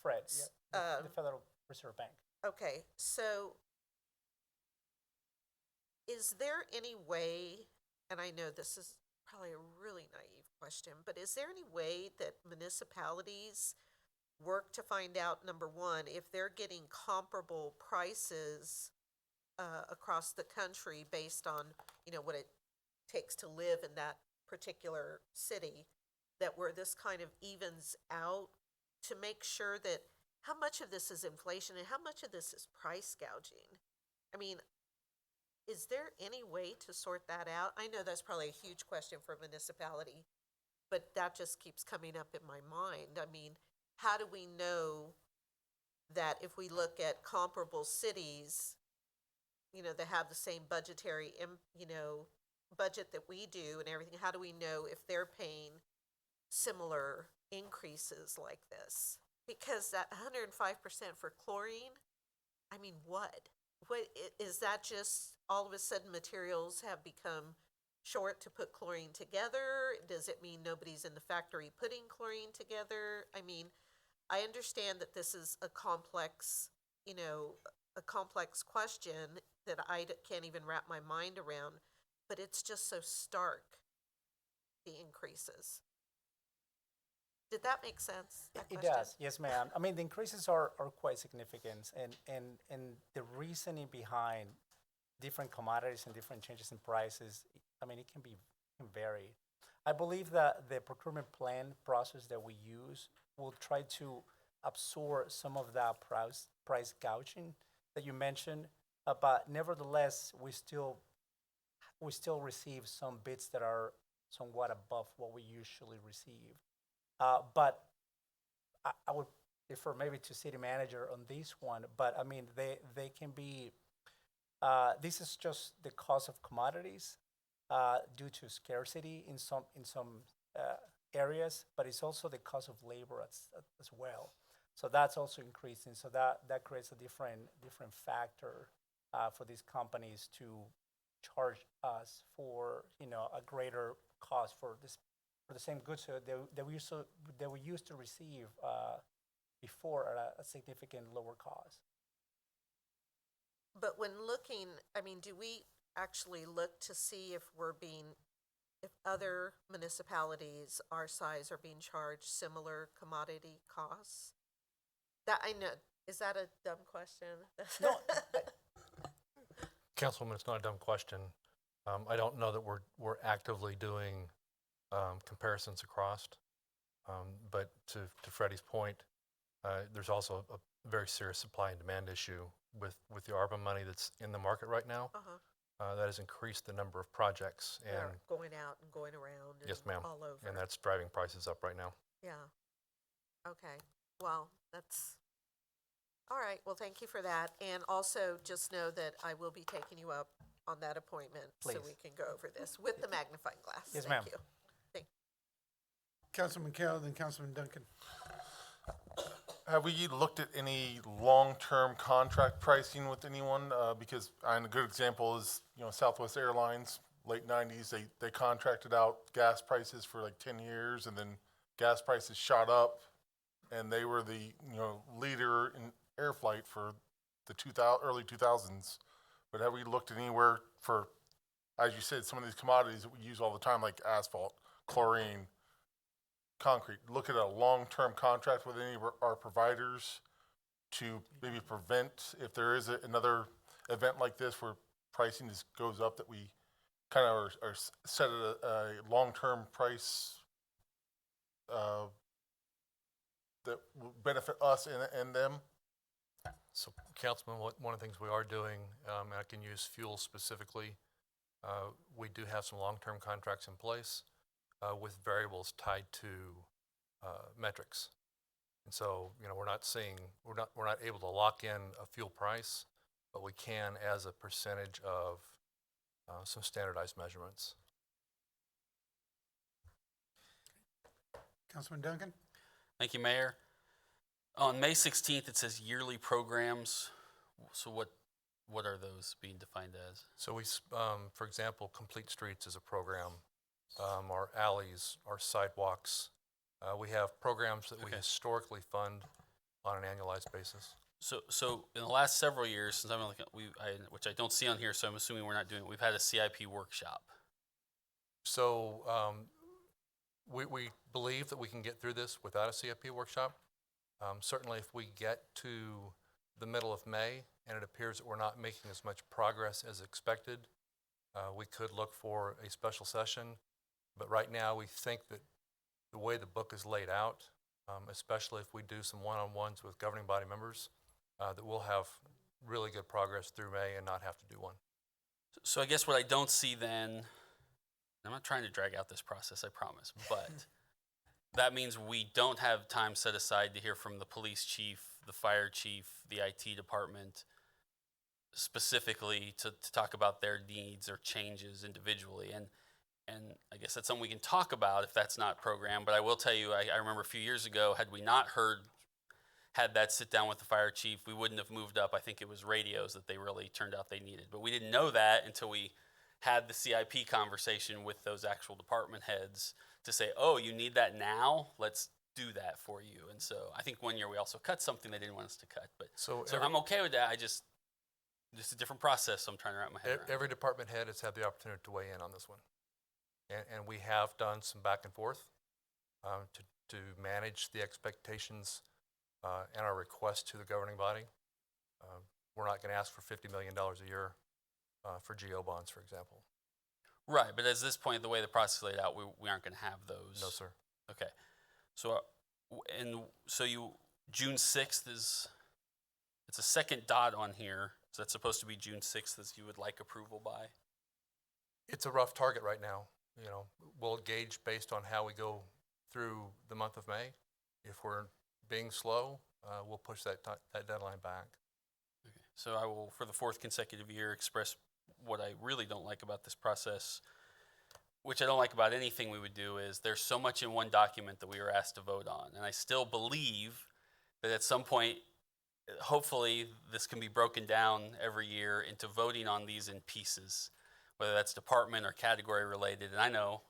Fred, yeah, the Federal Reserve Bank. Okay, so is there any way, and I know this is probably a really naive question, but is there any way that municipalities work to find out, number one, if they're getting comparable prices across the country based on, what it takes to live in that particular city, that where this kind of evens out to make sure that how much of this is inflation and how much of this is price gouging? I mean, is there any way to sort that out? I know that's probably a huge question for a municipality, but that just keeps coming up in my mind. I mean, how do we know that if we look at comparable cities, that have the same budgetary, budget that we do and everything, how do we know if they're paying similar increases like this? Because that 105% for chlorine, I mean, what is that? Just all of a sudden materials have become short to put chlorine together? Does it mean nobody's in the factory putting chlorine together? I mean, I understand that this is a complex, a complex question that I can't even wrap my mind around, but it's just so stark, the increases. Did that make sense? It does, yes, ma'am. I mean, the increases are quite significant, and the reasoning behind different commodities and different changes in prices, I mean, it can vary. I believe that the procurement plan process that we use will try to absorb some of that price gouging that you mentioned, but nevertheless, we still receive some bids that are somewhat above what we usually receive. But I would defer maybe to city manager on this one, but I mean, they can be, this is just the cost of commodities due to scarcity in some areas, but it's also the cost of labor as well. So that's also increasing. So that creates a different factor for these companies to charge us for a greater cost for the same goods that we used to receive before at a significant lower cost. But when looking, I mean, do we actually look to see if other municipalities our size are being charged similar commodity costs? That I know, is that a dumb question? No. Councilwoman, it's not a dumb question. I don't know that we're actively doing comparisons across, but to Freddie's point, there's also a very serious supply and demand issue with the ARPA money that's in the market right now. That has increased the number of projects and going out and going around. And yes, ma'am. all over. And that's driving prices up right now. Yeah. Okay. Well, that's all right. Well, thank you for that. And also just know that I will be taking you up on that appointment so we can go over this with the magnifying glass. Yes, thank ma'am. you. Thank you. Councilman Carroll, then Councilman Duncan. Have we looked at any long-term contract pricing with anyone? Because a good example is, Southwest Airlines, late 90s, they contracted out gas prices for like 10 years, and then gas prices shot up, and they were the leader in air flight for the early 2000s. But have we looked at anywhere for, as you said, some of these commodities that we use all the time, like asphalt, chlorine, concrete, look at a long-term contract with any of our providers to maybe prevent, if there is another event like this where pricing just goes up, that we kind of are set at a long-term price that will benefit us and them? So, Councilman, one of the things we are doing, and I can use fuel specifically, we do have some long-term contracts in place with variables tied to metrics, and so we're not able to lock in a fuel price, but we can as a percentage of some standardized measurements. Councilman Duncan. Thank you, Mayor. On May 16th, it says yearly programs. So what are those being defined as? So for example, Complete Streets is a program. Our alleys, our sidewalks. We have programs that we historically fund on an annualized basis. So in the last several years, since I'm looking, which I don't see on here, so I'm assuming we're not doing it. We've had a CIP workshop. So we believe that we can get through this without a CIP workshop. Certainly if we get to the middle of May and it appears that we're not making as much progress as expected, we could look for a special session. But right now we think that the way the book is laid out, especially if we do some one-on-ones with governing body members, that we'll have really good progress through May and not have to do one. So I guess what I don't see then, I'm not trying to drag out this process, I promise, but that means we don't have time set aside to hear from the police chief, the fire chief, the IT department, specifically to talk about their needs or changes individually. And I guess that's something we can talk about if that's not programmed. But I will tell you, I remember a few years ago, had we not had that sit down with the fire chief, we wouldn't have moved up. I think it was radios that they really turned out they needed. But we didn't know that until we had the CIP conversation with those actual department heads to say, oh, you need that now? Let's do that for you. And so I think one year we also cut something they didn't want us to cut. But so I'm okay with that. It's a different process, so I'm trying to wrap my head around. Every department head has had the opportunity to weigh in on this one. And we have done some back and forth to manage the expectations and our request to the governing body. We're not going to ask for $50 million a year for GO bonds, for example. Right, but at this point, the way the process is laid out, we aren't going to have those. No, sir. Okay. So, June 6th it's a second dot on here. So that's supposed to be June 6th as you would like approval by? It's a rough target right now. You know, we'll gauge based on how we go through the month of May. If we're being slow, we'll push that deadline back. Okay. So I will, for the fourth consecutive year, express what I really don't like about this process, which I don't like about anything we would do, is there's so much in one document that we were asked to vote on. And I still believe that at some point, hopefully this can be broken down every year into voting on these in pieces, whether that's department or category related. And I know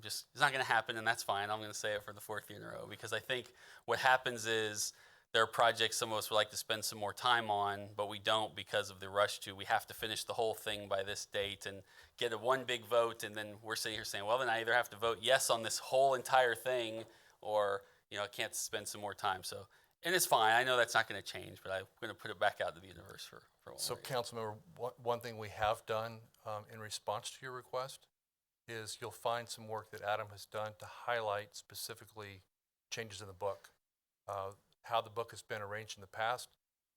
it's not going to happen, and that's fine. I'm going to say it for the fourth year in a row, because I think what happens is there are projects some of us would like to spend some more time on, but we don't because of the rush we have to finish the whole thing by this date and get a one big vote, and then we're sitting here saying, well, then I either have to vote yes on this whole entire thing, or I can't spend some more time. So, and it's fine. I know that's not going to change, but I'm going to put it back out to the universe for one So, more year. Councilmember, one thing we have done in response to your request is you'll find some work that Adam has done to highlight specifically changes in the book. How the book has been arranged in the past,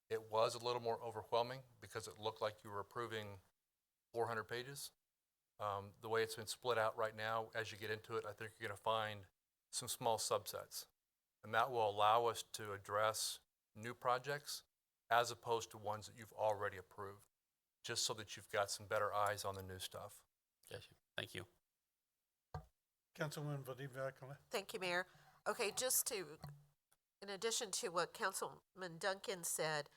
it was a little more overwhelming because it looked like you were approving 400 pages. The way it's been split out right now, as you get into it, I think you're going to find some small subsets. And that will allow us to address new projects as opposed to ones that you've already approved, just so that you've got some better eyes on the new stuff. Gotcha. Thank you. Councilwoman Valdivia-Acala. Thank you, Mayor. Okay, in addition to what Councilman Duncan said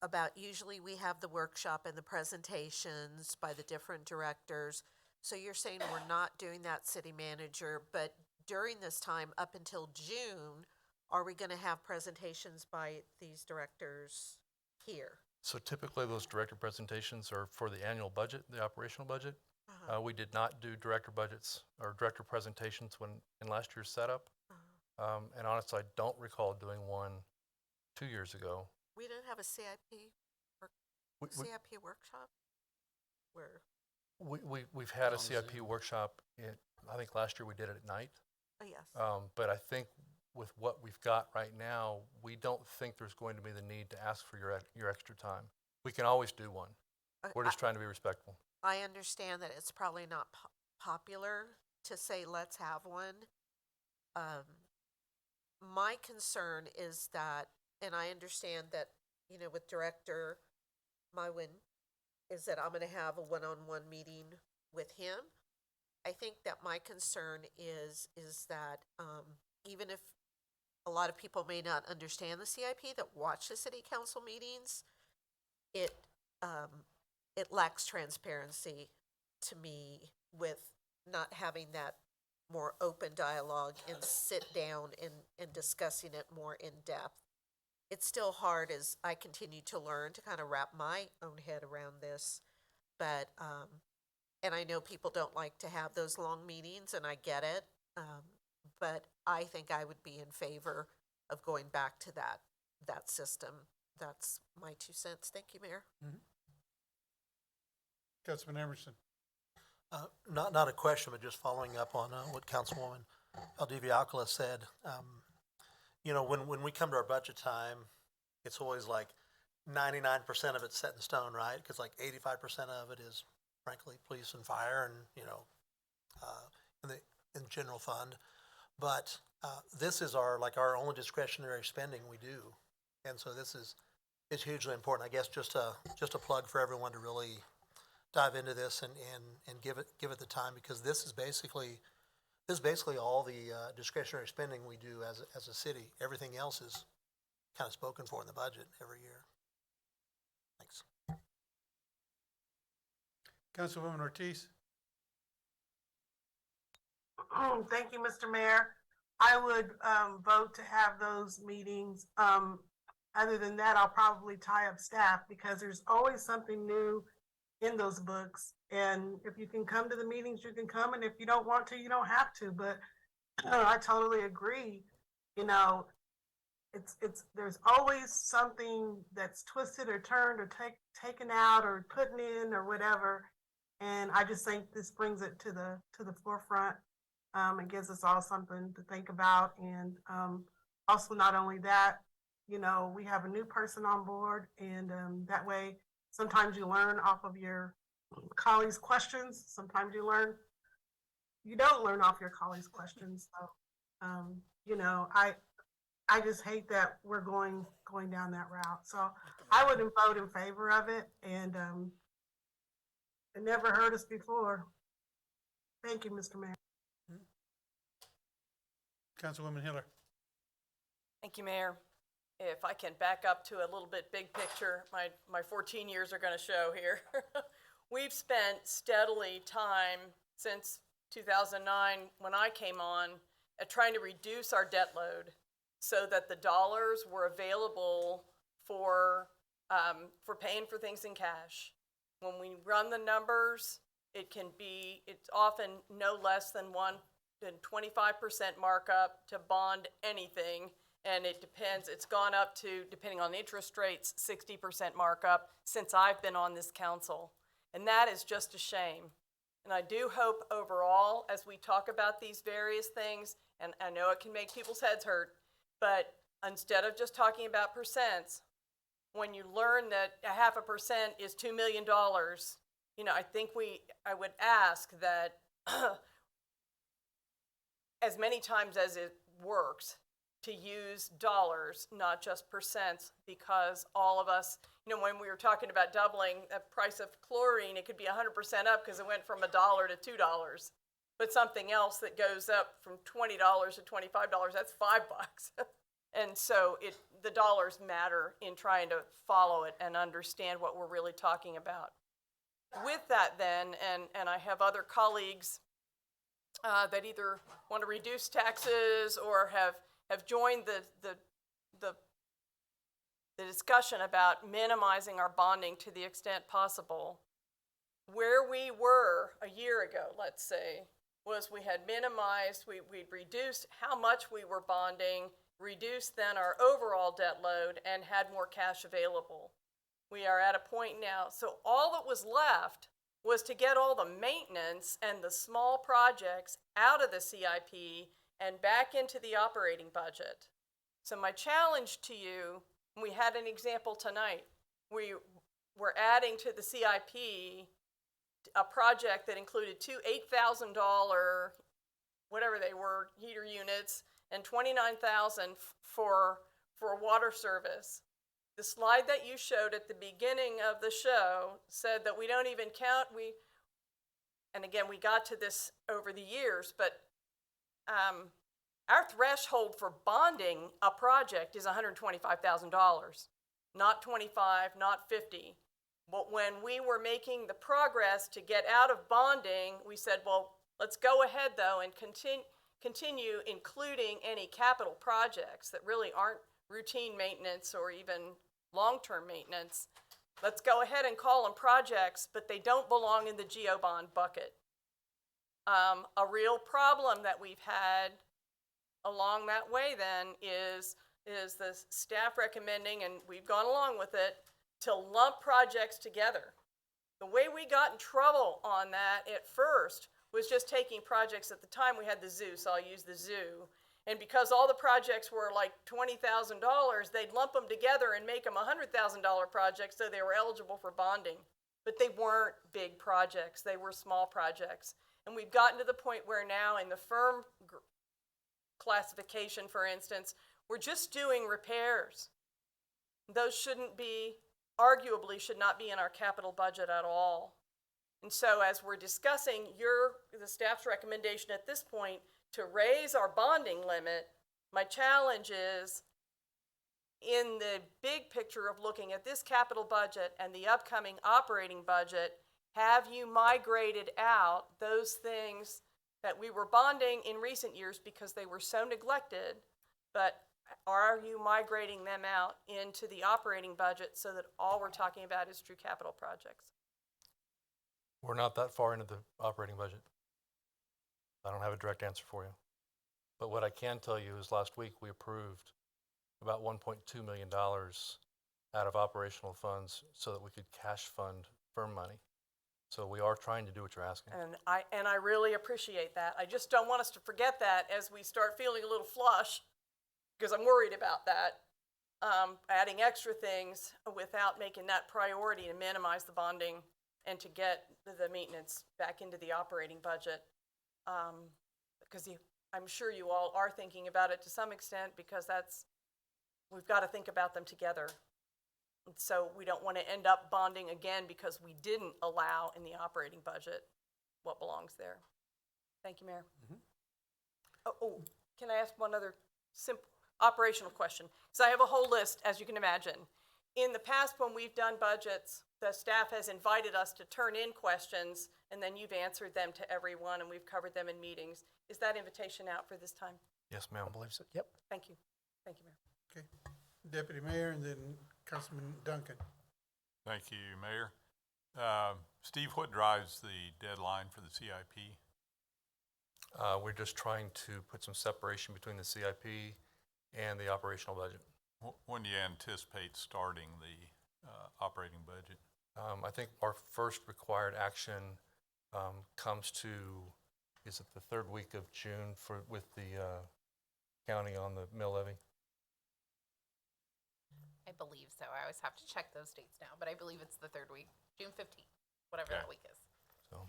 about usually we have the workshop and the presentations by the different directors. So you're saying we're not doing that, city manager, but during this time up until June, are we going to have presentations by these directors here? So typically those director presentations are for the annual budget, the operational budget. We did not do director budgets or director presentations in last year's setup. And honestly, I don't recall doing one 2 years ago. We didn't have a CIP workshop? We've had a CIP workshop. I think last year we did it at night. Oh, yes. But I think with what we've got right now, we don't think there's going to be the need to ask for your extra time. We can always do one. We're just trying to be respectful. I understand that it's probably not popular to say let's have one. My concern is that, and I understand that, with Director Mywin, is that I'm going to have a one-on-one meeting with him. I think that my concern is that even if a lot of people may not understand the CIP that watch the city council meetings. It, it lacks transparency to me with not having that more open dialogue and sit down and discussing it more in depth. It's still hard as I continue to learn to kind of wrap my own head around this, but, and I know people don't like to have those long meetings, and I get it, but I think I would be in favor of going back to that system. That's my 2 cents. Thank you, Mayor. Councilman Emerson. Not a question, but just following up on what Councilwoman Alcala said. You know, when we come to our budget time, it's always like 99% of it's set in stone, right? Because like 85% of it is, frankly, police and fire, and in the general fund. But this is our only discretionary spending we do, and so it's hugely important. I guess just a plug for everyone to really dive into this and give it the time, because this is basically all the discretionary spending we do as a city. Everything else is kind of spoken for in the budget every year. Thanks. Councilwoman Ortiz. Thank you, Mr. Mayor. I would vote to have those meetings. Other than that, I'll probably tie up staff, because there's always something new in those books. And if you can come to the meetings, you can come. And if you don't want to, you don't have to. But I totally agree. You know, there's always something that's twisted or turned or taken out or putting in or whatever. And I just think this brings it to the forefront. It gives us all something to think about. And also, not only that, you know, we have a new person on board, and that way, sometimes you learn off of your colleagues' questions. Sometimes you don't learn off your colleagues' questions. So, you know, I just hate that we're going down that route. So I would vote in favor of it, and it never hurt us before. Thank you, Mr. Mayor. Councilwoman Hiller. Thank you, Mayor. If I can back up to a little bit big picture, my 14 years are going to show here. We've spent steadily time since 2009, when I came on, at trying to reduce our debt load so that the dollars were available for paying for things in cash. When we run the numbers, it's often no less than 25% markup to bond anything. And it depends, it's gone up to, depending on interest rates, 60% markup since I've been on this council. And that is just a shame. And I do hope overall, as we talk about these various things, and I know it can make people's heads hurt, but instead of just talking about percents, when you learn that 0.5% is $2 million, you know, I would ask that as many times as it works, to use dollars, not just percents, because all of us, you know, when we were talking about doubling the price of chlorine, it could be 100% up because it went from $1 to $2. But something else that goes up from $20 to $25, that's $5. And so the dollars matter in trying to follow it and understand what we're really talking about. With that then, and I have other colleagues that either want to reduce taxes or have joined the discussion about minimizing our bonding to the extent possible. Where we were a year ago, let's say, was we had minimized, we'd reduced how much we were bonding, reduced then our overall debt load, and had more cash available. We are at a point now, so all that was left was to get all the maintenance and the small projects out of the CIP and back into the operating budget. So my challenge to you, we had an example tonight, we were adding to the CIP a project that included two $8,000, whatever they were, heater units, and $29,000 for water service. The slide that you showed at the beginning of the show said that we don't even count, and again, we got to this over the years, but Our threshold for bonding a project is $125,000, not 25, not 50. But when we were making the progress to get out of bonding, we said, well, let's go ahead though and continue including any capital projects that really aren't routine maintenance or even long-term maintenance. Let's go ahead and call them projects, but they don't belong in the GO bond bucket. A real problem that we've had along that way then is the staff recommending, and we've gone along with it, to lump projects together. The way we got in trouble on that at first was just taking projects. At the time we had the zoo, so I'll use the zoo. And because all the projects were like $20,000, they'd lump them together and make them $100,000 projects so they were eligible for bonding. But they weren't big projects, they were small projects. And we've gotten to the point where now in the firm classification, for instance, we're just doing repairs. Those arguably should not be in our capital budget at all. And so as we're discussing the staff's recommendation at this point to raise our bonding limit, my challenge is, in the big picture of looking at this capital budget and the upcoming operating budget, have you migrated out those things that we were bonding in recent years because they were so neglected, but are you migrating them out into the operating budget so that all we're talking about is true capital projects? We're not that far into the operating budget. I don't have a direct answer for you. But what I can tell you is last week we approved about $1.2 million out of operational funds so that we could cash fund firm money. So we are trying to do what you're asking. And I really appreciate that. I just don't want us to forget that as we start feeling a little flush, because I'm worried about that, adding extra things without making that priority to minimize the bonding and to get the maintenance back into the operating budget. Because I'm sure you all are thinking about it to some extent, because we've got to think about them together. And so we don't want to end up bonding again because we didn't allow in the operating budget what belongs there. Thank you, Mayor. Can I ask one other simple operational question? So I have a whole list, as you can imagine. In the past, when we've done budgets, the staff has invited us to turn in questions, and then you've answered them to everyone, and we've covered them in meetings. Is that invitation out for this time? Yes, ma'am. I believe so. Yep. Thank you. Thank you, Mayor. Okay. Deputy Mayor and then Councilman Duncan. Thank you, Mayor. Steve, what drives the deadline for the CIP? We're just trying to put some separation between the CIP and the operational budget. When do you anticipate starting the operating budget? I think our first required action comes to, is it the third week of June with the county on the mill levy? I believe so. I always have to check those dates now, but I believe it's the third week, June 15th, whatever that week is. So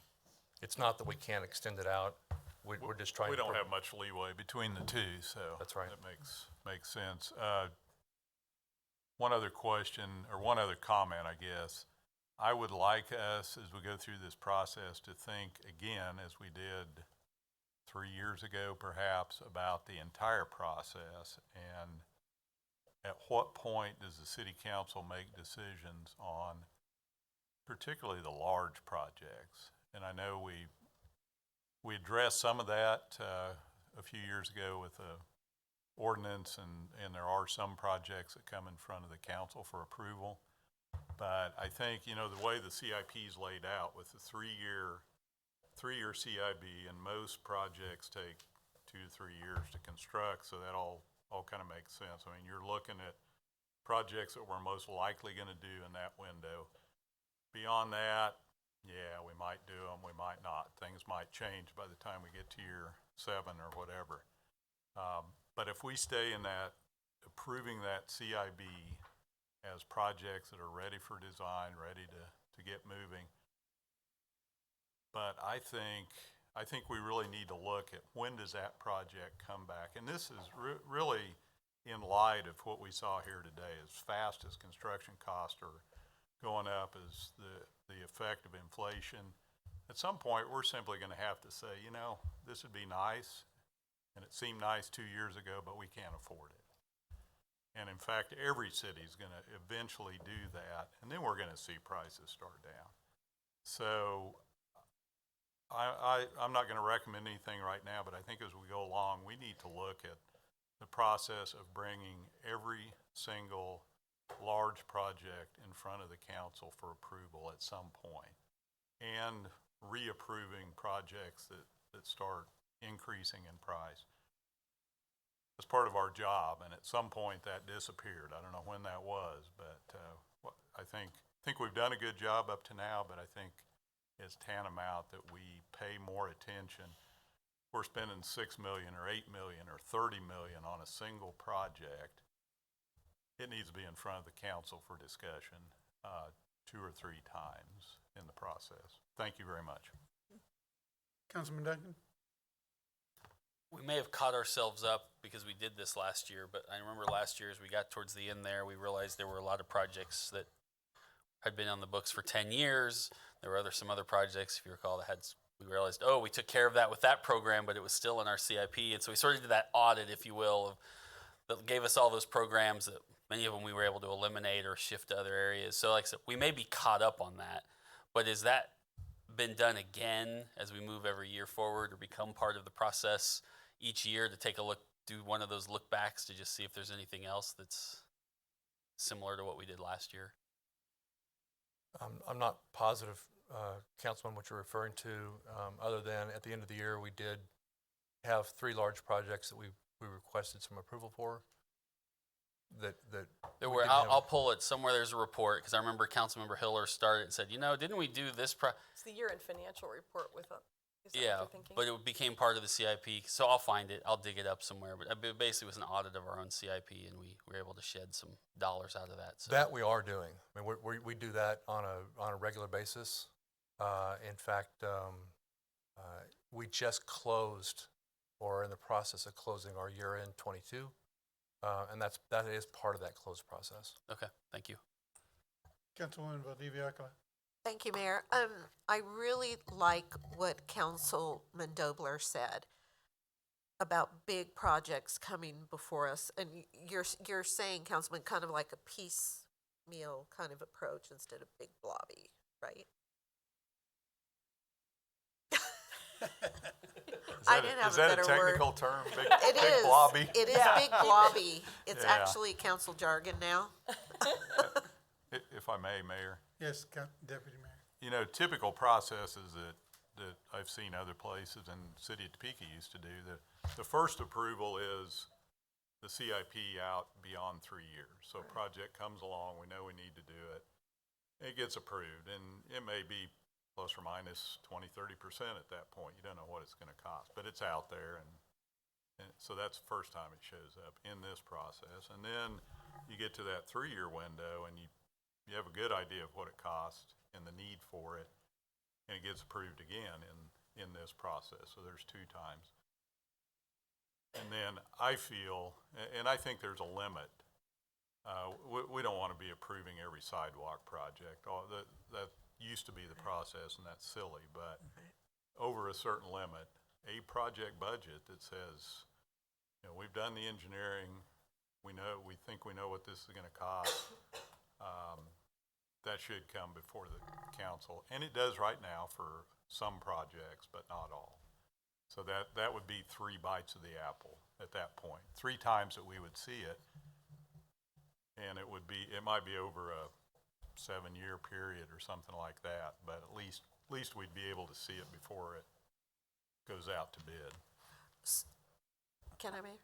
it's not that we can't extend it out. We're just trying. We don't have much leeway between the two, so that's right. That makes sense. One other question, or one other comment, I guess. I would like us, as we go through this process, to think again, as we did 3 years ago, perhaps, about the entire process, and at what point does the city council make decisions on particularly the large projects? And I know we addressed some of that a few years ago with the ordinance, and there are some projects that come in front of the council for approval. But I think, the way the CIP is laid out with the three-year CIP, and most projects take 2 to 3 years to construct, so that all kind of makes sense. I mean, you're looking at projects that we're most likely going to do in that window. Beyond that, yeah, we might do them, we might not. Things might change by the time we get to year 7 or whatever. But if we stay in that, approving that CIB as projects that are ready for design, ready to get moving. But I think we really need to look at when does that project come back. And this is really in light of what we saw here today. As fast as construction costs are going up, as the effect of inflation, at some point we're simply going to have to say, this would be nice And it seemed nice 2 years ago, but we can't afford it. And in fact, every city's gonna eventually do that, and then we're gonna see prices start down. So I'm not gonna recommend anything right now, but I think as we go along, we need to look at the process of bringing every single large project in front of the council for approval at some point, and reapproving projects that start increasing in price. It's part of our job, and at some point that disappeared. I don't know when that was, but I think we've done a good job up to now, but I think it's tantamount that we pay more attention. We're spending $6 million or $8 million or $30 million on a single project. It needs to be in front of the council for discussion 2 or 3 times in the process. Thank you very much. Councilman Duncan? We may have caught ourselves up because we did this last year, but I remember last year as we got towards the end there, we realized there were a lot of projects that had been on the books for 10 years. There were some other projects, if you recall, we realized, we took care of that with that program, but it was still in our CIP. And so we sort of did that audit, if you will, that gave us all those programs that many of them we were able to eliminate or shift to other areas. So like I said, we may be caught up on that, but has that been done again as we move every year forward or become part of the process each year to take a look, do one of those look backs to just see if there's anything else that's similar to what we did last year? I'm not positive, Councilman, what you're referring to, other than at the end of the year, we did have 3 large projects that we requested some approval for. There were, I'll pull it somewhere. There's a report because I remember Councilmember Hiller started and said, didn't we do this? It's the year-end financial report with it. Yeah, but it became part of the CIP. So I'll find it. I'll dig it up somewhere. But it basically was an audit of our own CIP, and we were able to shed some dollars out of that. So. That we are doing. I mean, we do that on a regular basis. In fact, we just closed, or in the process of closing, our year-end 22, and that is part of that closed process. Okay, thank you. Councilwoman Valdivia Acala? Thank you, Mayor. I really like what Councilman Dobler said about big projects coming before us. And you're saying, Councilman, kind of like a piecemeal kind of approach instead of big blobby, right? I didn't have a better word. Is that a technical term? It big is. blobby? It is big blobby. It's Yeah. actually council jargon now. If I may, Mayor. Yes, Deputy Mayor. Typical processes that I've seen other places and City of Topeka used to do, the first approval is the CIP out beyond 3 years. So a project comes along, we know we need to do it, it gets approved, and it may be plus or minus 20, 30% at that point. You don't know what it's going to cost, but it's out there, and so that's the first time it shows up in this process. And then you get to that 3-year window, and you have a good idea of what it costs and the need for it, and it gets approved again in this process. So there's 2 times. And then I feel, and I think there's a limit. We don't want to be approving every sidewalk project. That used to be the process, and that's silly. But over a certain limit, a project budget that says, we've done the engineering, we think we know what this is going to cost. That should come before the council, and it does right now for some projects, but not all. So that would be 3 bites of the apple at that point. 3 times that we would see it, and it might be over a 7-year period or something like that, but at least we'd be able to see it before it goes out to bid. Can I, Mayor?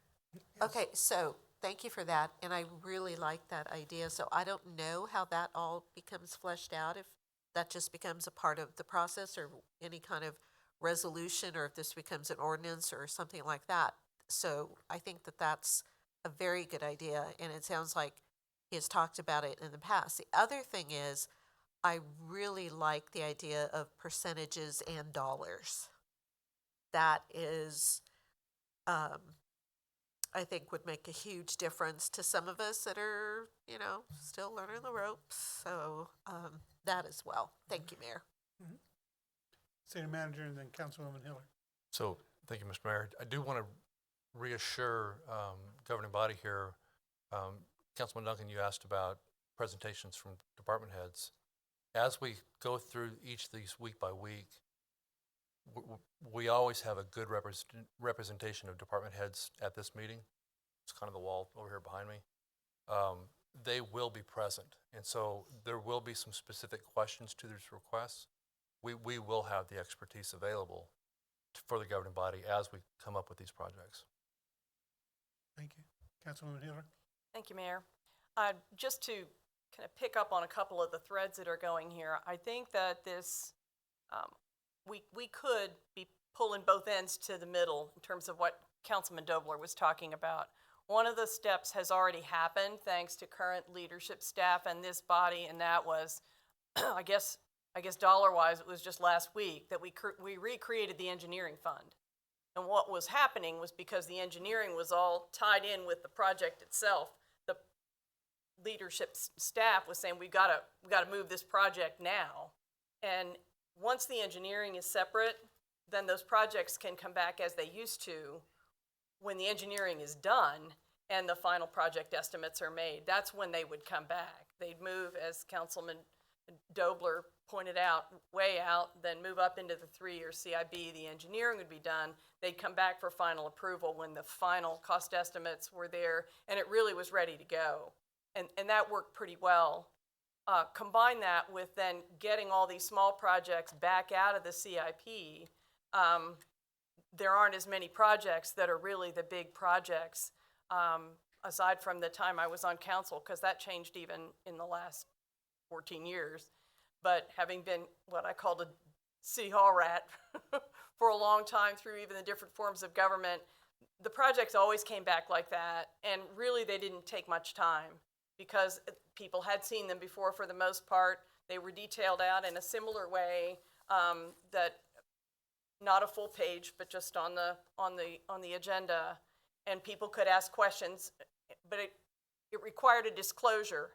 Okay, so thank you for that, and I really like that idea. So I don't know how that all becomes fleshed out, if that just becomes a part of the process or any kind of resolution, or if this becomes an ordinance or something like that. So I think that that's a very good idea, and it sounds like he has talked about it in the past. The other thing is, I really like the idea of percentages and dollars. That is, I think would make a huge difference to some of us that are, still learning the ropes. So that as well. Thank you, Mayor. Mm-hmm. City Manager and then Councilwoman Hiller. So, thank you, Mr. Mayor. I do want to reassure governing body here. Councilman Duncan, you asked about presentations from department heads. As we go through each of these week by week, we always have a good representation of department heads at this meeting. It's kind of the wall over here behind me. They will be present, and so there will be some specific questions to these requests. We will have the expertise available for the governing body as we come up with these projects. Thank you. Councilwoman Hiller? Thank you, Mayor. Just to kind of pick up on a couple of the threads that are going here, I think that this, we could be pulling both ends to the middle in terms of what Councilman Dobler was talking about. One of the steps has already happened thanks to current leadership staff and this body, and that was, I guess dollar-wise, it was just last week that we recreated the engineering fund. And what was happening was because the engineering was all tied in with the project itself, the leadership staff was saying, we gotta move this project now. And once the engineering is separate, then those projects can come back as they used to when the engineering is done and the final project estimates are made. That's when they would come back. They'd move, as Councilman Dobler pointed out, way out, then move up into the 3-year CIB. The engineering would be done. They'd come back for final approval when the final cost estimates were there and it really was ready to go. And that worked pretty well. Combine that with then getting all these small projects back out of the CIP, there aren't as many projects that are really the big projects, aside from the time I was on council, because that changed even in the last 14 years. But having been what I called a city hall rat for a long time through even the different forms of government, the projects always came back like that, and really they didn't take much time because people had seen them before for the most part. They were detailed out in a similar way, that not a full page, but just on the agenda, and people could ask questions, but it required a disclosure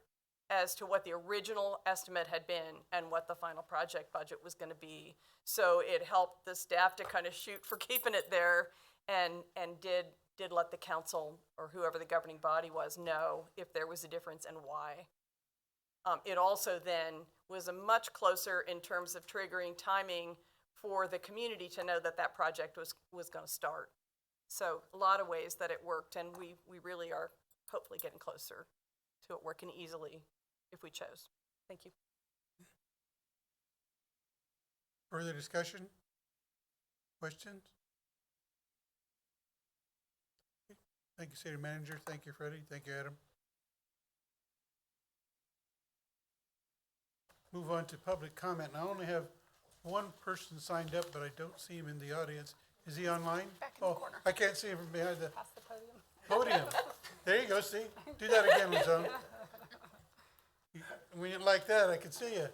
as to what the original estimate had been and what the final project budget was going to be. So it helped the staff to kind of shoot for keeping it there, and did let the council or whoever the governing body was know if there was a difference and why. It also then was a much closer in terms of triggering timing for the community to know that that project was going to start. So a lot of ways that it worked, and we really are hopefully getting closer to it working easily if we chose. Thank you. Further discussion? Questions? Okay. Thank you, City Manager. Thank you, Freddie. Thank you, Adam. Move on to public comment. I only have one person signed up, but I don't see him in the audience. Is he online? Back in the corner. I can't see him from behind the Past the podium. podium. There you go, see? Do that again, Luzone. When you like that, I can see you.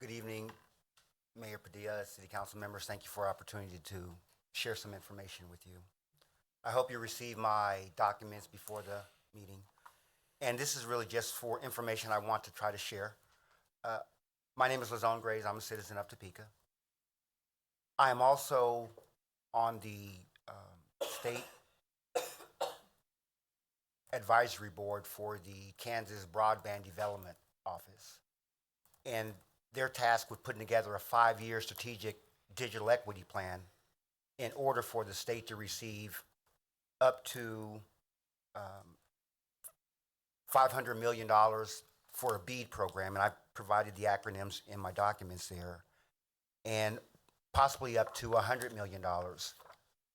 Good evening, Mayor Padilla, City Council members. Thank you for the opportunity to share some information with you. I hope you received my documents before the meeting. And this is really just for information I want to try to share. My name is Luzone Graves. I'm a citizen of Topeka. I am also on the state advisory board for the Kansas Broadband Development Office. And they're tasked with putting together a 5-year strategic digital equity plan in order for the state to receive up to $500 million for a BEAD program, and I provided the acronyms in my documents there, and possibly up to $100 million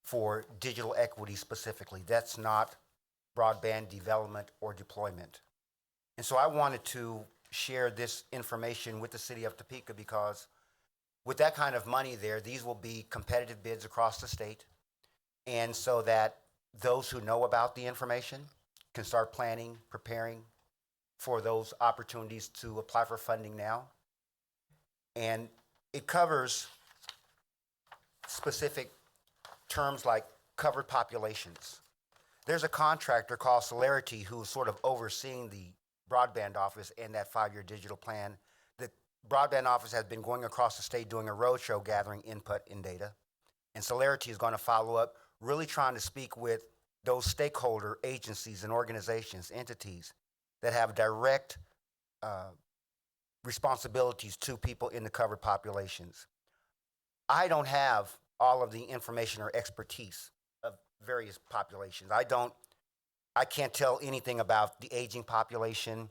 for digital equity specifically. That's not broadband development or deployment. And so I wanted to share this information with the city of Topeka because with that kind of money there, these will be competitive bids across the state, and so that those who know about the information can start planning, preparing for those opportunities to apply for funding now. And it covers specific terms like covered populations. there's a contractor called Celerity who's sort of overseeing the broadband office and that 5-year digital plan. The broadband office has been going across the state doing a roadshow gathering input and data. And Celerity is going to follow up, really trying to speak with those stakeholder agencies and organizations, entities that have direct responsibilities to people in the covered populations. I don't have all of the information or expertise of various populations. I can't tell anything about the aging population,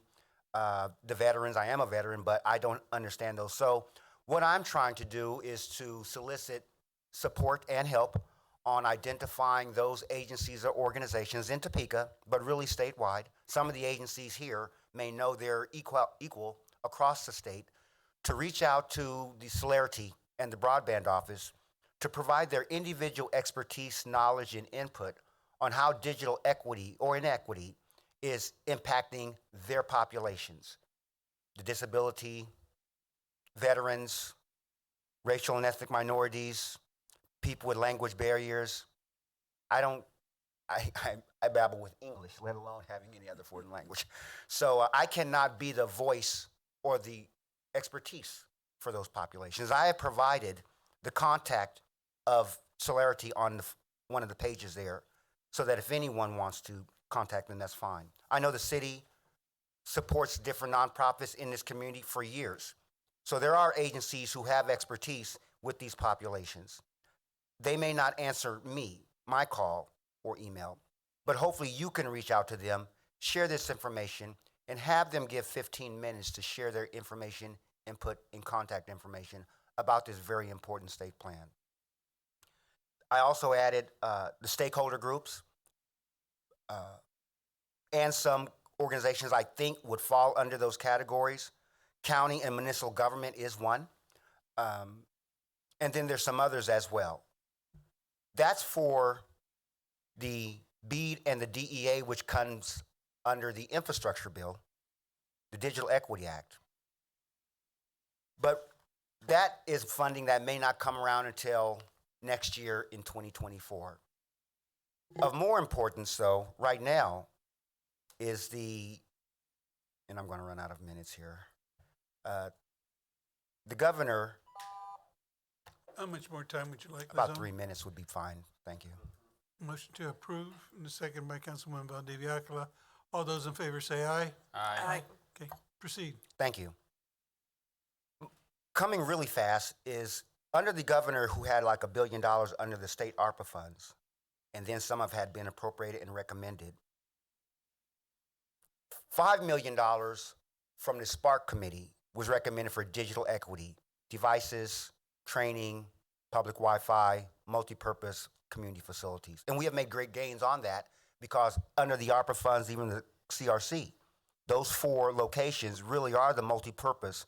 the veterans. I am a veteran, but I don't understand those. So what I'm trying to do is to solicit support and help on identifying those agencies or organizations in Topeka, but really statewide. Some of the agencies here may know they're equal across the state, to reach out to the Celerity and the broadband office to provide their individual expertise, knowledge, and input on how digital equity or inequity is impacting their populations. The disability, veterans, racial and ethnic minorities, people with language barriers. I babble with English, let alone having any other foreign language. So I cannot be the voice or the expertise for those populations. I have provided the contact of Celerity on one of the pages there, so that if anyone wants to contact them, that's fine. I know the city supports different nonprofits in this community for years. So there are agencies who have expertise with these populations. They may not answer my call or email, but hopefully you can reach out to them, share this information, and have them give 15 minutes to share their information, input, and contact information about this very important state plan. I also added the stakeholder groups and some organizations I think would fall under those categories. County and municipal government is one. And then there's some others as well. That's for the BEAD and the DEA, which comes under the infrastructure bill, the Digital Equity Act. But that is funding that may not come around until next year in 2024. Of more importance, though, right now is and I'm going to run out of minutes here. The governor. How much more time would you like? About 3 minutes would be fine. Thank you. Motion to approve, and a second by Councilwoman Valdivia-Acala. All those in favor say aye. Aye. Okay, proceed. Thank you. Coming really fast is under the governor, who had like $1 billion under the state ARPA funds, and then some have had been appropriated and recommended. $5 million from the Spark Committee was recommended for digital equity, devices, training, public Wi-Fi, multi-purpose community facilities. And we have made great gains on that because under the ARPA funds, even the CRC, those 4 locations really are the multi-purpose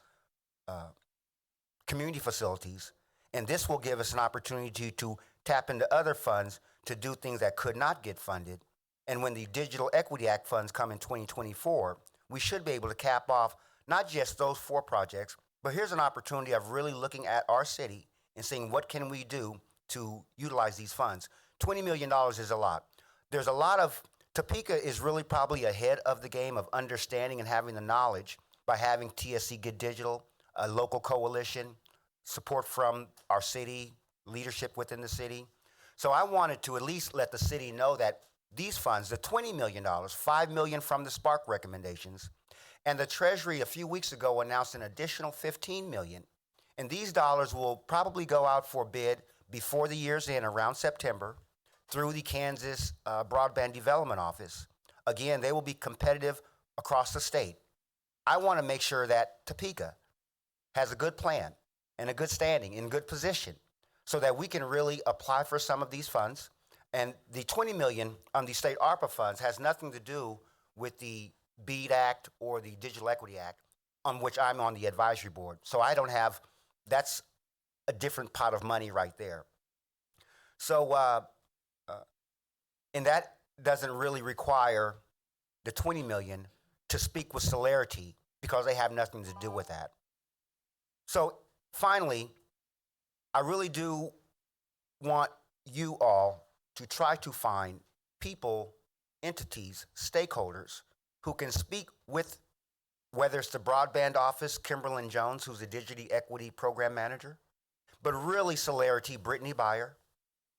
community facilities. And this will give us an opportunity to tap into other funds to do things that could not get funded. And when the Digital Equity Act funds come in 2024, we should be able to cap off not just those 4 projects, but here's an opportunity of really looking at our city and saying, what can we do to utilize these funds? $20 million is a lot. There's a lot of, Topeka is really probably ahead of the game of understanding and having the knowledge by having TSC Get Digital, a local coalition, support from our city, leadership within the city. So I wanted to at least let the city know that these funds, the $20 million, $5 million from the Spark recommendations, and the Treasury a few weeks ago announced an additional $15 million. And these dollars will probably go out for bid before the year's end, around September, through the Kansas Broadband Development Office. Again, they will be competitive across the state. I want to make sure that Topeka has a good plan and a good standing, in good position, so that we can really apply for some of these funds. And the $20 million on the state ARPA funds has nothing to do with the BEAD Act or the Digital Equity Act, on which I'm on the advisory board. So I don't have, that's a different pot of money right there. So, and that doesn't really require the $20 million to speak with Celerity because they have nothing to do with that. So finally, I really do want you all to try to find people entities, stakeholders who can speak with, whether it's the broadband office, Kimberlyn Jones, who's the Digital Equity Program Manager, but really Celerity, Brittany Byer,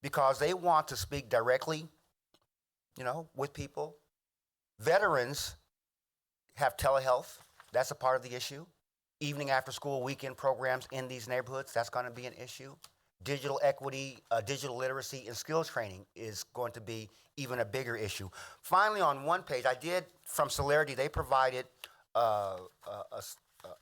because they want to speak directly, with people. Veterans have telehealth. That's a part of the issue. Evening after school weekend programs in these neighborhoods, that's going to be an issue. Digital equity, digital literacy, and skills training is going to be even a bigger issue. Finally, on one page, from Celerity, they provided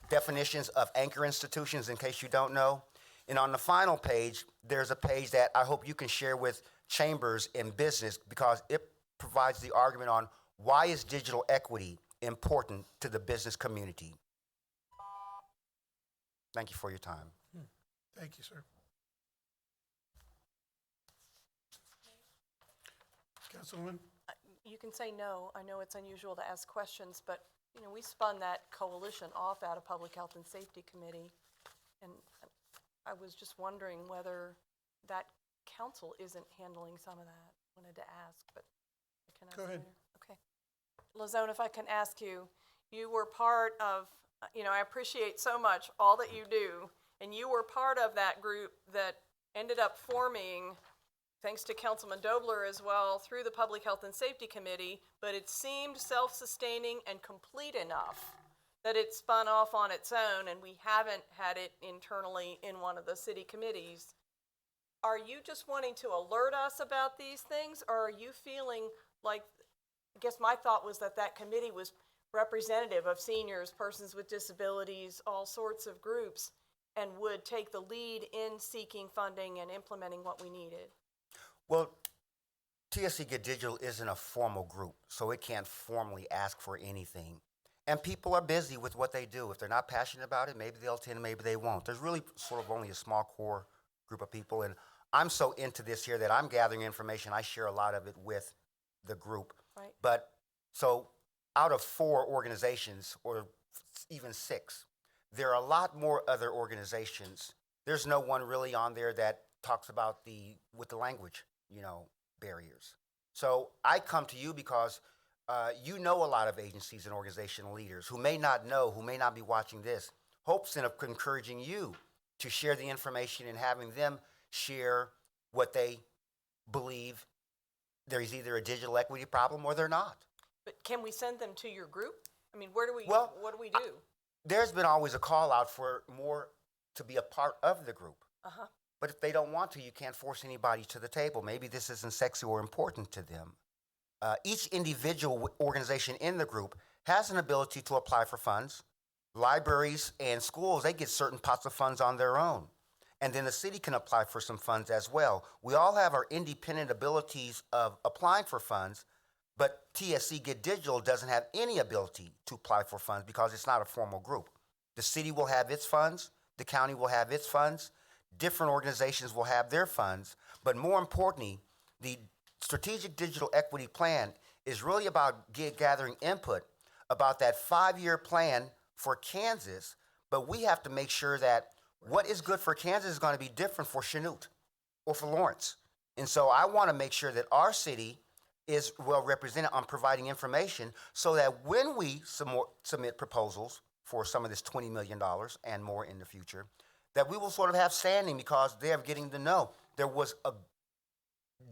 definitions of anchor institutions, in case you don't know. And on the final page, there's a page that I hope you can share with chambers in business, because it provides the argument on why is digital equity important to the business community. Thank you for your time. Thank you, sir. Councilwoman? You can say no. I know it's unusual to ask questions, but, we spun that coalition off out of Public Health and Safety Committee. And I was just wondering whether that council isn't handling some of that. Wanted to ask, but I can ask Go ahead. later. Okay. Lazone, if I can ask you, you were part of, I appreciate so much all that you do, and you were part of that group that ended up forming, thanks to Councilman Dobler as well, through the Public Health and Safety Committee, but it seemed self-sustaining and complete enough that it spun off on its own, and we haven't had it internally in one of the city committees. Are you just wanting to alert us about these things, or are you feeling like, I guess my thought was that committee was representative of seniors, persons with disabilities, all sorts of groups, and would take the lead in seeking funding and implementing what we needed? Well, TSC Get Digital isn't a formal group, so it can't formally ask for anything. And people are busy with what they do. If they're not passionate about it, maybe they'll attend, maybe they won't. There's really sort of only a small core group of people, and I'm so into this here that I'm gathering information. I share a lot of it with the group. Right. But so out of 4 organizations, or even 6, there are a lot more other organizations. There's no one really on there that talks about with the language, barriers. So I come to you because you know a lot of agencies and organizational leaders who may not know, who may not be watching this, hopes in encouraging you to share the information and having them share what they believe there's either a digital equity problem or they're not. But can we send them to your group? I mean, what do we do? There's been always a call out for more to be a part of the group. Uh-huh. But if they don't want to, you can't force anybody to the table. Maybe this isn't sexy or important to them. Each individual organization in the group has an ability to apply for funds. Libraries and schools, they get certain pots of funds on their own. And then the city can apply for some funds as well. We all have our independent abilities of applying for funds, but TSC Get Digital doesn't have any ability to apply for funds because it's not a formal group. The city will have its funds, the county will have its funds, different organizations will have their funds, but more importantly, the Strategic Digital Equity Plan is really about gathering input about that 5-year plan for Kansas, but we have to make sure that what is good for Kansas is going to be different for Chanute or for Lawrence. And so I want to make sure that our city is well represented on providing information so that when we submit proposals for some of this $20 million and more in the future, that we will sort of have standing because they're getting to know. There was a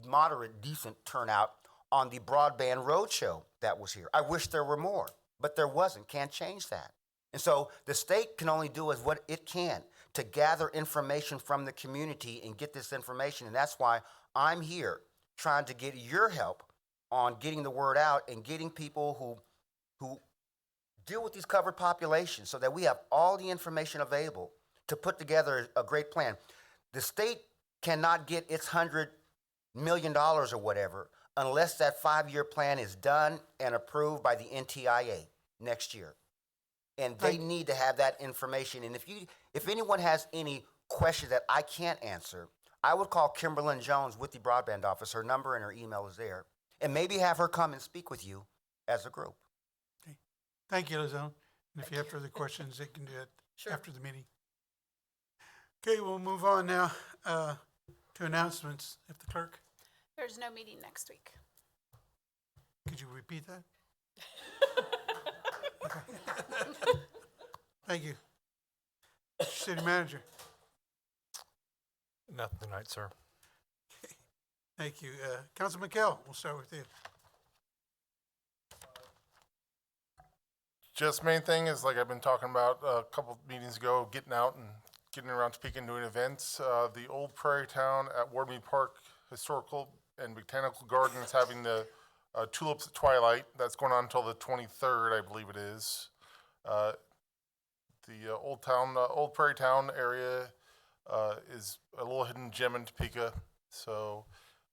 moderate, decent turnout on the broadband roadshow that was here. I wish there were more, but there wasn't. Can't change that. And so the state can only do what it can to gather information from the community and get this information. And that's why I'm here trying to get your help on getting the word out and getting people who deal with these covered populations so that we have all the information available to put together a great plan. The state cannot get its $100 million or whatever unless that 5-year plan is done and approved by the NTIA next year. And they need to have that information. And if anyone has any questions that I can't answer, I would call Kimberlyn Jones with the broadband office. Her number and her email is there. And maybe have her come and speak with you as a group. Okay. Thank you, Lizone. And if you have further questions, they can do it after the meeting. Okay, we'll move on now to announcements. If the clerk. There's no meeting next week. Could you repeat that? Thank you. City Manager. Nothing tonight, sir. Thank you. Councilman Kell, we'll start with you. Just main thing is like I've been talking about a couple meetings ago, getting out and getting around Topeka and doing events. The old Prairie Town at Wardme Park Historical and Botanical Garden is having the Tulips at Twilight. That's going on until the 23rd, I believe it is. The old Prairie Town area is a little hidden gem in Topeka. So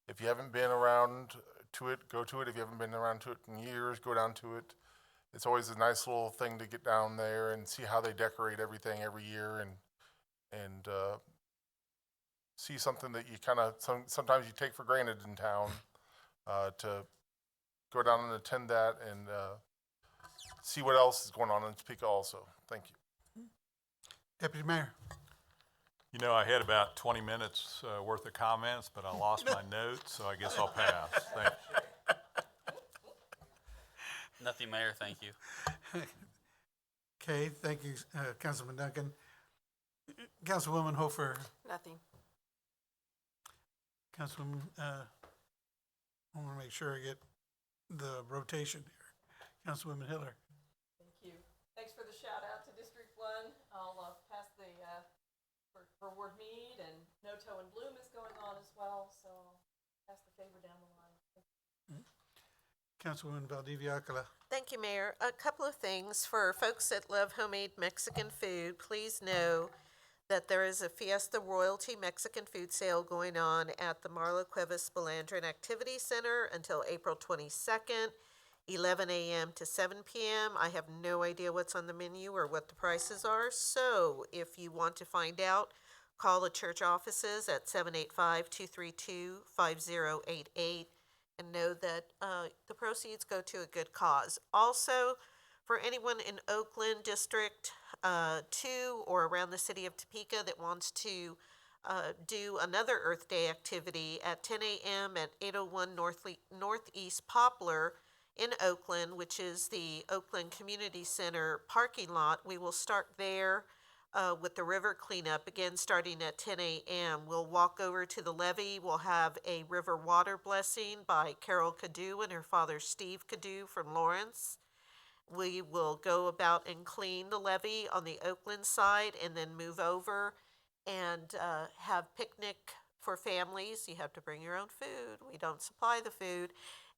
if you haven't been around to it, go to it. If you haven't been around to it in years, go down to it. It's always a nice little thing to get down there and see how they decorate everything every year and see something that you kind of sometimes you take for granted in town. To go down and attend that and see what else is going on in Topeka also. Thank you. Deputy Mayor. You know, I had about 20 minutes worth of comments, but I lost my notes, so I guess I'll pass. Thank you. Nothing, Mayor, thank you. Okay, thank you, Councilman Duncan. Councilwoman Hofer. Nothing. Councilwoman, I want to make sure I get the rotation here. Councilwoman Hiller. Thank you. Thanks for the shout out to District 1. I'll pass the, for Ward Mead, and Noto and Bloom is going on as well, so I'll pass the favor down the line. Councilwoman Valdivia Alcala. Thank you, Mayor. A couple of things. For folks that love homemade Mexican food, please know that there is a Fiesta Royalty Mexican food sale going on at the Marla Cuevas Belandron Activity Center until April 22nd, 11 a.m. to 7 p.m. I have no idea what's on the menu or what the prices are, so if you want to find out, call the church offices at 785-232-5088 and know that the proceeds go to a good cause. Also, for anyone in Oakland District 2 or around the city of Topeka that wants to do another Earth Day activity at 10 a.m. at 801 Northeast Poplar in Oakland, which is the Oakland Community Center parking lot. We will start there with the river cleanup, again starting at 10 a.m. We'll walk over to the levee. We'll have a river water blessing by Carol Cadu and her father Steve Cadu from Lawrence. We will go about and clean the levee on the Oakland side and then move over and have picnic for families. You have to bring your own food. We don't supply the food.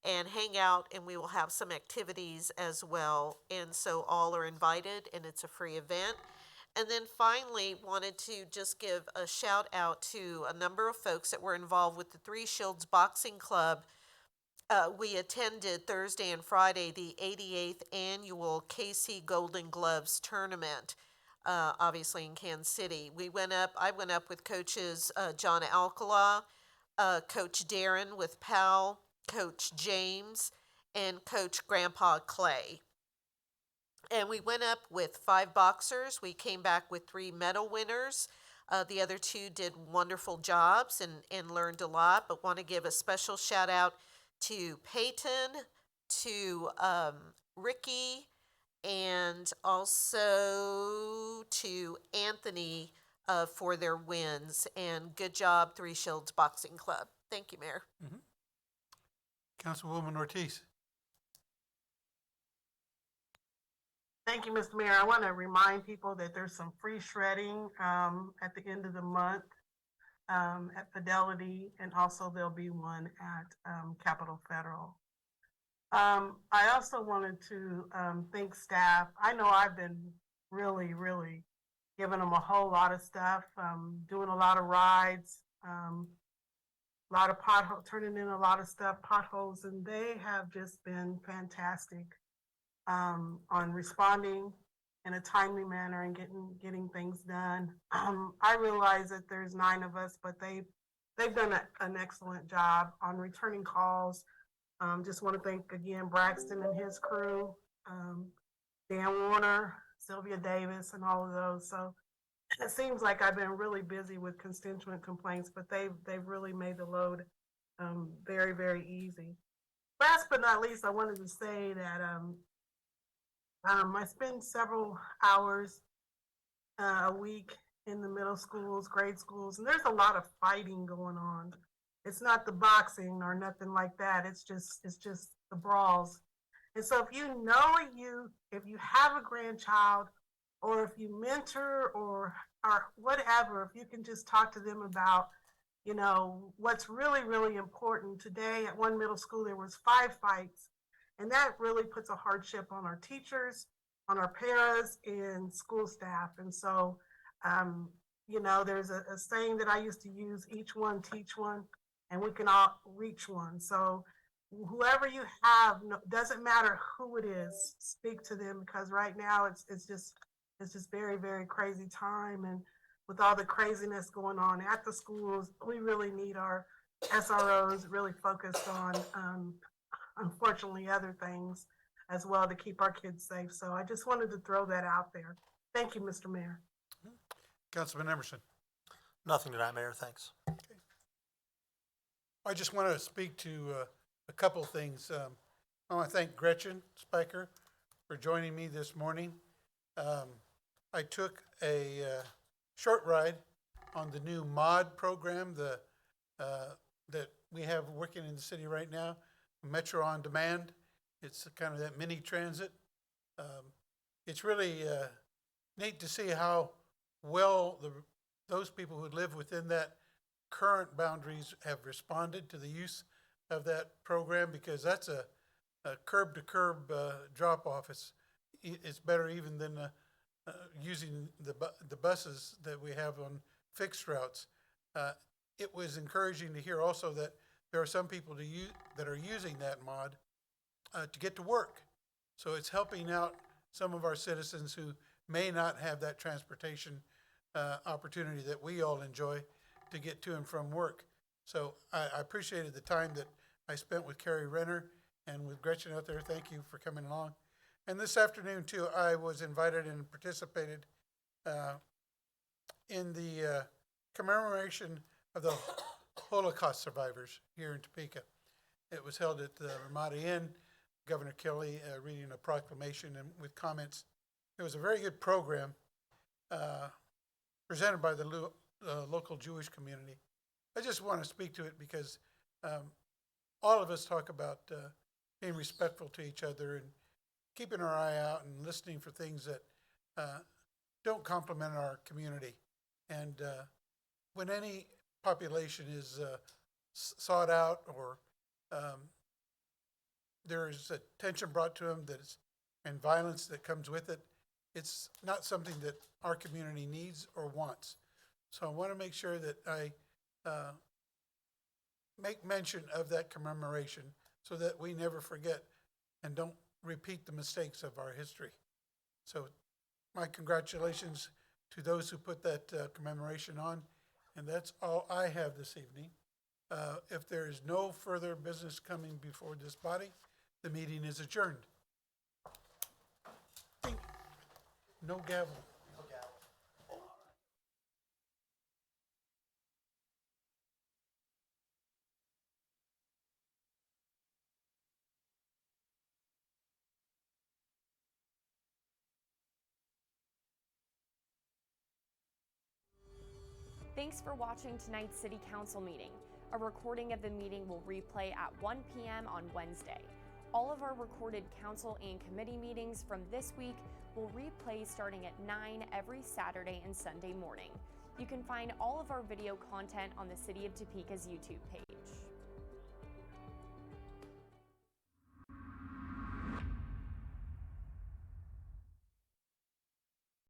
And hang out, and we will have some activities as well. And so all are invited, and it's a free event. And then finally, wanted to just give a shout out to a number of folks that were involved with the Three Shields Boxing Club. We attended Thursday and Friday the 88th annual KC Golden Gloves tournament, obviously in Kansas City. I went up with coaches John Alcala, Coach Darren with Powell, Coach James, and Coach Grandpa Clay. And we went up with 5 boxers. We came back with 3 medal winners. The other 2 did wonderful jobs and learned a lot, but want to give a special shout out to Peyton, to Ricky, and also to Anthony for their wins. And good job, Three Shields Boxing Club. Thank you, Mayor. Mm-hmm. Councilwoman Ortiz. Thank you, Mr. Mayor. I want to remind people that there's some free shredding at the end of the month at Fidelity, and also there'll be one at Capitol Federal. I also wanted to thank staff. I know I've been really giving them a whole lot of stuff, doing a lot of rides, a lot of potholes, turning in a lot of stuff, potholes, and they have just been fantastic on responding in a timely manner and getting things done. I realize that there's 9 of us, but they've done an excellent job on returning calls. Just want to thank again Braxton and his crew, Dan Warner, Sylvia Davis, and all of those. So it seems like I've been really busy with constituent complaints, but they've really made the load very easy. last but not least, I wanted to say that I spend several hours a week in the middle schools, grade schools, and there's a lot of fighting going on. It's not the boxing or nothing like that. It's just the brawls. And so if you know a youth, if you have a grandchild, or if you mentor or whatever, if you can just talk to them about, you know, what's really, really important. Today at one middle school, there was 5 fights, and that really puts a hardship on our teachers, on our paras, and school staff. And so, you know, there's a saying that I used to use: each one teach one, and we can all reach one. So whoever you have, doesn't matter who it is, speak to them, because right now it's just very, very crazy time. And with all the craziness going on at the schools, we really need our SROs really focused on, unfortunately, other things as well to keep our kids safe. So I just wanted to throw that out there. Thank you, Mr. Mayor. Councilman Emerson. Nothing tonight, Mayor, thanks. I just want to speak to a couple things. I want to thank Gretchen Spiker for joining me this morning. I took a short ride on the new MOD program that we have working in the city right now, Metro on Demand. It's kind of that mini transit. It's really neat to see how well those people who live within that current boundaries have responded to the use of that program, because that's a curb-to-curb drop-off. It's better even than using the buses that we have on fixed routes. It was encouraging to hear also that there are some people that are using that mod to get to work. So it's helping out some of our citizens who may not have that transportation opportunity that we all enjoy to get to and from work. So I appreciated the time that I spent with Carrie Renner and with Gretchen out there. Thank you for coming along. And this afternoon, too, I was invited and participated in the commemoration of the Holocaust survivors here in Topeka. It was held at the Ramada Inn. Governor Kelly reading a proclamation and with comments. It was a very good program presented by the local Jewish community. I just want to speak to it because all of us talk about being respectful to each other and keeping our eye out and listening for things that don't complement our community. And when any population is sought out or there is a tension brought to them and violence that comes with it, it's not something that our community needs or wants. So I want to make sure that I make mention of that commemoration so that we never forget and don't repeat the mistakes of our history. So my congratulations to those who put that commemoration on, and that's all I have this evening. If there is no further business coming before this body, the meeting is adjourned. Ding. No gavel. Thanks for watching tonight's City Council meeting. A recording of the meeting will replay at 1 p.m. on Wednesday. All of our recorded council and committee meetings from this week will replay starting at 9 every Saturday and Sunday morning. You can find all of our video content on the City of Topeka's YouTube page.